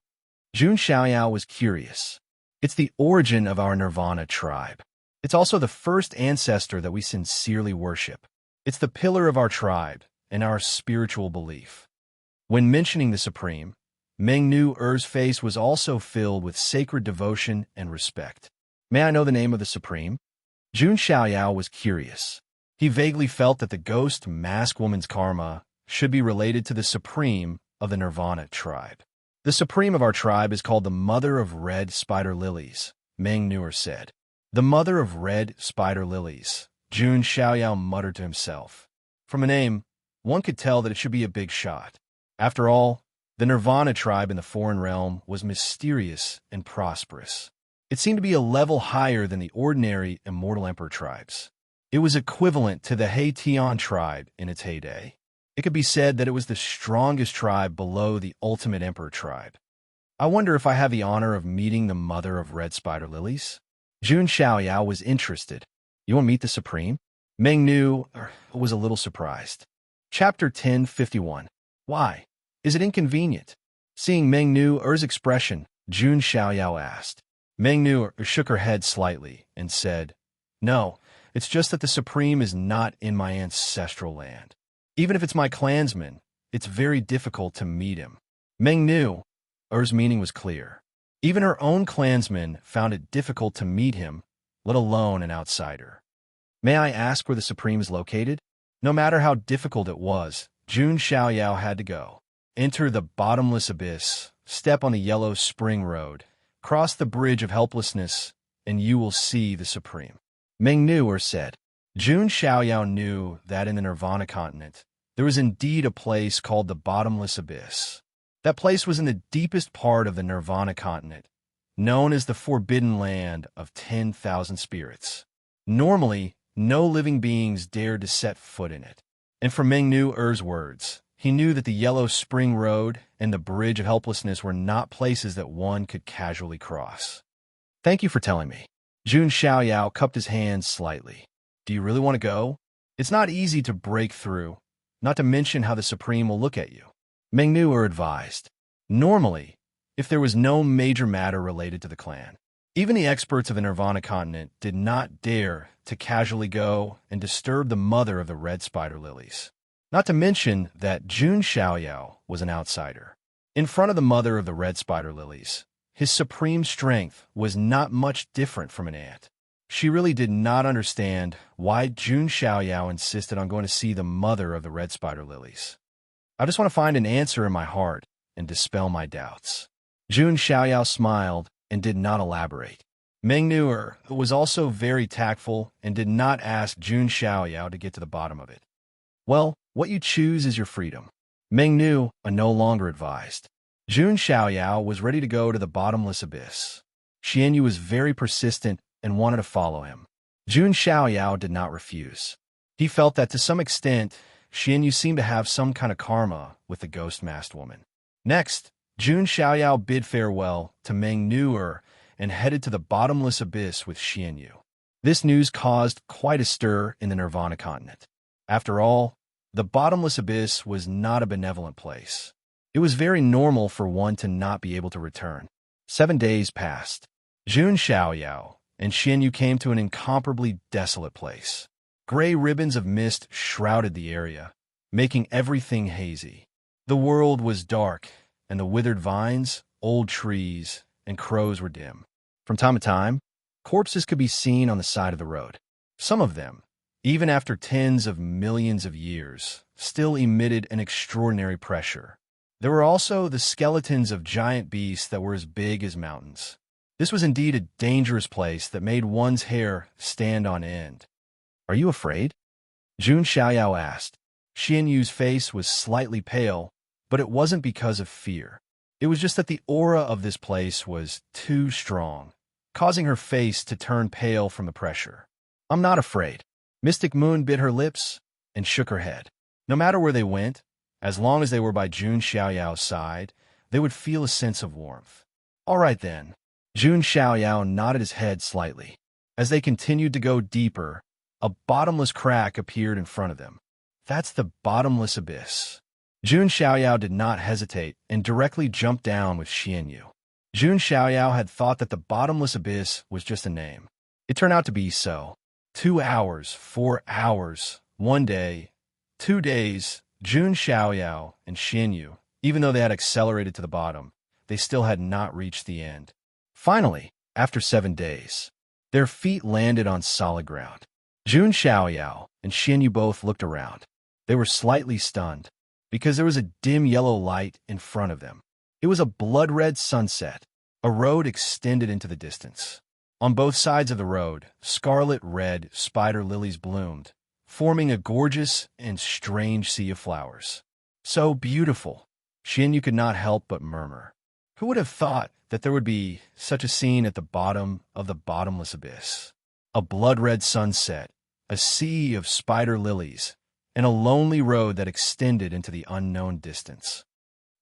Jun Xiaoyao was curious. It's the origin of our Nirvana tribe. It's also the first ancestor that we sincerely worship. It's the pillar of our tribe and our spiritual belief. When mentioning the Supreme, Mengnu face was also filled with sacred devotion and respect. May I know the name of the Supreme? Jun Xiaoyao was curious. He vaguely felt that the ghost mask woman's karma should be related to the Supreme of the Nirvana tribe. The Supreme of our tribe is called the Mother of Red Spider Lilies, Mengnu said. The Mother of Red Spider Lilies, Jun Xiaoyao muttered to himself. From a name, one could tell that it should be a big shot. After all, the Nirvana tribe in the foreign realm was mysterious and prosperous. It seemed to be a level higher than the ordinary Immortal Emperor tribes. It was equivalent to the Tian tribe in its heyday. It could be said that it was the strongest tribe below the Ultimate Emperor tribe. I wonder if I have the honor of meeting the Mother of Red Spider Lilies? Jun Xiaoyao was interested. You want to meet the Supreme? Mengnu was a little surprised. Chapter 1051. Why? Is it inconvenient? Seeing Mengnu's expression, Jun Xiaoyao asked. Mengnu shook her head slightly and said, No, it's just that the Supreme is not in my ancestral land. Even if it's my clansman, it's very difficult to meet him. Mengnu's meaning was clear. Even her own clansmen found it difficult to meet him, let alone an outsider. May I ask where the Supreme is located? No matter how difficult it was, Jun Xiaoyao had to go. Enter the bottomless abyss, step on the yellow spring road, cross the bridge of helplessness, and you will see the Supreme. Mengnu said. Jun Xiaoyao knew that in the Nirvana continent, there was indeed a place called the bottomless abyss. That place was in the deepest part of the Nirvana continent, known as the Forbidden Land of 10,000 spirits. Normally, no living beings dared to set foot in it. And from Mengnu's words, he knew that the Yellow Spring Road and the Bridge of Helplessness were not places that one could casually cross. Thank you for telling me. Jun Xiaoyao cupped his hands slightly. Do you really want to go? It's not easy to break through, not to mention how the Supreme will look at you. Mengnu advised. Normally, if there was no major matter related to the clan, even the experts of the Nirvana continent did not dare to casually go and disturb the mother of the red spider lilies. Not to mention that Jun Xiaoyao was an outsider. In front of the mother of the red spider lilies, his supreme strength was not much different from an ant. She really did not understand why Jun Xiaoyao insisted on going to see the mother of the red spider lilies. I just want to find an answer in my heart and dispel my doubts. Jun Xiaoyao smiled and did not elaborate. Mengnu was also very tactful and did not ask Jun Xiaoyao to get to the bottom of it. Well, what you choose is your freedom. Mengnu no longer advised. Jun Xiaoyao was ready to go to the bottomless abyss. Xian Yu was very persistent and wanted to follow him. Jun Xiaoyao did not refuse. He felt that to some extent, Xian Yu seemed to have some kind of karma with the ghost-masked woman. Next, Jun Xiaoyao bid farewell to Mengnu and headed to the bottomless abyss with Xian Yu. This news caused quite a stir in the Nirvana continent. After all, the bottomless abyss was not a benevolent place. It was very normal for one to not be able to return. 7 days passed. Jun Xiaoyao and Xian Yu came to an incomparably desolate place. Gray ribbons of mist shrouded the area, making everything hazy. The world was dark, and the withered vines, old trees, and crows were dim. From time to time, corpses could be seen on the side of the road. Some of them, even after tens of millions of years, still emitted an extraordinary pressure. There were also the skeletons of giant beasts that were as big as mountains. This was indeed a dangerous place that made one's hair stand on end. "Are you afraid?" Jun Xiaoyao asked. Xian Yu's face was slightly pale, but it wasn't because of fear. It was just that the aura of this place was too strong, causing her face to turn pale from the pressure. "I'm not afraid." Mystic Moon bit her lips and shook her head. No matter where they went, as long as they were by Jun Xiaoyao's side, they would feel a sense of warmth. "All right then." Jun Xiaoyao nodded his head slightly. As they continued to go deeper, a bottomless crack appeared in front of them. "That's the bottomless abyss." Jun Xiaoyao did not hesitate and directly jumped down with Xian Yu. Jun Xiaoyao had thought that the bottomless abyss was just a name. It turned out to be so. 2 hours, 4 hours, 1 day, 2 days, Jun Xiaoyao and Xian Yu, even though they had accelerated to the bottom, they still had not reached the end. Finally, after 7 days, their feet landed on solid ground. Jun Xiaoyao and Xian Yu both looked around. They were slightly stunned, because there was a dim yellow light in front of them. It was a blood-red sunset. A road extended into the distance. On both sides of the road, scarlet-red spider lilies bloomed, forming a gorgeous and strange sea of flowers. "So beautiful," Xian Yu could not help but murmur. Who would have thought that there would be such a scene at the bottom of the bottomless abyss? A blood-red sunset, a sea of spider lilies, and a lonely road that extended into the unknown distance.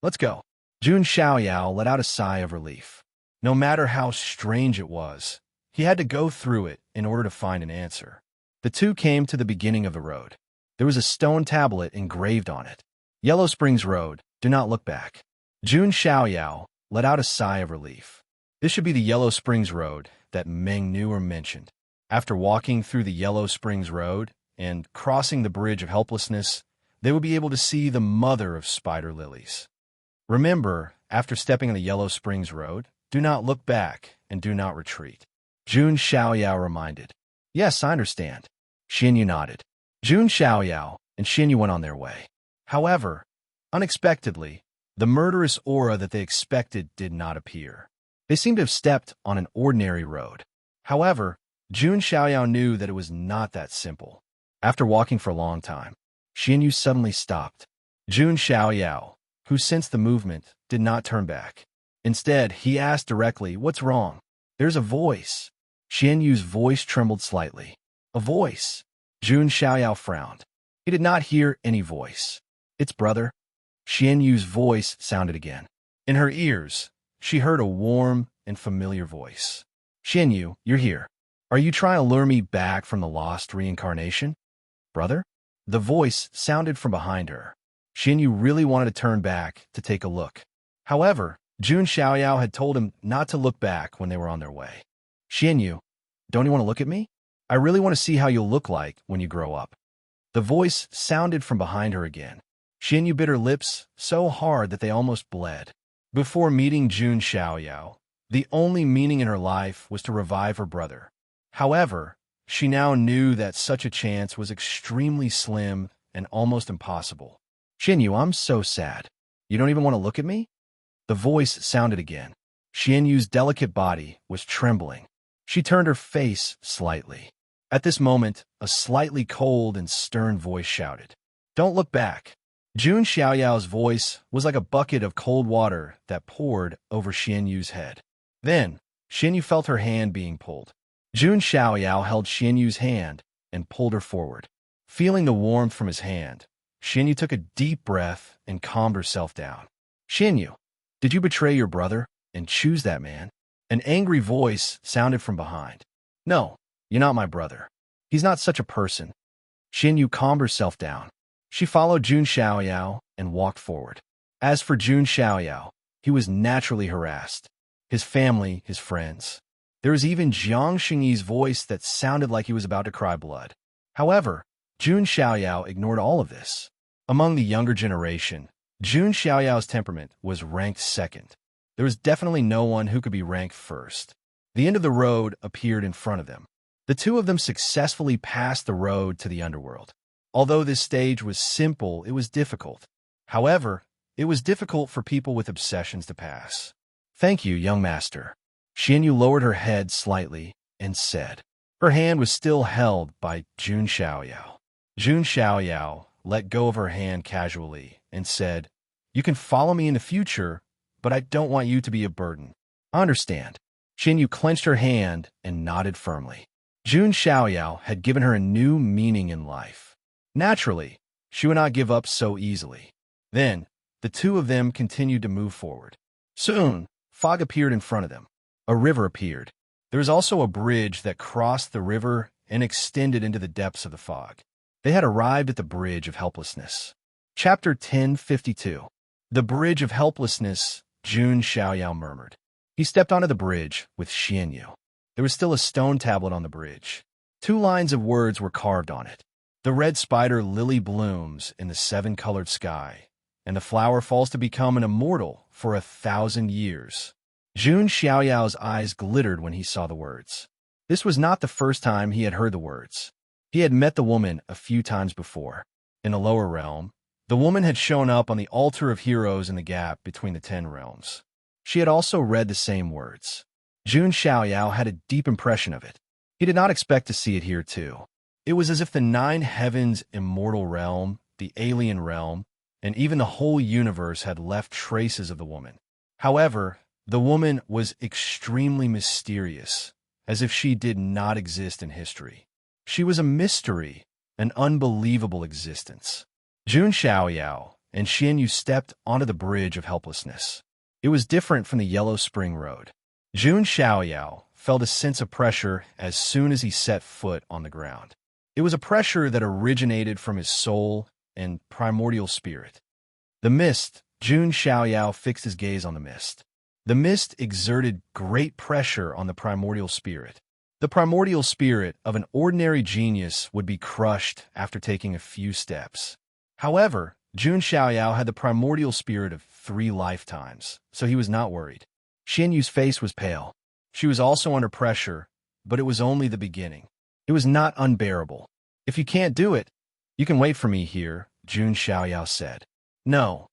"Let's go." Jun Xiaoyao let out a sigh of relief. No matter how strange it was, he had to go through it in order to find an answer. The two came to the beginning of the road. There was a stone tablet engraved on it. "Yellow Springs Road, do not look back." Jun Xiaoyao let out a sigh of relief. This should be the Yellow Springs Road that Meng knew or mentioned. After walking through the Yellow Springs Road and crossing the Bridge of Helplessness, they would be able to see the mother of spider lilies. Remember, after stepping on the Yellow Springs Road, do not look back and do not retreat. Jun Xiaoyao reminded. "Yes, I understand." Xian Yu nodded. Jun Xiaoyao and Xian Yu went on their way. However, unexpectedly, the murderous aura that they expected did not appear. They seemed to have stepped on an ordinary road. However, Jun Xiaoyao knew that it was not that simple. After walking for a long time, Xian Yu suddenly stopped. Jun Xiaoyao, who sensed the movement, did not turn back. Instead, he asked directly, "What's wrong?" "There's a voice." Xian Yu's voice trembled slightly. "A voice?" Jun Xiaoyao frowned. He did not hear any voice. "It's brother." Xian Yu's voice sounded again. In her ears, she heard a warm and familiar voice. "Xian Yu, you're here. Are you trying to lure me back from the lost reincarnation?" "Brother?" The voice sounded from behind her. Xian Yu really wanted to turn back to take a look. However, Jun Xiaoyao had told him not to look back when they were on their way. "Xian Yu, don't you want to look at me? I really want to see how you'll look like when you grow up." The voice sounded from behind her again. Xian Yu bit her lips so hard that they almost bled. Before meeting Jun Xiaoyao, the only meaning in her life was to revive her brother. However, she now knew that such a chance was extremely slim and almost impossible. "Xian Yu, I'm so sad. You don't even want to look at me?" The voice sounded again. Xian Yu's delicate body was trembling. She turned her face slightly. At this moment, a slightly cold and stern voice shouted, "Don't look back." Jun Xiaoyao's voice was like a bucket of cold water that poured over Xian Yu's head. Then, Xian Yu felt her hand being pulled. Jun Xiaoyao held Xian Yu's hand and pulled her forward. Feeling the warmth from his hand, Xian Yu took a deep breath and calmed herself down. "Xian Yu, did you betray your brother and choose that man?" An angry voice sounded from behind. "No, you're not my brother. He's not such a person." Xian Yu calmed herself down. She followed Jun Xiaoyao and walked forward. As for Jun Xiaoyao, he was naturally harassed. His family, his friends. There was even Jiang Xingyi's voice that sounded like he was about to cry blood. However, Jun Xiaoyao ignored all of this. Among the younger generation, Jun Xiaoyao's temperament was ranked second. There was definitely no one who could be ranked first. The end of the road appeared in front of them. The two of them successfully passed the road to the underworld. Although this stage was simple, it was difficult. However, it was difficult for people with obsessions to pass. "Thank you, young master." Xianyu lowered her head slightly and said. Her hand was still held by Jun Xiaoyao. Jun Xiaoyao let go of her hand casually and said, "You can follow me in the future, but I don't want you to be a burden." "I understand." Xianyu clenched her hand and nodded firmly. Jun Xiaoyao had given her a new meaning in life. Naturally, she would not give up so easily. Then, the two of them continued to move forward. Soon, fog appeared in front of them. A river appeared. There was also a bridge that crossed the river and extended into the depths of the fog. They had arrived at the Bridge of Helplessness. Chapter 1052. The Bridge of Helplessness, Jun Xiaoyao murmured. He stepped onto the bridge with Xianyu. There was still a stone tablet on the bridge. 2 lines of words were carved on it. The red spider lily blooms in the 7-colored sky, and the flower falls to become an immortal for 1,000 years. Jun Xiaoyao's eyes glittered when he saw the words. This was not the first time he had heard the words. He had met the woman a few times before. In the lower realm, the woman had shown up on the altar of heroes in the gap between the 10 realms. She had also read the same words. Jun Xiaoyao had a deep impression of it. He did not expect to see it here too. It was as if the 9 heavens immortal realm, the alien realm, and even the whole universe had left traces of the woman. However, the woman was extremely mysterious, as if she did not exist in history. She was a mystery, an unbelievable existence. Jun Xiaoyao and Xianyu stepped onto the Bridge of Helplessness. It was different from the Yellow Spring Road. Jun Xiaoyao felt a sense of pressure as soon as he set foot on the ground. It was a pressure that originated from his soul and primordial spirit. The mist, Jun Xiaoyao fixed his gaze on the mist. The mist exerted great pressure on the primordial spirit. The primordial spirit of an ordinary genius would be crushed after taking a few steps. However, Jun Xiaoyao had the primordial spirit of 3 lifetimes, so he was not worried. Xianyu's face was pale. She was also under pressure, but it was only the beginning. It was not unbearable. "If you can't do it, you can wait for me here," Jun Xiaoyao said. "No,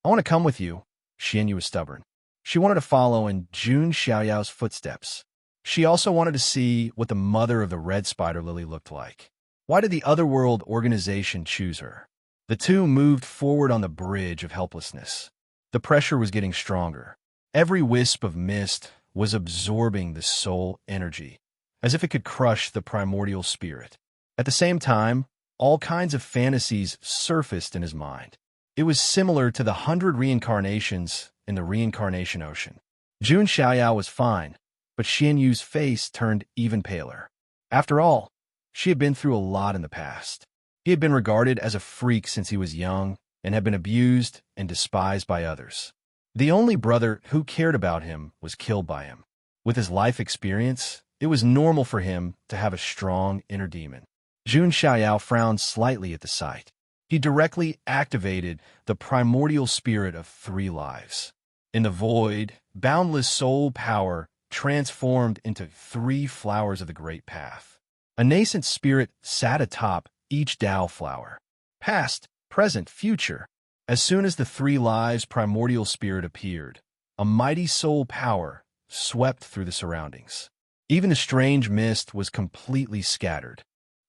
I want to come with you." Xianyu was stubborn. She wanted to follow in Jun Xiaoyao's footsteps. She also wanted to see what the mother of the red spider lily looked like. Why did the Otherworld organization choose her? The two moved forward on the Bridge of Helplessness. The pressure was getting stronger. Every wisp of mist was absorbing the soul energy, as if it could crush the primordial spirit. At the same time, all kinds of fantasies surfaced in his mind. It was similar to the 100 reincarnations in the reincarnation ocean. Jun Xiaoyao was fine, but Xianyu's face turned even paler. After all, she had been through a lot in the past. He had been regarded as a freak since he was young and had been abused and despised by others. The only brother who cared about him was killed by him. With his life experience, it was normal for him to have a strong inner demon. Jun Xiaoyao frowned slightly at the sight. He directly activated the primordial spirit of 3 lives. In the void, boundless soul power transformed into 3 flowers of the Great Path. A nascent spirit sat atop each Tao flower. Past, present, future. As soon as the 3 lives primordial spirit appeared, a mighty soul power swept through the surroundings. Even the strange mist was completely scattered.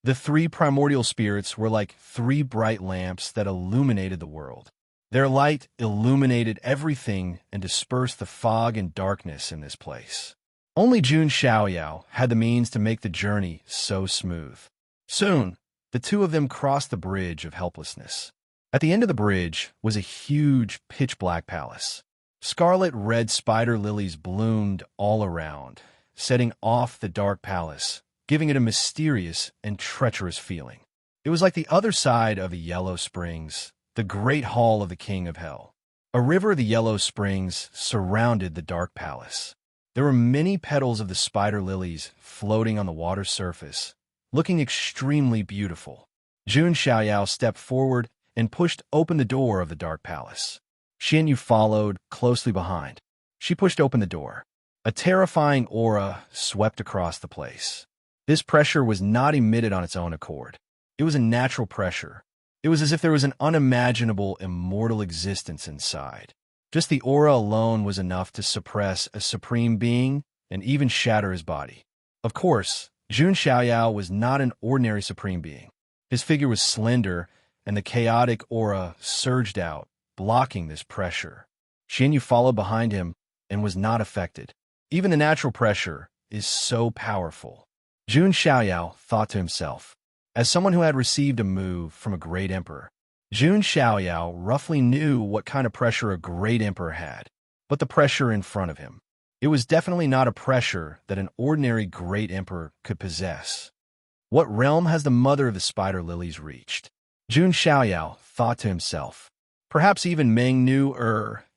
The 3 primordial spirits were like 3 bright lamps that illuminated the world. Their light illuminated everything and dispersed the fog and darkness in this place. Only Jun Xiaoyao had the means to make the journey so smooth. Soon, the two of them crossed the Bridge of Helplessness. At the end of the bridge was a huge pitch-black palace. Scarlet-red spider lilies bloomed all around, setting off the dark palace, giving it a mysterious and treacherous feeling. It was like the other side of the Yellow Springs, the great hall of the King of Hell. A river of the Yellow Springs surrounded the dark palace. There were many petals of the spider lilies floating on the water's surface, looking extremely beautiful. Jun Xiaoyao stepped forward and pushed open the door of the dark palace. Xianyu followed closely behind. She pushed open the door. A terrifying aura swept across the place. This pressure was not emitted on its own accord. It was a natural pressure. It was as if there was an unimaginable, immortal existence inside. Just the aura alone was enough to suppress a supreme being and even shatter his body. Of course, Jun Xiaoyao was not an ordinary supreme being. His figure was slender, and the chaotic aura surged out, blocking this pressure. Xianyu followed behind him and was not affected. Even the natural pressure is so powerful. Jun Xiaoyao thought to himself. As someone who had received a move from a great emperor, Jun Xiaoyao roughly knew what kind of pressure a great emperor had, but the pressure in front of him. It was definitely not a pressure that an ordinary great emperor could possess. What realm has the mother of the spider lilies reached? Jun Xiaoyao thought to himself. Perhaps even Meng knew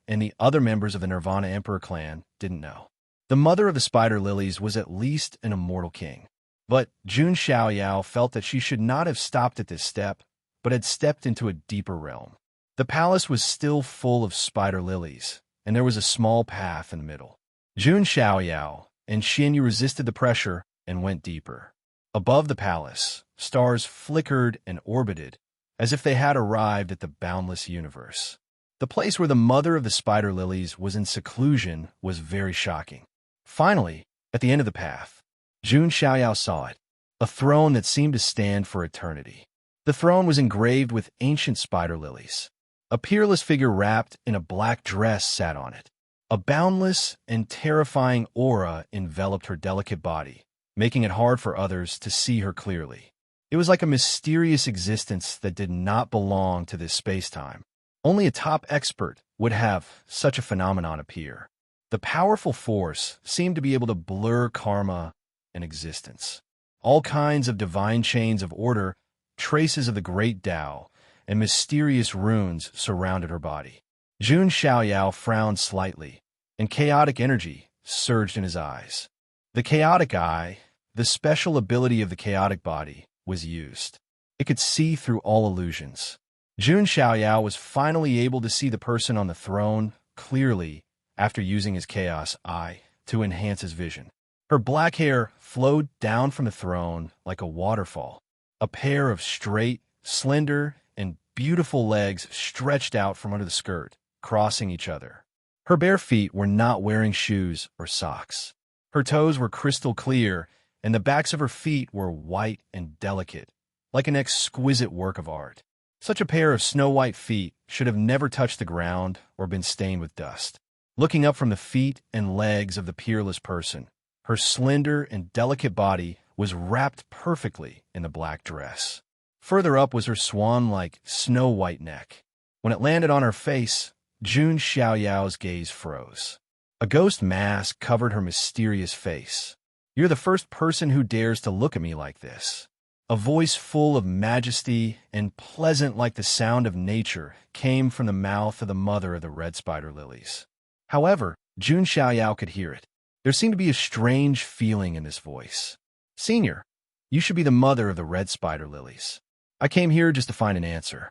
and the other members of the Nirvana Emperor clan didn't know. The mother of the spider lilies was at least an immortal king. But Jun Xiaoyao felt that she should not have stopped at this step, but had stepped into a deeper realm. The palace was still full of spider lilies, and there was a small path in the middle. Jun Xiaoyao and Xianyu resisted the pressure and went deeper. Above the palace, stars flickered and orbited, as if they had arrived at the boundless universe. The place where the mother of the spider lilies was in seclusion was very shocking. Finally, at the end of the path, Jun Xiaoyao saw it, a throne that seemed to stand for eternity. The throne was engraved with ancient spider lilies. A peerless figure wrapped in a black dress sat on it. A boundless and terrifying aura enveloped her delicate body, making it hard for others to see her clearly. It was like a mysterious existence that did not belong to this space-time. Only a top expert would have such a phenomenon appear. The powerful force seemed to be able to blur karma and existence. All kinds of divine chains of order, traces of the great Tao, and mysterious runes surrounded her body. Jun Xiaoyao frowned slightly, and chaotic energy surged in his eyes. The chaotic eye, the special ability of the chaotic body, was used. It could see through all illusions. Jun Xiaoyao was finally able to see the person on the throne clearly after using his chaos eye to enhance his vision. Her black hair flowed down from the throne like a waterfall. A pair of straight, slender, and beautiful legs stretched out from under the skirt, crossing each other. Her bare feet were not wearing shoes or socks. Her toes were crystal clear, and the backs of her feet were white and delicate, like an exquisite work of art. Such a pair of snow-white feet should have never touched the ground or been stained with dust. Looking up from the feet and legs of the peerless person, her slender and delicate body was wrapped perfectly in the black dress. Further up was her swan-like, snow-white neck. When it landed on her face, Jun Xiaoyao's gaze froze. A ghost mask covered her mysterious face. "You're the first person who dares to look at me like this." A voice full of majesty and pleasant like the sound of nature came from the mouth of the mother of the red spider lilies. However, Jun Xiaoyao could hear it. There seemed to be a strange feeling in this voice. "Senior, you should be the mother of the red spider lilies. I came here just to find an answer."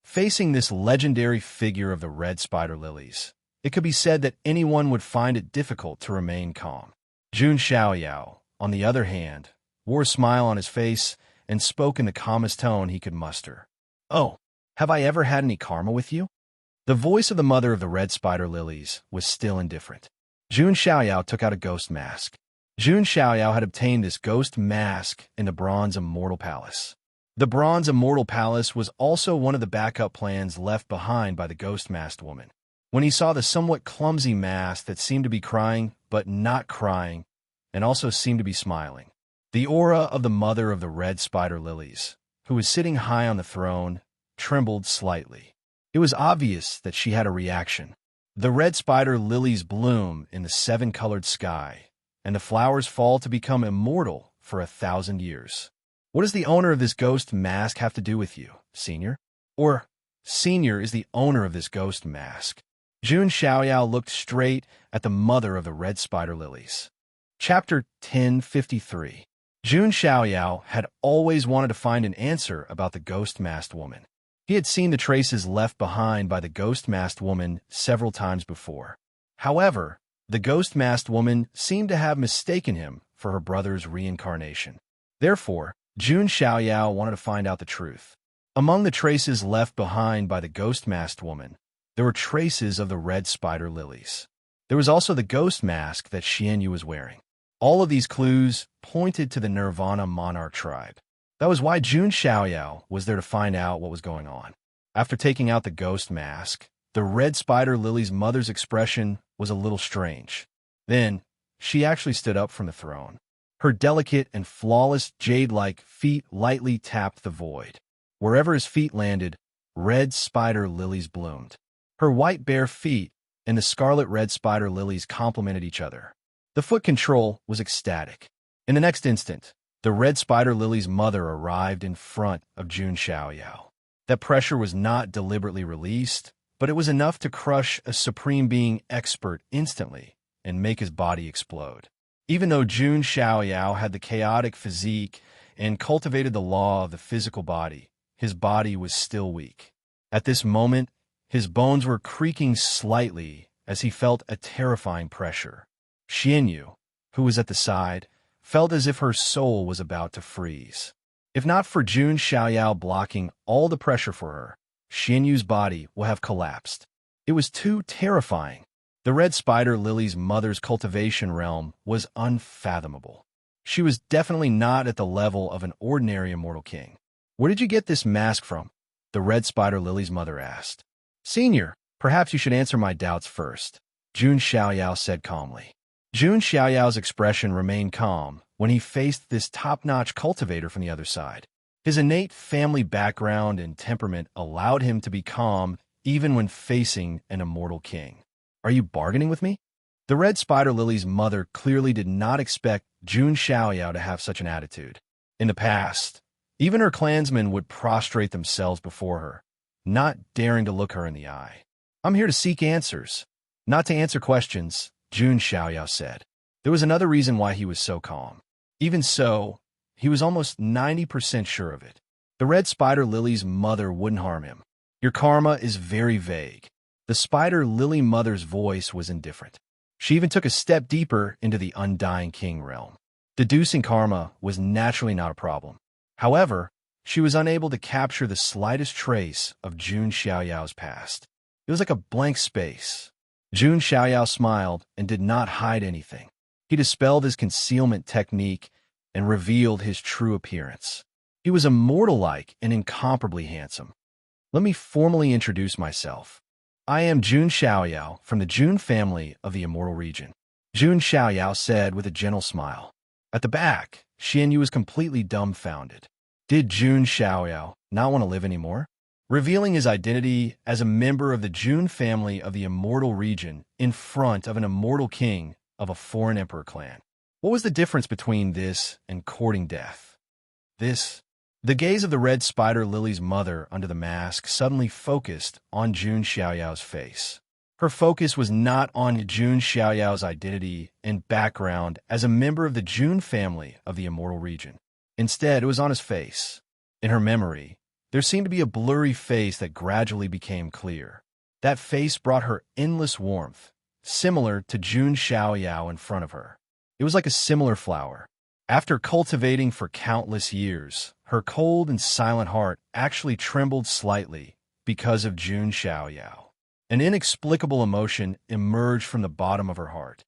Facing this legendary figure of the red spider lilies, it could be said that anyone would find it difficult to remain calm. Jun Xiaoyao, on the other hand, wore a smile on his face and spoke in the calmest tone he could muster. "Oh, have I ever had any karma with you?" The voice of the mother of the red spider lilies was still indifferent. Jun Xiaoyao took out a ghost mask. Jun Xiaoyao had obtained this ghost mask in the Bronze Immortal Palace. The Bronze Immortal Palace was also one of the backup plans left behind by the ghost-masked woman. When he saw the somewhat clumsy mask that seemed to be crying, but not crying, and also seemed to be smiling, the aura of the mother of the red spider lilies, who was sitting high on the throne, trembled slightly. It was obvious that she had a reaction. The red spider lilies bloom in the seven-colored sky, and the flowers fall to become immortal for 1,000 years. What does the owner of this ghost mask have to do with you, Senior? Or, Senior is the owner of this ghost mask. Jun Xiaoyao looked straight at the mother of the red spider lilies. Chapter 1053. Jun Xiaoyao had always wanted to find an answer about the ghost-masked woman. He had seen the traces left behind by the ghost-masked woman several times before. However, the ghost-masked woman seemed to have mistaken him for her brother's reincarnation. Therefore, Jun Xiaoyao wanted to find out the truth. Among the traces left behind by the ghost-masked woman, there were traces of the red spider lilies. There was also the ghost mask that Xianyu was wearing. All of these clues pointed to the Nirvana monarch tribe. That was why Jun Xiaoyao was there to find out what was going on. After taking out the ghost mask, the red spider lily's mother's expression was a little strange. Then, she actually stood up from the throne. Her delicate and flawless jade-like feet lightly tapped the void. Wherever his feet landed, red spider lilies bloomed. Her white bare feet and the scarlet red spider lilies complemented each other. The foot control was ecstatic. In the next instant, the red spider lily's mother arrived in front of Jun Xiaoyao. That pressure was not deliberately released, but it was enough to crush a supreme being expert instantly and make his body explode. Even though Jun Xiaoyao had the chaotic physique and cultivated the law of the physical body, his body was still weak. At this moment, his bones were creaking slightly as he felt a terrifying pressure. Xianyu, who was at the side, felt as if her soul was about to freeze. If not for Jun Xiaoyao blocking all the pressure for her, Xianyu's body would have collapsed. It was too terrifying. The red spider lily's mother's cultivation realm was unfathomable. She was definitely not at the level of an ordinary immortal king. "Where did you get this mask from?" the red spider lily's mother asked. "Senior, perhaps you should answer my doubts first," Jun Xiaoyao said calmly. Jun Xiaoyao's expression remained calm when he faced this top-notch cultivator from the other side. His innate family background and temperament allowed him to be calm even when facing an immortal king. "Are you bargaining with me?" The red spider lily's mother clearly did not expect Jun Xiaoyao to have such an attitude. In the past, even her clansmen would prostrate themselves before her, not daring to look her in the eye. "I'm here to seek answers, not to answer questions," Jun Xiaoyao said. There was another reason why he was so calm. Even so, he was almost 90% sure of it. The red spider lily's mother wouldn't harm him. "Your karma is very vague." The spider lily mother's voice was indifferent. She even took a step deeper into the undying king realm. Deducing karma was naturally not a problem. However, she was unable to capture the slightest trace of Jun Xiaoyao's past. It was like a blank space. Jun Xiaoyao smiled and did not hide anything. He dispelled his concealment technique and revealed his true appearance. He was immortal-like and incomparably handsome. "Let me formally introduce myself. I am Jun Xiaoyao from the Jun family of the Immortal Region," Jun Xiaoyao said with a gentle smile. At the back, Xianyu was completely dumbfounded. Did Jun Xiaoyao not want to live anymore? Revealing his identity as a member of the Jun family of the Immortal Region in front of an immortal king of a foreign emperor clan. What was the difference between this and courting death? The gaze of the red spider lily's mother under the mask suddenly focused on Jun Xiaoyao's face. Her focus was not on Jun Xiaoyao's identity and background as a member of the Jun family of the Immortal Region. Instead, it was on his face. In her memory, there seemed to be a blurry face that gradually became clear. That face brought her endless warmth, similar to Jun Xiaoyao in front of her. It was like a similar flower. After cultivating for countless years, her cold and silent heart actually trembled slightly because of Jun Xiaoyao. An inexplicable emotion emerged from the bottom of her heart.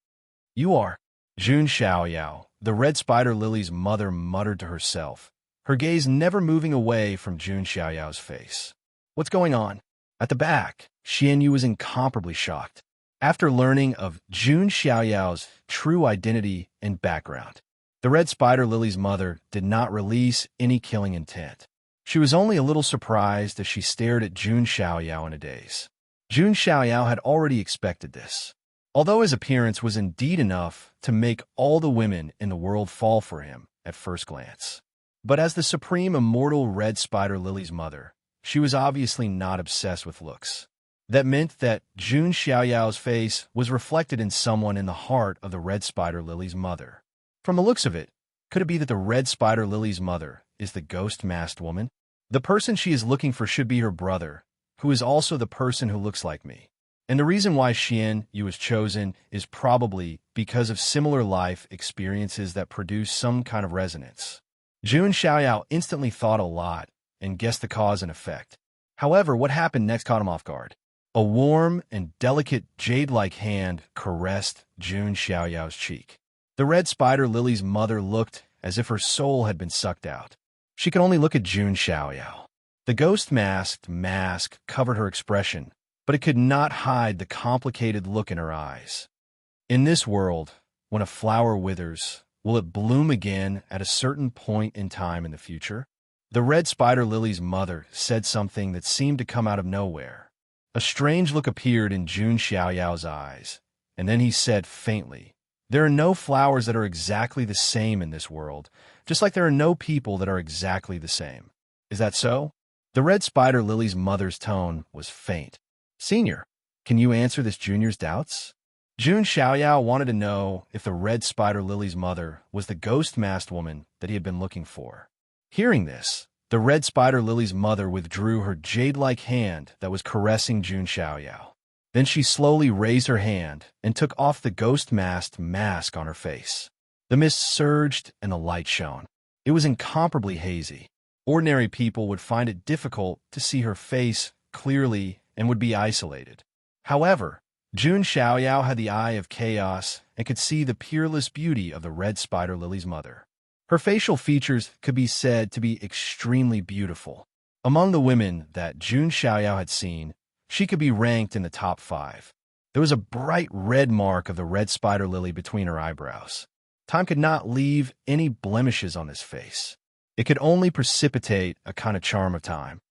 "You are Jun Xiaoyao," the red spider lily's mother muttered to herself, her gaze never moving away from Jun Xiaoyao's face. "What's going on?" At the back, Xianyu was incomparably shocked. After learning of Jun Xiaoyao's true identity and background, the red spider lily's mother did not release any killing intent. She was only a little surprised as she stared at Jun Xiaoyao in a daze. Jun Xiaoyao had already expected this. Although his appearance was indeed enough to make all the women in the world fall for him at first glance. But as the supreme immortal red spider lily's mother, she was obviously not obsessed with looks. That meant that Jun Xiaoyao's face was reflected in someone in the heart of the red spider lily's mother. From the looks of it, could it be that the red spider lily's mother is the ghost-masked woman? The person she is looking for should be her brother, who is also the person who looks like me. And the reason why Xianyu was chosen is probably because of similar life experiences that produce some kind of resonance. Jun Xiaoyao instantly thought a lot and guessed the cause and effect. However, what happened next caught him off guard. A warm and delicate jade-like hand caressed Jun Xiaoyao's cheek. The red spider lily's mother looked as if her soul had been sucked out. She could only look at Jun Xiaoyao. The ghost-masked mask covered her expression, but it could not hide the complicated look in her eyes. In this world, when a flower withers, will it bloom again at a certain point in time in the future? The red spider lily's mother said something that seemed to come out of nowhere. A strange look appeared in Jun Xiaoyao's eyes, and then he said faintly, "There are no flowers that are exactly the same in this world, just like there are no people that are exactly the same. Is that so?" The red spider lily's mother's tone was faint. "Senior, can you answer this junior's doubts?" Jun Xiaoyao wanted to know if the red spider lily's mother was the ghost-masked woman that he had been looking for. Hearing this, the red spider lily's mother withdrew her jade-like hand that was caressing Jun Xiaoyao. Then she slowly raised her hand and took off the ghost-masked mask on her face. The mist surged and the light shone. It was incomparably hazy. Ordinary people would find it difficult to see her face clearly and would be isolated. However, Jun Xiaoyao had the eye of chaos and could see the peerless beauty of the red spider lily's mother. Her facial features could be said to be extremely beautiful. Among the women that Jun Xiaoyao had seen, she could be ranked in the top 5. There was a bright red mark of the red spider lily between her eyebrows. Time could not leave any blemishes on this face. It could only precipitate a kind of charm of time.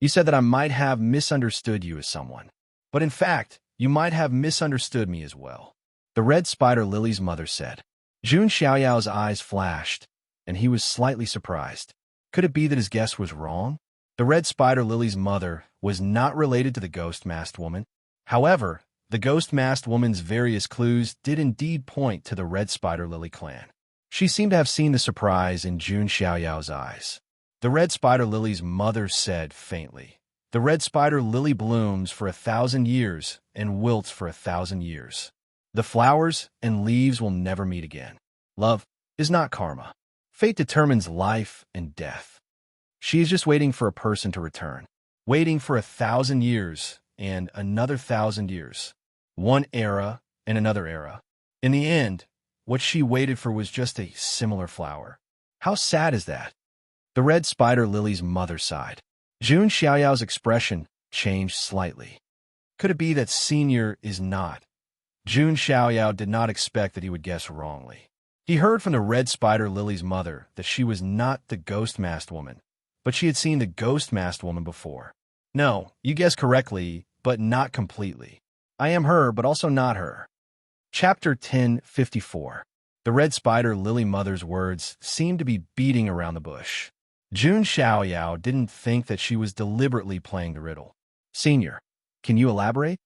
"You said that I might have misunderstood you as someone. But in fact, you might have misunderstood me as well," the red spider lily's mother said. Jun Xiaoyao's eyes flashed, and he was slightly surprised. Could it be that his guess was wrong? The red spider lily's mother was not related to the ghost-masked woman. However, the ghost-masked woman's various clues did indeed point to the red spider lily clan. She seemed to have seen the surprise in Jun Xiaoyao's eyes. The red spider lily's mother said faintly, "The red spider lily blooms for 1,000 years and wilts for 1,000 years. The flowers and leaves will never meet again. Love is not karma. Fate determines life and death. She is just waiting for a person to return, waiting for 1,000 years and another 1,000 years, one era and another era. In the end, what she waited for was just a similar flower. How sad is that?" The red spider lily's mother sighed. Jun Xiaoyao's expression changed slightly. Could it be that Senior is not? Jun Xiaoyao did not expect that he would guess wrongly. He heard from the red spider lily's mother that she was not the ghost-masked woman, but she had seen the ghost-masked woman before. "No, you guessed correctly, but not completely. I am her, but also not her." Chapter 1054. The red spider lily mother's words seemed to be beating around the bush. Jun Xiaoyao didn't think that she was deliberately playing the riddle. "Senior, can you elaborate?"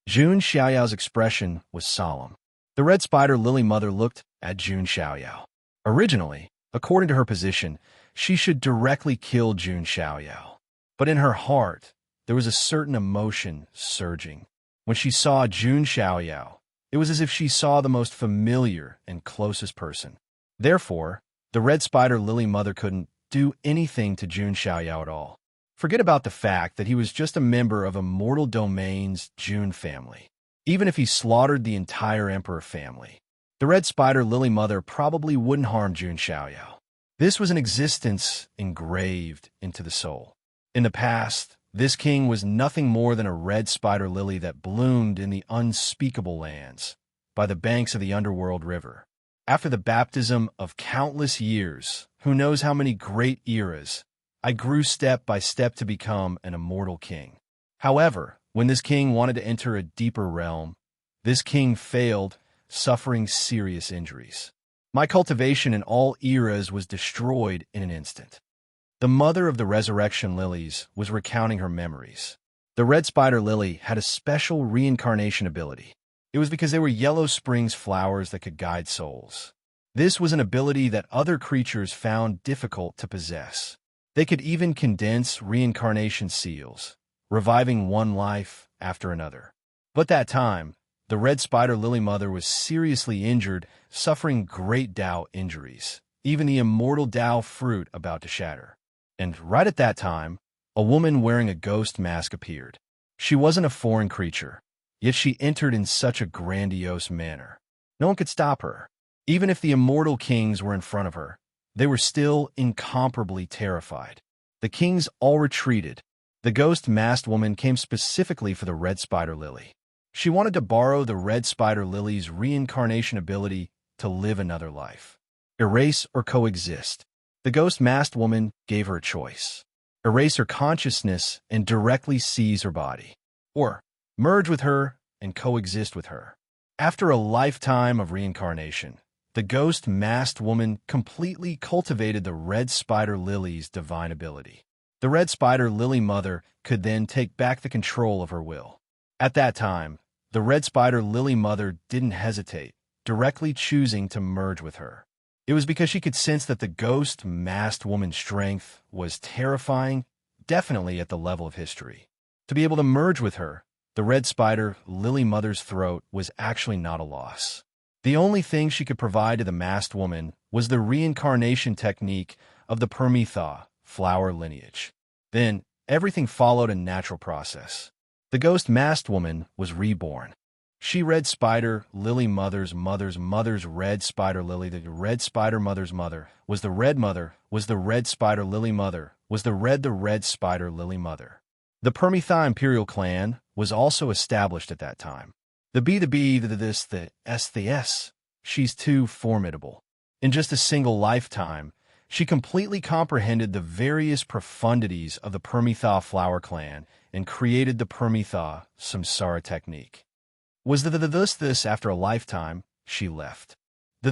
Jun Xiaoyao's expression was solemn. The red spider lily mother looked at Jun Xiaoyao. Originally, according to her position, she should directly kill Jun Xiaoyao. But in her heart, there was a certain emotion surging. When she saw Jun Xiaoyao, it was as if she saw the most familiar and closest person. Therefore, the red spider lily mother couldn't do anything to Jun Xiaoyao at all. Forget about the fact that he was just a member of Immortal Domain's Jun family. Even if he slaughtered the entire Emperor family, the red spider lily mother probably wouldn't harm Jun Xiaoyao. This was an existence engraved into the soul. In the past, this king was nothing more than a red spider lily that bloomed in the unspeakable lands, by the banks of the underworld river. After the baptism of countless years, who knows how many great eras, I grew step by step to become an immortal king. However, when this king wanted to enter a deeper realm, this king failed, suffering serious injuries. My cultivation in all eras was destroyed in an instant. The mother of the resurrection lilies was recounting her memories. The red spider lily had a special reincarnation ability. It was because they were yellow springs flowers that could guide souls. This was an ability that other creatures found difficult to possess. They could even condense reincarnation seals, reviving one life after another. But that time, the red spider lily mother was seriously injured, suffering great doubt injuries. even the immortal Tao fruit about to shatter. And right at that time, a woman wearing a ghost mask appeared. She wasn't a foreign creature, yet she entered in such a grandiose manner. No one could stop her. Even if the immortal kings were in front of her, they were still incomparably terrified. The kings all retreated. The ghost-masked woman came specifically for the red spider lily. She wanted to borrow the red spider lily's reincarnation ability to live another life. Erase or coexist. The ghost-masked woman gave her a choice. Erase her consciousness and directly seize her body. Or merge with her and coexist with her. After a lifetime of reincarnation, the ghost-masked woman completely cultivated the red spider lily's divine ability. The red spider lily mother could then take back the control of her will. At that time, the red spider lily mother didn't hesitate, directly choosing to merge with her. It was because she could sense that the ghost-masked woman's strength was terrifying, definitely at the level of history. To be able to merge with her, the red spider lily mother's throat was actually not a loss. The only thing she could provide to the masked woman was the reincarnation technique of the Primordial flower lineage. Then, everything followed a natural process. The ghost-masked woman was reborn. She red spider lily mother's red spider lily. The red spider mother's mother was the red spider lily mother was the red spider lily mother. The Primordial imperial clan was also established at that time. The B, the this, the S, the S. She's too formidable. In just a single lifetime, she completely comprehended the various profundities of the Primordial flower clan and created the Primordial samsara technique. Was this after a lifetime, she left. The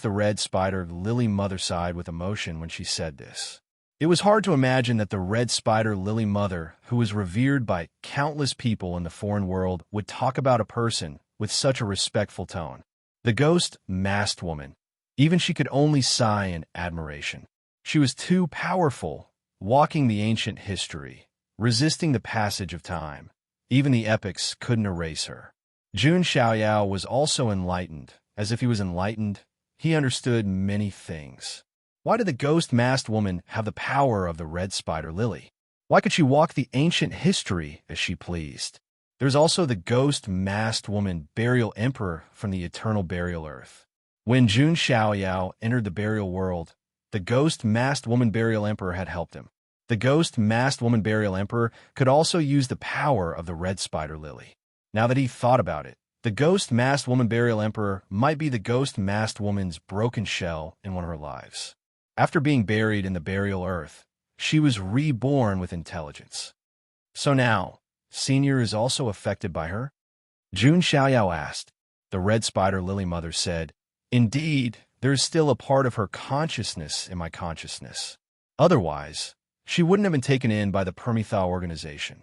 red spider lily mother sighed with emotion when she said this. It was hard to imagine that the red spider lily mother, who was revered by countless people in the foreign world, would talk about a person with such a respectful tone. The ghost-masked woman. Even she could only sigh in admiration. She was too powerful, walking the ancient history, resisting the passage of time. Even the epics couldn't erase her. Jun Xiaoyao was also enlightened. As if he was enlightened, he understood many things. Why did the ghost-masked woman have the power of the red spider lily? Why could she walk the ancient history as she pleased? There's also the ghost-masked woman burial emperor from the eternal burial earth. When Jun Xiaoyao entered the burial world, the ghost-masked woman burial emperor had helped him. The ghost-masked woman burial emperor could also use the power of the red spider lily. Now that he thought about it, the ghost-masked woman burial emperor might be the ghost-masked woman's broken shell in one of her lives. After being buried in the burial earth, she was reborn with intelligence. So now, Senior is also affected by her? Jun Xiaoyao asked. The red spider lily mother said, Indeed, there is still a part of her consciousness in my consciousness. Otherwise, she wouldn't have been taken in by the Primordial organization.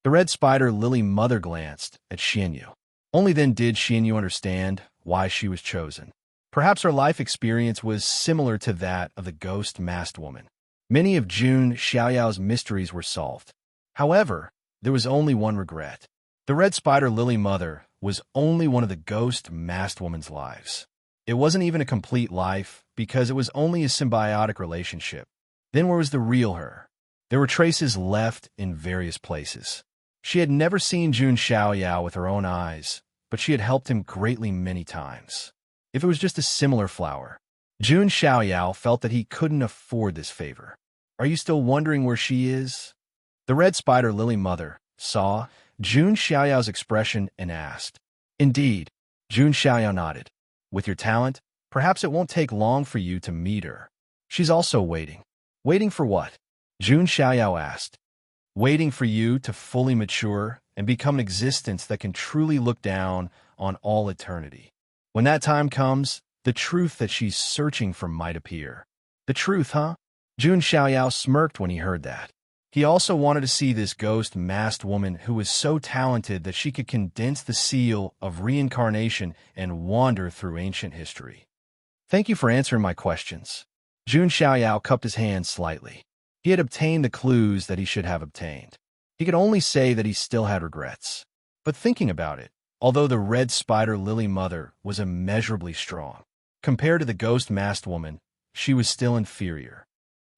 The red spider lily mother glanced at Xianyu. Only then did Xianyu understand why she was chosen. Perhaps her life experience was similar to that of the ghost-masked woman. Many of Jun Xiaoyao's mysteries were solved. However, there was only one regret. The red spider lily mother was only one of the ghost-masked woman's lives. It wasn't even a complete life because it was only a symbiotic relationship. Then where was the real her? There were traces left in various places. She had never seen Jun Xiaoyao with her own eyes, but she had helped him greatly many times. If it was just a similar flower, Jun Xiaoyao felt that he couldn't afford this favor. Are you still wondering where she is? The red spider lily mother saw Jun Xiaoyao's expression and asked. Indeed, Jun Xiaoyao nodded. With your talent, perhaps it won't take long for you to meet her. She's also waiting. Waiting for what? Jun Xiaoyao asked. Waiting for you to fully mature and become an existence that can truly look down on all eternity. When that time comes, the truth that she's searching for might appear. The truth, huh? Jun Xiaoyao smirked when he heard that. He also wanted to see this ghost-masked woman who was so talented that she could condense the seal of reincarnation and wander through ancient history. Thank you for answering my questions. Jun Xiaoyao cupped his hands slightly. He had obtained the clues that he should have obtained. He could only say that he still had regrets. But thinking about it, although the red spider lily mother was immeasurably strong, Compared to the ghost masked woman, she was still inferior.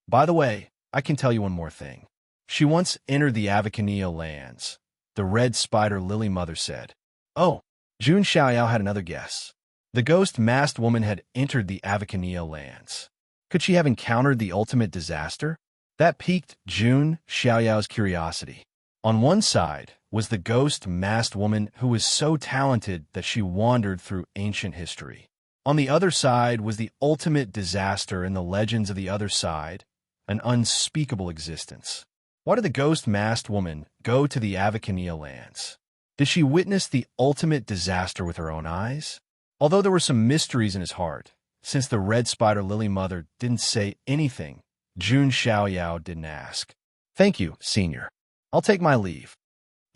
By the way, I can tell you one more thing. She once entered the Avacania lands, the red spider lily mother said. Oh, Jun Xiaoyao had another guess. The ghost masked woman had entered the Avacania lands. Could she have encountered the ultimate disaster? That piqued Jun Xiaoyao's curiosity. On one side was the ghost masked woman who was so talented that she wandered through ancient history. On the other side was the ultimate disaster in the legends of the other side, an unspeakable existence. Why did the ghost masked woman go to the Avacania lands? Did she witness the ultimate disaster with her own eyes? Although there were some mysteries in his heart, since the red spider lily mother didn't say anything, Jun Xiaoyao didn't ask. Thank you, senior. I'll take my leave.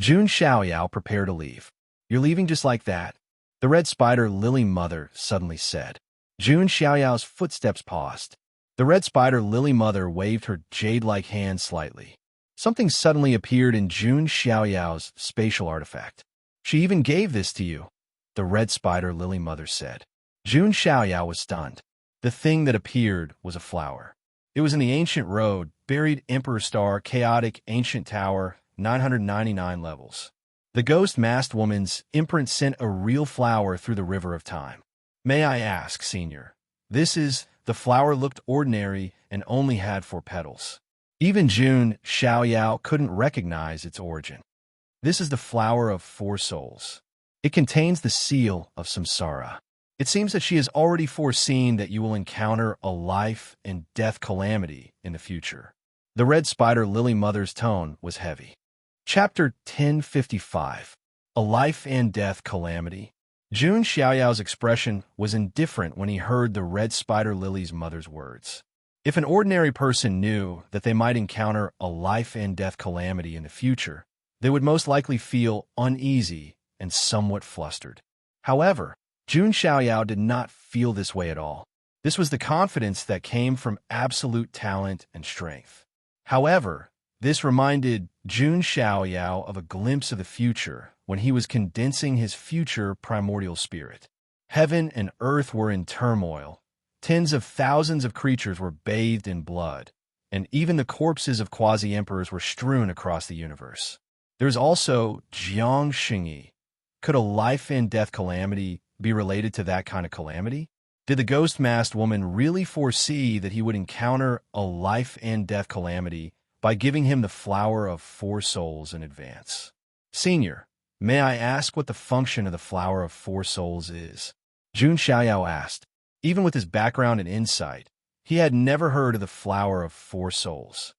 Jun Xiaoyao prepared to leave. You're leaving just like that? The red spider lily mother suddenly said. Jun Xiaoyao's footsteps paused. The red spider lily mother waved her jade-like hand slightly. Something suddenly appeared in Jun Xiaoyao's spatial artifact. She even gave this to you, the red spider lily mother said. Jun Xiaoyao was stunned. The thing that appeared was a flower. It was in the ancient road, buried Emperor Star, chaotic ancient tower, 999 levels. The ghost masked woman's imprint sent a real flower through the river of time. May I ask, senior? The flower looked ordinary and only had 4 petals. Even Jun Xiaoyao couldn't recognize its origin. This is the flower of 4 souls. It contains the seal of samsara. It seems that she has already foreseen that you will encounter a life and death calamity in the future. The red spider lily mother's tone was heavy. Chapter 1055. A Life and Death Calamity. Jun Xiaoyao's expression was indifferent when he heard the red spider lily's mother's words. If an ordinary person knew that they might encounter a life and death calamity in the future, they would most likely feel uneasy and somewhat flustered. However, Jun Xiaoyao did not feel this way at all. This was the confidence that came from absolute talent and strength. However, this reminded Jun Xiaoyao of a glimpse of the future when he was condensing his future primordial spirit. Heaven and earth were in turmoil. Tens of thousands of creatures were bathed in blood, and even the corpses of quasi-emperors were strewn across the universe. There's also Jiang Xingyi. Could a life and death calamity be related to that kind of calamity? Did the ghost-masked woman really foresee that he would encounter a life and death calamity by giving him the flower of 4 souls in advance? Senior, may I ask what the function of the flower of 4 souls is? Jun Xiaoyao asked. Even with his background and insight, he had never heard of the flower of 4 souls.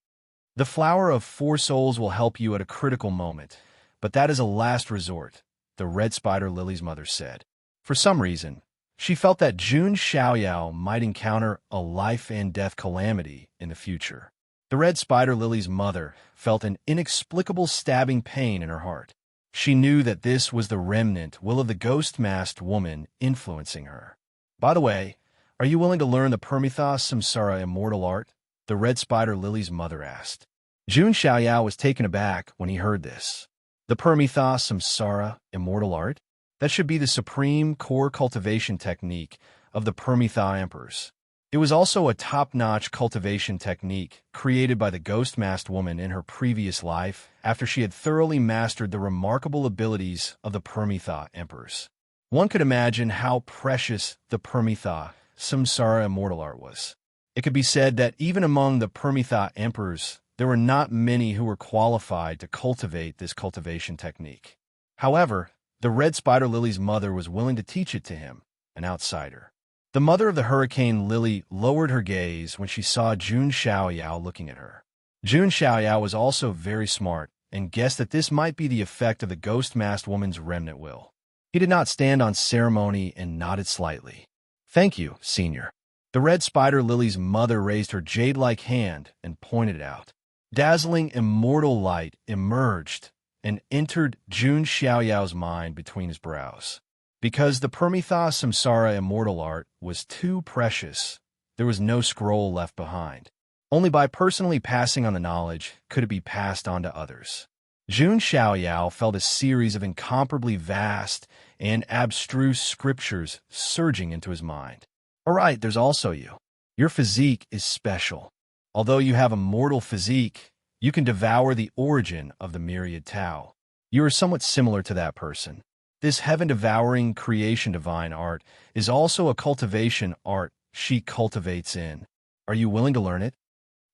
The flower of 4 souls will help you at a critical moment, but that is a last resort, the red spider lily's mother said. For some reason, she felt that Jun Xiaoyao might encounter a life and death calamity in the future. The red spider lily's mother felt an inexplicable stabbing pain in her heart. She knew that this was the remnant will of the ghost-masked woman influencing her. By the way, are you willing to learn the Permithos Samsara immortal art? The red spider lily's mother asked. Jun Xiaoyao was taken aback when he heard this. The Permithos Samsara immortal art? That should be the supreme core cultivation technique of the Permitha emperors. It was also a top-notch cultivation technique created by the ghost-masked woman in her previous life after she had thoroughly mastered the remarkable abilities of the Permitha emperors. One could imagine how precious the Permitha Samsara immortal art was. It could be said that even among the Permitha emperors, there were not many who were qualified to cultivate this cultivation technique. However, the red spider lily's mother was willing to teach it to him, an outsider. The mother of the hurricane lily lowered her gaze when she saw Jun Xiaoyao looking at her. Jun Xiaoyao was also very smart and guessed that this might be the effect of the ghost-masked woman's remnant will. He did not stand on ceremony and nodded slightly. Thank you, senior. The red spider lily's mother raised her jade-like hand and pointed it out. Dazzling immortal light emerged and entered Jun Xiaoyao's mind between his brows. Because the Permitha Samsara immortal art was too precious, there was no scroll left behind. Only by personally passing on the knowledge could it be passed on to others. Jun Xiaoyao felt a series of incomparably vast and abstruse scriptures surging into his mind. All right, there's also you. Your physique is special. Although you have a mortal physique, you can devour the origin of the myriad Tao. You are somewhat similar to that person. This heaven-devouring creation divine art is also a cultivation art she cultivates in. Are you willing to learn it?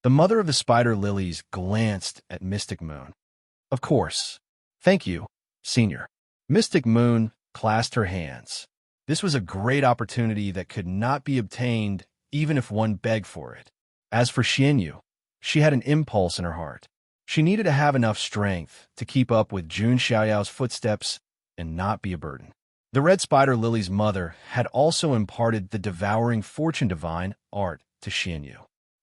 The mother of the spider lilies glanced at Mystic Moon. Of course. Thank you, Senior. Mystic Moon clasped her hands. This was a great opportunity that could not be obtained even if one begged for it. As for Xianyu, she had an impulse in her heart. She needed to have enough strength to keep up with Jun Xiaoyao's footsteps and not be a burden. The red spider lily's mother had also imparted the devouring fortune divine art to Xianyu.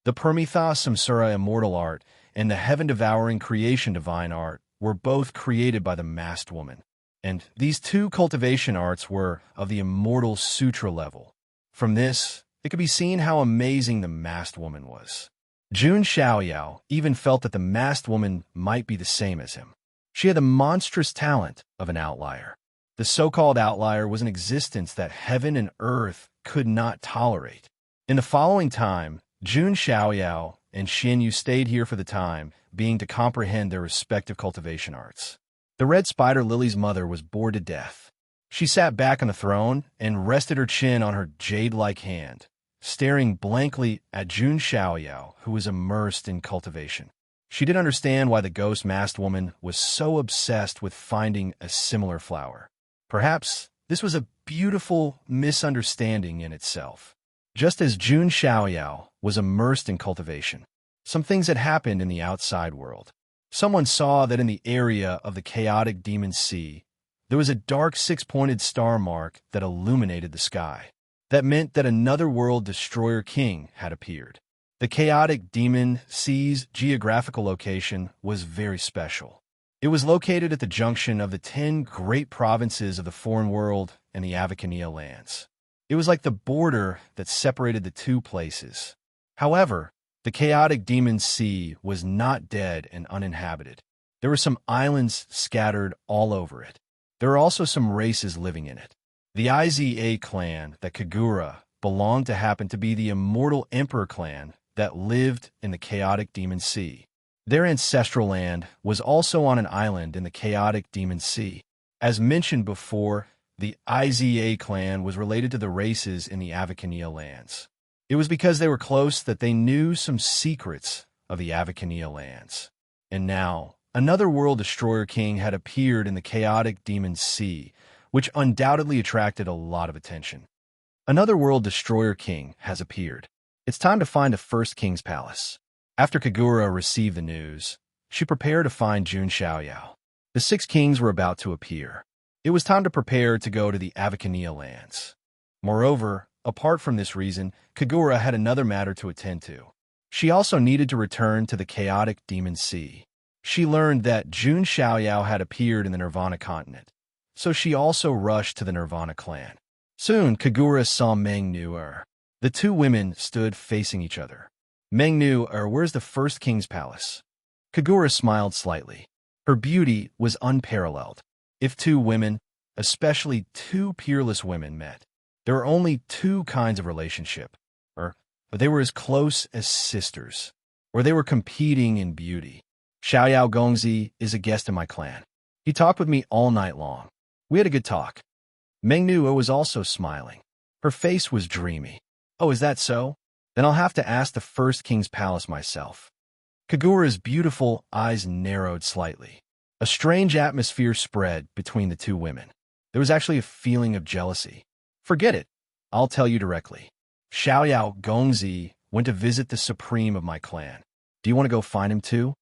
The Permitha Samsara immortal art and the heaven-devouring creation divine art were both created by the masked woman. And these two cultivation arts were of the immortal sutra level. From this, it could be seen how amazing the masked woman was. Jun Xiaoyao even felt that the masked woman might be the same as him. She had the monstrous talent of an outlier. The so-called outlier was an existence that heaven and earth could not tolerate. In the following time, Jun Xiaoyao and Xianyu stayed here for the time being to comprehend their respective cultivation arts. The red spider lily's mother was bored to death. She sat back on the throne and rested her chin on her jade-like hand, staring blankly at Jun Xiaoyao, who was immersed in cultivation. She didn't understand why the ghost-masked woman was so obsessed with finding a similar flower. Perhaps this was a beautiful misunderstanding in itself. Just as Jun Xiaoyao was immersed in cultivation, some things had happened in the outside world. Someone saw that in the area of the chaotic demon sea, there was a dark six-pointed star mark that illuminated the sky. That meant that another world destroyer king had appeared. The chaotic demon sea's geographical location was very special. It was located at the junction of the 10 great provinces of the foreign world and the Avicania lands. It was like the border that separated the two places. However, the chaotic demon sea was not dead and uninhabited. There were some islands scattered all over it. There were also some races living in it. The Iza clan that Kagura belonged to happened to be the immortal emperor clan that lived in the chaotic demon sea. Their ancestral land was also on an island in the chaotic demon sea. As mentioned before, the Iza clan was related to the races in the Avicania lands. It was because they were close that they knew some secrets of the Avicania lands. And now, another world destroyer king had appeared in the chaotic demon sea, which undoubtedly attracted a lot of attention. Another world destroyer king has appeared. It's time to find the first king's palace. After Kagura received the news, she prepared to find Jun Xiaoyao. The 6 kings were about to appear. It was time to prepare to go to the Avicania lands. Moreover, apart from this reason, Kagura had another matter to attend to. She also needed to return to the chaotic demon sea. She learned that Jun Xiaoyao had appeared in the Nirvana continent, so she also rushed to the Nirvana clan. Soon, Kagura saw Meng-Nu. The two women stood facing each other. Meng-Nu, where's the first king's palace? Kagura smiled slightly. Her beauty was unparalleled. If two women, especially two peerless women, met, there were only two kinds of relationship. Or they were as close as sisters, or they were competing in beauty. Xiaoyao Gongzi is a guest in my clan. He talked with me all night long. We had a good talk. Meng-Nu was also smiling. Her face was dreamy. Oh, is that so? Then I'll have to ask the first king's palace myself. Kagura's beautiful eyes narrowed slightly. A strange atmosphere spread between the two women. There was actually a feeling of jealousy. Forget it. I'll tell you directly. Xiaoyao Gongzi went to visit the supreme of my clan. Do you want to go find him too?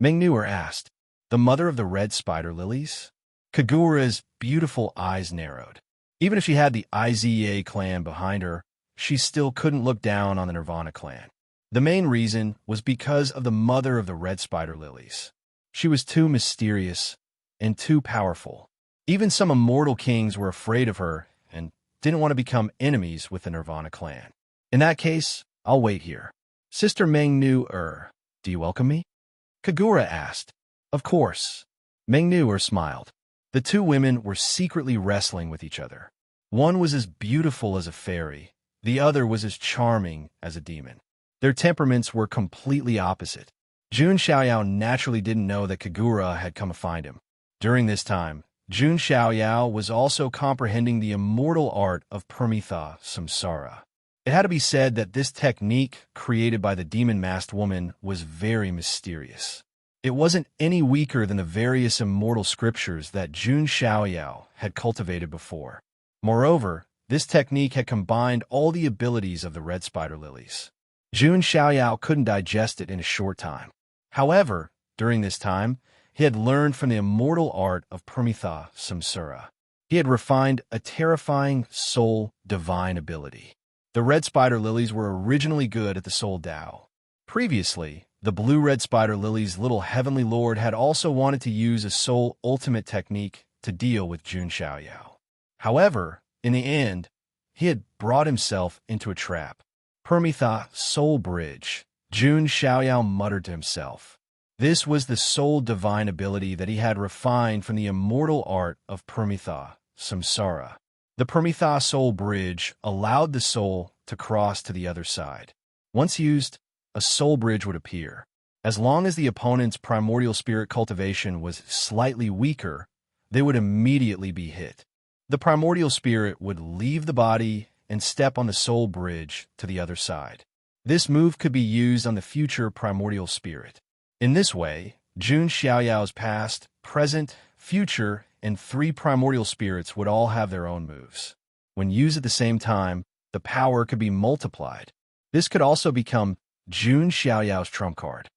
Meng-Nu asked. The mother of the red spider lilies? Kagura's beautiful eyes narrowed. Even if she had the Iza clan behind her, she still couldn't look down on the Nirvana clan. The main reason was because of the mother of the red spider lilies. She was too mysterious and too powerful. Even some immortal kings were afraid of her and didn't want to become enemies with the Nirvana clan. In that case, I'll wait here. Sister Meng-Nu, do you welcome me? Kagura asked. Of course. Meng-Nu smiled. The two women were secretly wrestling with each other. One was as beautiful as a fairy, The other was as charming as a demon. Their temperaments were completely opposite. Jun Xiaoyao naturally didn't know that Kagura had come to find him. During this time, Jun Xiaoyao was also comprehending the immortal art of Permitha Samsara. It had to be said that this technique, created by the demon-masked woman, was very mysterious. It wasn't any weaker than the various immortal scriptures that Jun Xiaoyao had cultivated before. Moreover, this technique had combined all the abilities of the red spider lilies. Jun Xiaoyao couldn't digest it in a short time. However, during this time, he had learned from the immortal art of Permitha Samsara. He had refined a terrifying soul divine ability. The red spider lilies were originally good at the soul Dao. Previously, the blue-red spider lily's little heavenly lord had also wanted to use a soul ultimate technique to deal with Jun Xiaoyao. However, in the end, he had brought himself into a trap. Permitha soul bridge, Jun Xiaoyao muttered to himself. This was the soul divine ability that he had refined from the immortal art of Permitha Samsara. The Permitha soul bridge allowed the soul to cross to the other side. Once used, a soul bridge would appear. As long as the opponent's primordial spirit cultivation was slightly weaker, they would immediately be hit. The primordial spirit would leave the body and step on the soul bridge to the other side. This move could be used on the future primordial spirit. In this way, Jun Xiaoyao's past, present, future, and 3 primordial spirits would all have their own moves. When used at the same time, the power could be multiplied. This could also become Jun Xiaoyao's trump card.